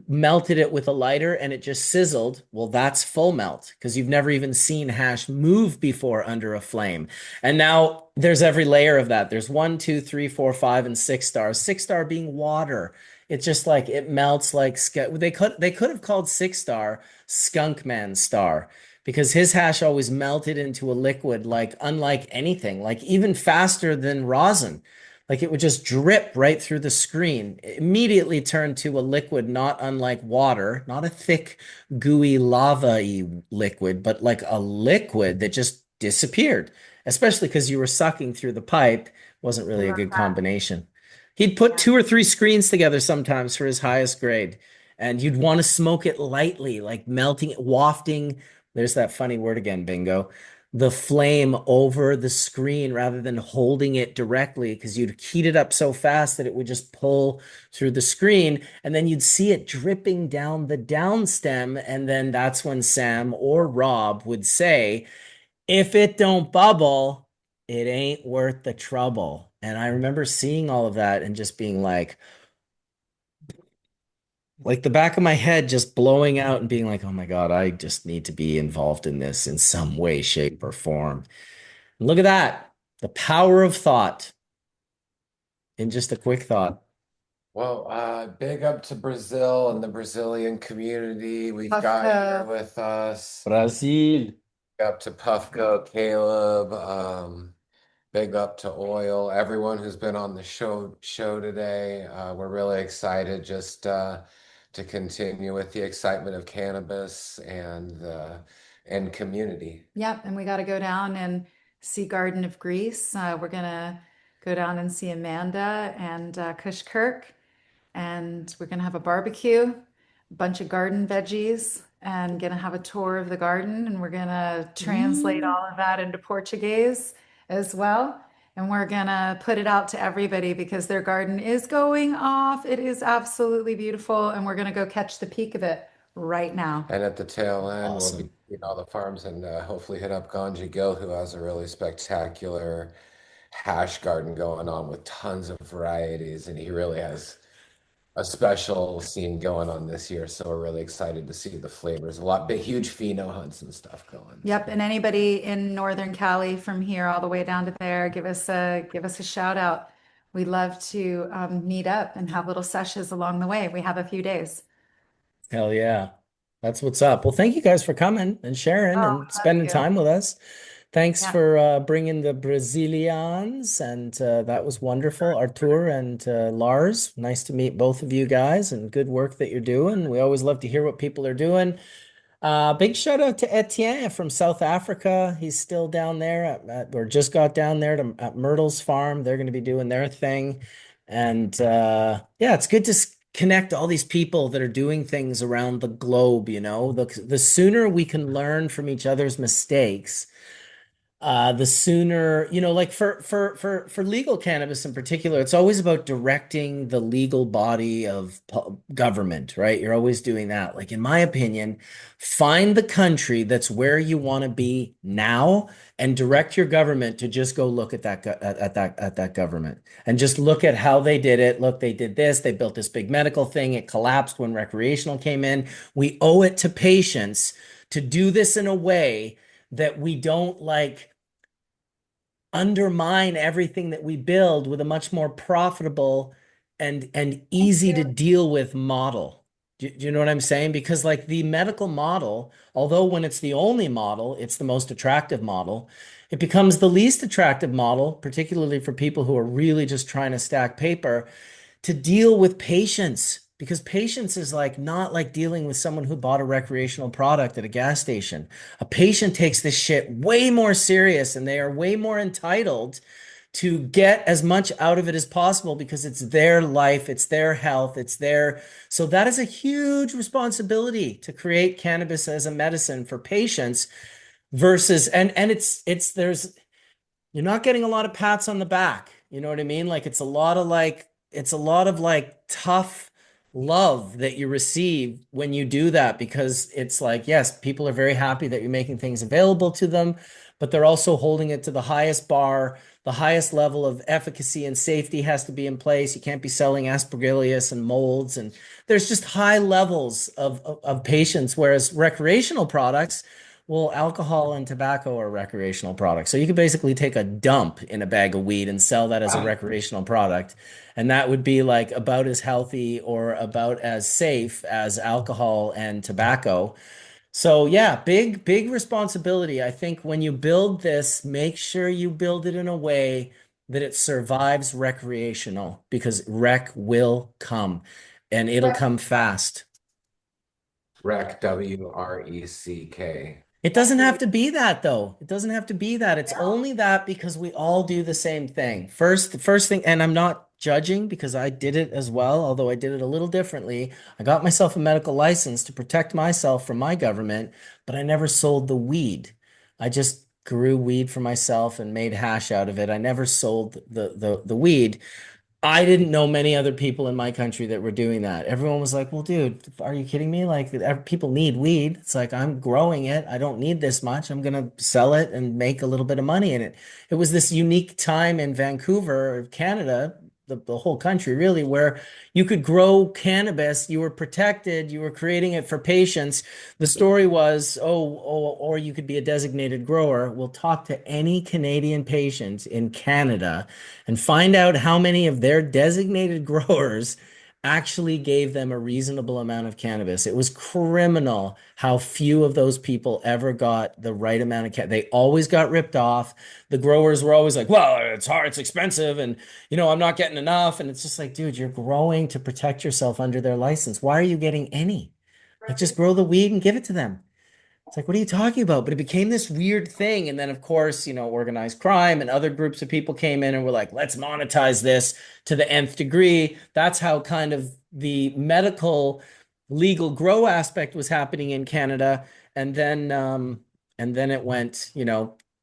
melted it with a lighter and it just sizzled, well, that's full melt because you've never even seen hash move before under a flame. And now there's every layer of that. There's 1, 2, 3, 4, 5, and 6 stars. 6 star being water. It's just like it melts like they could have called 6 star Skunk Man Star because his hash always melted into a liquid like unlike anything, like even faster than rosin. Like it would just drip right through the screen, immediately turn to a liquid not unlike water, not a thick, gooey, lava-y liquid, but like a liquid that just disappeared, especially because you were sucking through the pipe. Wasn't really a good combination. He'd put 2 or 3 screens together sometimes for his highest grade, and you'd want to smoke it lightly, like melting, wafting. There's that funny word again, bingo, the flame over the screen rather than holding it directly because you'd heat it up so fast that it would just pull through the screen and then you'd see it dripping down the down stem. And then that's when Sam or Rob would say, if it don't bubble, it ain't worth the trouble. And I remember seeing all of that and just being like the back of my head just blowing out and being like, oh my God, I just need to be involved in this in some way, shape, or form. Look at that. The power of thought in just a quick thought. Well, big up to Brazil and the Brazilian community. We've got here with us. Brazil. Big up to Puffco, Caleb. Big up to Oil, everyone who's been on the show today. We're really excited just to continue with the excitement of cannabis and community. Yep, and we got to go down and see Garden of Greece. We're gonna go down and see Amanda and Kush Kirk, and we're gonna have a barbecue, a bunch of garden veggies, and gonna have a tour of the garden, and we're gonna translate all of that into Portuguese as well. And we're gonna put it out to everybody because their garden is going off. It is absolutely beautiful, and we're gonna go catch the peak of it right now. And at the tail end, we'll Awesome. be all the farms and hopefully hit up Ganji Gill, who has a really spectacular hash garden going on with tons of varieties, and he really has a special scene going on this year. So we're really excited to see the flavors. A lot, big, huge pheno hunts and stuff going. Yep, and anybody in Northern Cali from here all the way down to there, give us a shout out. We'd love to meet up and have little sessions along the way. We have a few days. Hell yeah. That's what's up. Well, thank you guys for coming and sharing Oh, and love spending you. time with us. Thanks Yeah. for bringing the Brazilians, and that was wonderful. Artur and Lars, nice to meet both of you guys, and good work that you're doing. We always love to hear what people are doing. Big shout out to Etienne from South Africa. He's still down there or just got down there at Myrtle's farm. They're going to be doing their thing. And yeah, it's good to connect all these people that are doing things around the globe, you know. The sooner we can learn from each other's mistakes, the sooner, you know, like for legal cannabis in particular, it's always about directing the legal body of government, right? You're always doing that. Like in my opinion, find the country that's where you want to be now and direct your government to just go look at that government and just look at how they did it. Look, they did this, they built this big medical thing, it collapsed when recreational came in. We owe it to patients to do this in a way that we don't like undermine everything that we build with a much more profitable and easy to deal with model. Do you know what I'm saying? Because like the medical model, although when it's the only model, it's the most attractive model, it becomes the least attractive model, particularly for people who are really just trying to stack paper to deal with patients because patience is like not like dealing with someone who bought a recreational product at a gas station. A patient takes this shit way more serious and they are way more entitled to get as much out of it as possible because it's their life, it's their health, it's their. So that is a huge responsibility to create cannabis as a medicine for patients versus and it's there's you're not getting a lot of pats on the back. You know what I mean? Like it's a lot of like tough love that you receive when you do that because it's like, yes, people are very happy that you're making things available to them, but they're also holding it to the highest bar. The highest level of efficacy and safety has to be in place. You can't be selling aspergillus and molds, and there's just high levels of patients. Whereas recreational products, well, alcohol and tobacco are recreational products. So you could basically take a dump in a bag of weed and sell that as a recreational product. And that would be like about as healthy or about as safe as alcohol and tobacco. So yeah, big responsibility. I think when you build this, make sure you build it in a way that it survives recreational, because rec will come and it'll come fast. Rec, WRECK. It doesn't have to be that though. It doesn't have to be that. It's only that because we all do the same thing. The first thing, and I'm not judging because I did it as well, although I did it a little differently. I got myself a medical license to protect myself from my government, but I never sold the weed. I just grew weed for myself and made hash out of it. I never sold the weed. I didn't know many other people in my country that were doing that. Everyone was like, well, dude, are you kidding me? Like, people need weed. It's like, I'm growing it. I don't need this much. I'm going to sell it and make a little bit of money in it. It was this unique time in Vancouver, Canada, the whole country really, where you could grow cannabis. You were protected. You were creating it for patients. The story was, or you could be a designated grower. We'll talk to any Canadian patient in Canada and find out how many of their designated growers actually gave them a reasonable amount of cannabis. It was criminal how few of those people ever got the right amount of cannabis. They always got ripped off. The growers were always like, well, it's hard, it's expensive, and I'm not getting enough. And it's just like, dude, you're growing to protect yourself under their license. Why are you getting any? Like, just grow the weed and give it to them. It's like, what are you talking about? But it became this weird thing. And then, of course, organized crime and other groups of people came in and were like, let's monetize this to the nth degree. That's how kind of the medical legal grow aspect was happening in Canada. And then it went,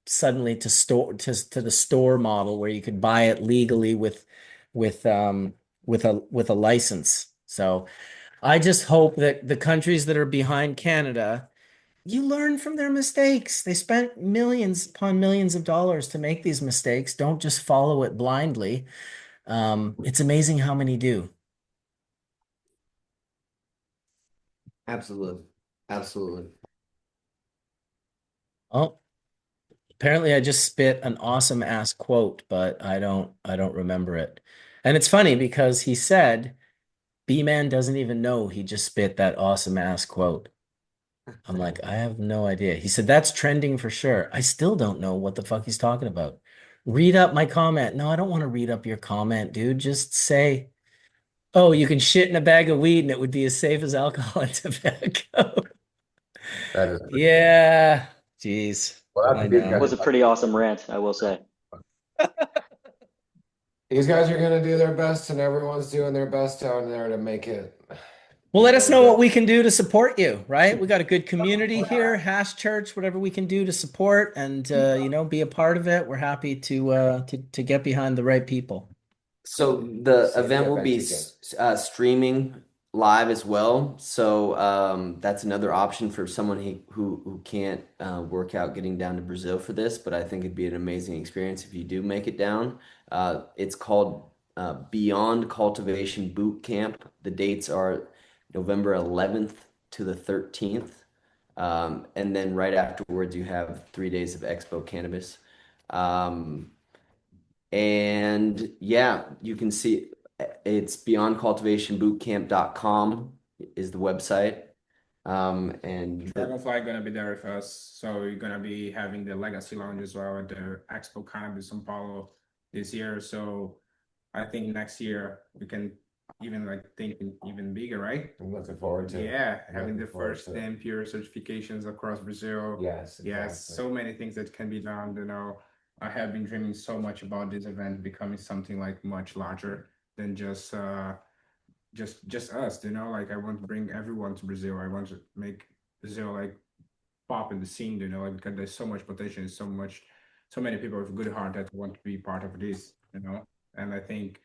suddenly to the store model where you could buy it legally with a license. So I just hope that the countries that are behind Canada, you learn from their mistakes. They spent millions upon millions of dollars to make these mistakes. Don't just follow it blindly. It's amazing how many do. Absolutely. Absolutely. Oh, apparently I just spit an awesome ass quote, but I don't remember it. And it's funny because he said B-Man doesn't even know he just spit that awesome ass quote. I'm like, I have no idea. He said, that's trending for sure. I still don't know what the fuck he's talking about. Read up my comment. No, I don't want to read up your comment, dude. Just say, oh, you can shit in a bag of weed and it would be as safe as alcohol and tobacco. That is Yeah. Jeez. well, I that's That know. was a pretty awesome rant, I will say. these guys are gonna do their best, and everyone's doing their best down there to make it. Well, let us know what we can do to support you, right? We got a good community here, Hash Church, whatever we can do to support and be a part of it. We're happy to get behind the right people. So the See if event that will be makes you streaming live as well. So that's another option for someone who can't work out getting down to Brazil for this. But I think it'd be an amazing experience if you do make it down. It's called Beyond Cultivation Boot Camp. The dates are November 11th to the 13th. And then right afterwards, you have 3 days of Expo Cannabis. And yeah, you can see it's beyondcultivationbootcamp.com is the website. And Dragonfly gonna be there with us, so we're gonna be having the Legacy Lounge as well at the Expo Cannabis São Paulo this year. So I think next year we can even think even bigger, right? I'm looking forward to it. Yeah, having the Looking forward first to it. 10 pure certifications across Brazil. Yes, Yes, exactly. so many things that can be done. I have been dreaming so much about this event becoming something like much larger than just us. Like I want to bring everyone to Brazil. I want to make Brazil like pop in the scene. Because there's so much potential, so many people with good heart that want to be part of this. And I think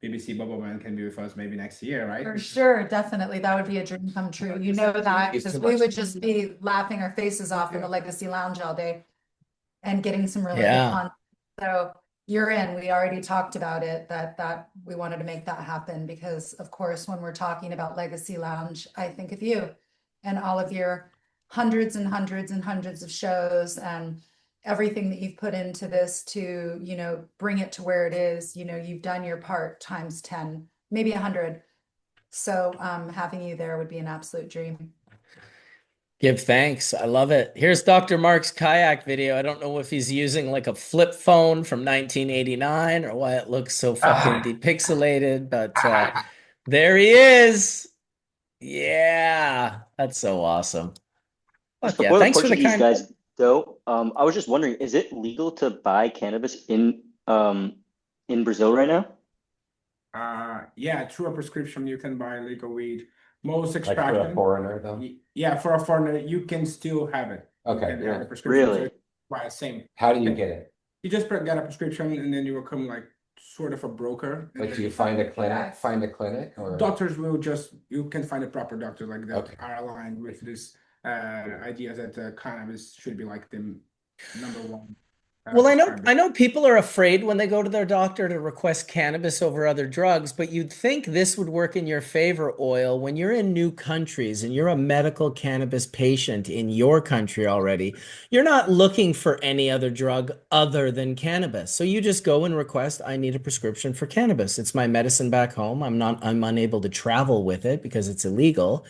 BBC Bubble Man can be with us maybe next year, right? For sure, definitely. That would be a dream come true. You know that, It's because too we much. would just be laughing our faces off in the Legacy Lounge all day. and getting some really good content. So you're in. We already talked about it, that we wanted to make that happen because, of course, when we're talking about Legacy Lounge, I think of you and all of your hundreds and hundreds and hundreds of shows and everything that you've put into this to, you know, bring it to where it is. You know, you've done your part times 10, maybe 100. So having you there would be an absolute dream. Give thanks. I love it. Here's Dr. Mark's kayak video. I don't know if he's using like a flip phone from 1989 or why it looks so fucking depixelated, but there he is. Yeah, that's so awesome. Just Fuck yeah. before the Thanks for the Portuguese kind. guys go, I was just wondering, is it legal to buy cannabis in Brazil right now? Yeah, through a prescription, you can buy legal weed. Most Like for a extraction, foreigner, though? yeah, for a foreigner, you can still have it. You Okay, can have yeah. a prescription, so Really? it's by the same. How do you get it? You just get a prescription, and then you become like sort of a broker. Like, do you find a clinic, or? Doctors will just, you can find a proper doctor like that Okay. are aligned with this idea that cannabis should be like the number one. Well, I prescribed. know people are afraid when they go to their doctor to request cannabis over other drugs, but you'd think this would work in your favor, Oil, when you're in new countries and you're a medical cannabis patient in your country already. You're not looking for any other drug other than cannabis. So you just go and request, I need a prescription for cannabis. It's my medicine back home. I'm unable to travel with it because it's illegal.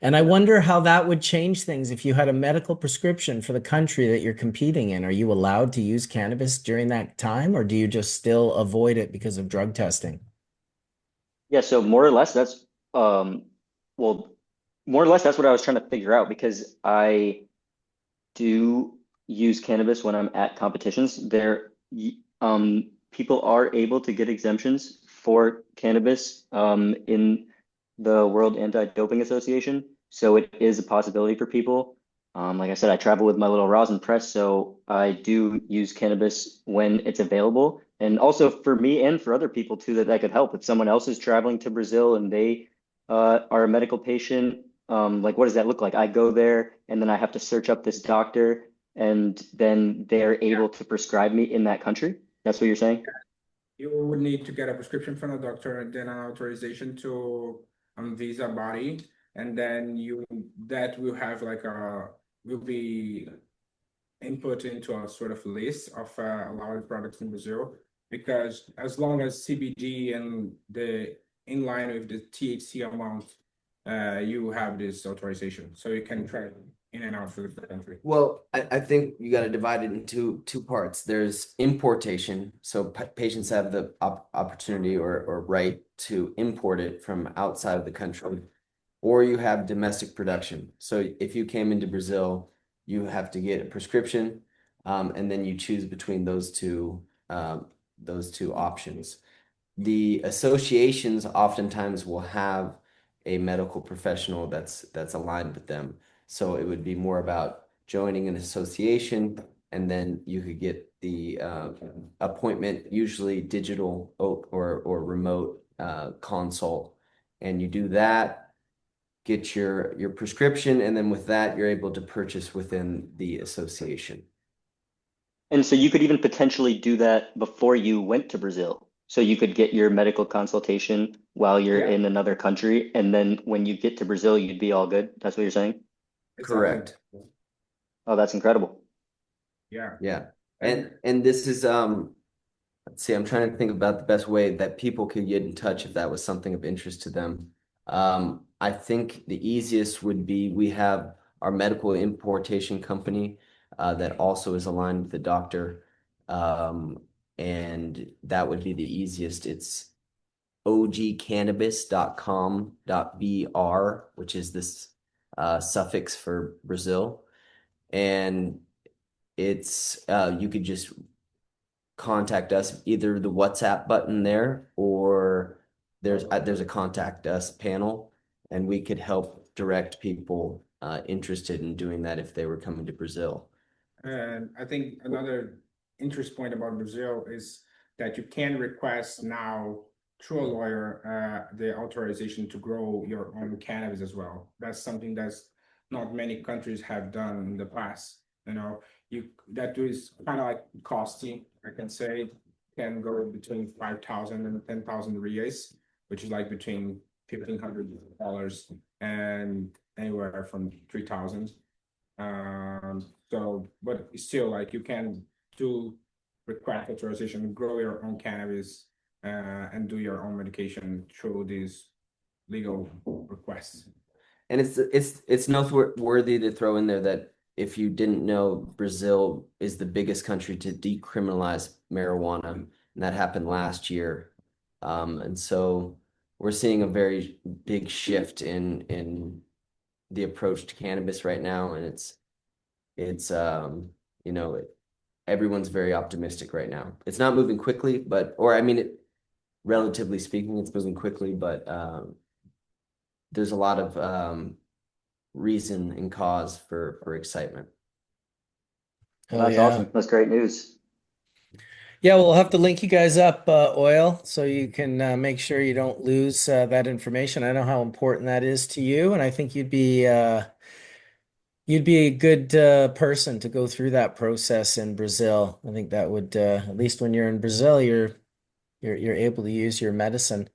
And I wonder how that would change things if you had a medical prescription for the country that you're competing in. Are you allowed to use cannabis during that time, or do you just still avoid it because of drug testing? Yeah, so more or less that's well, more or less that's what I was trying to figure out because I do use cannabis when I'm at competitions. People are able to get exemptions for cannabis in the World Anti-Doping Association. So it is a possibility for people. Like I said, I travel with my little rosin press, so I do use cannabis when it's available. And also for me and for other people too, that could help. If someone else is traveling to Brazil and they are a medical patient, like what does that look like? I go there and then I have to search up this doctor and then they're able to prescribe me in that country. That's what you're saying? You would need to get a prescription from a doctor and then an authorization to visa body, and then that will have like will be input into a sort of list of allowed products in Brazil. Because as long as CBD and the in line with the THC amount, you have this authorization, so you can travel in and out through the country. Well, I think you got to divide it into two parts. There's importation. So patients have the opportunity or right to import it from outside of the country, or you have domestic production. So if you came into Brazil, you have to get a prescription, and then you choose between those two options. The associations oftentimes will have a medical professional that's aligned with them. So it would be more about joining an association, and then you could get the appointment, usually digital or remote consult, and you do that, get your prescription, and then with that, you're able to purchase within the association. And so you could even potentially do that before you went to Brazil. So you could get your medical consultation while you're in another country, and then when you get to Brazil, you'd be all good. That's what you're saying? Correct. Oh, that's incredible. Yeah. Yeah. And this is let's see, I'm trying to think about the best way that people could get in touch if that was something of interest to them. I think the easiest would be we have our medical importation company that also is aligned with the doctor. And that would be the easiest. It's ogcannabis.com.br, which is this suffix for Brazil. And it's you could just contact us, either the WhatsApp button there, or there's a contact us panel, and we could help direct people interested in doing that if they were coming to Brazil. And I think another interest point about Brazil is that you can request now through a lawyer the authorization to grow your own cannabis as well. That's something that's not many countries have done in the past. You know, that is kind of like costly, I can say, can go between 5,000 and 10,000 reais, which is like between $1,500 and anywhere from 3,000. So, but still, like you can do request authorization, grow your own cannabis, and do your own medication through these legal requests. And it's noteworthy to throw in there that if you didn't know, Brazil is the biggest country to decriminalize marijuana, and that happened last year. And so we're seeing a very big shift in the approach to cannabis right now, and it's you know, everyone's very optimistic right now. It's not moving quickly, but or I mean, relatively speaking, it's moving quickly, but there's a lot of reason and cause for excitement. Well, that's awesome. That's great news. Yeah, we'll have to link you guys up, Oil, so you can make sure you don't lose that information. I know how important that is to you, and I think you'd be a good person to go through that process in Brazil. I think that would, at least when you're in Brazil, you're able to use your medicine.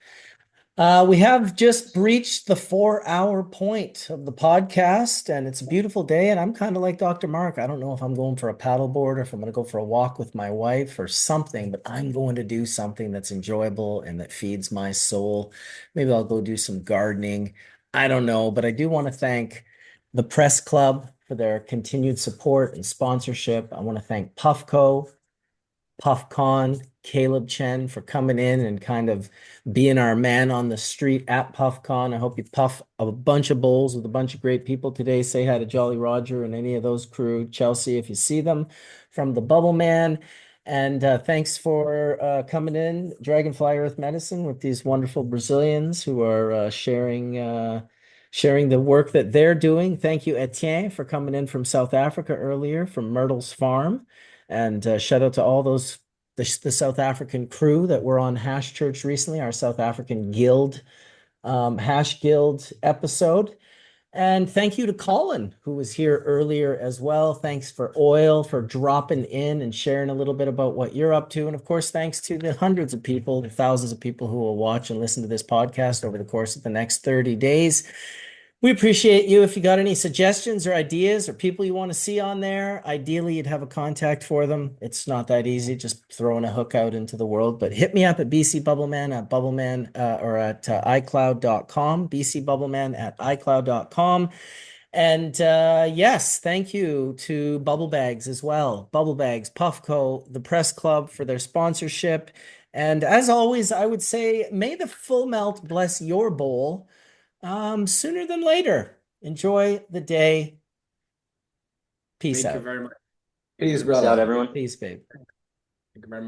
We have just reached the 4-hour point of the podcast, and it's a beautiful day. And I'm kind of like Dr. Mark. I don't know if I'm going for a paddleboard or if I'm going to go for a walk with my wife or something, but I'm going to do something that's enjoyable and that feeds my soul. Maybe I'll go do some gardening. I don't know, but I do want to thank the Press Club for their continued support and sponsorship. I want to thank Puffco, PuffCon, Caleb Chen for coming in and kind of being our man on the street at PuffCon. I hope you puff a bunch of bowls with a bunch of great people today. Say hi to Jolly Roger and any of those crew, Chelsea, if you see them, from the Bubble Man. And thanks for coming in, Dragonfly Earth Medicine, with these wonderful Brazilians who are sharing the work that they're doing. Thank you, Etienne, for coming in from South Africa earlier, from Myrtle's Farm. And shout out to all the South African crew that were on Hash Church recently, our South African Guild, Hash Guild episode. And thank you to Colin, who was here earlier as well. Thanks for Oil for dropping in and sharing a little bit about what you're up to. And of course, thanks to the hundreds of people, the thousands of people who will watch and listen to this podcast over the course of the next 30 days. We appreciate you. If you got any suggestions or ideas or people you want to see on there, ideally you'd have a contact for them. It's not that easy, just throwing a hook out into the world. But hit me up at bcbubbleman at bubbleman or at icloud.com, bcbubbleman at icloud.com. And yes, thank you to Bubble Bags as well. Bubble Bags, Puffco, the Press Club for their sponsorship. And as always, I would say, may the full melt bless your bowl. Sooner than later. Enjoy the day. Peace Thank out. you very much. Peace, Peace brother. out, everyone. Peace, babe. Thank you very much.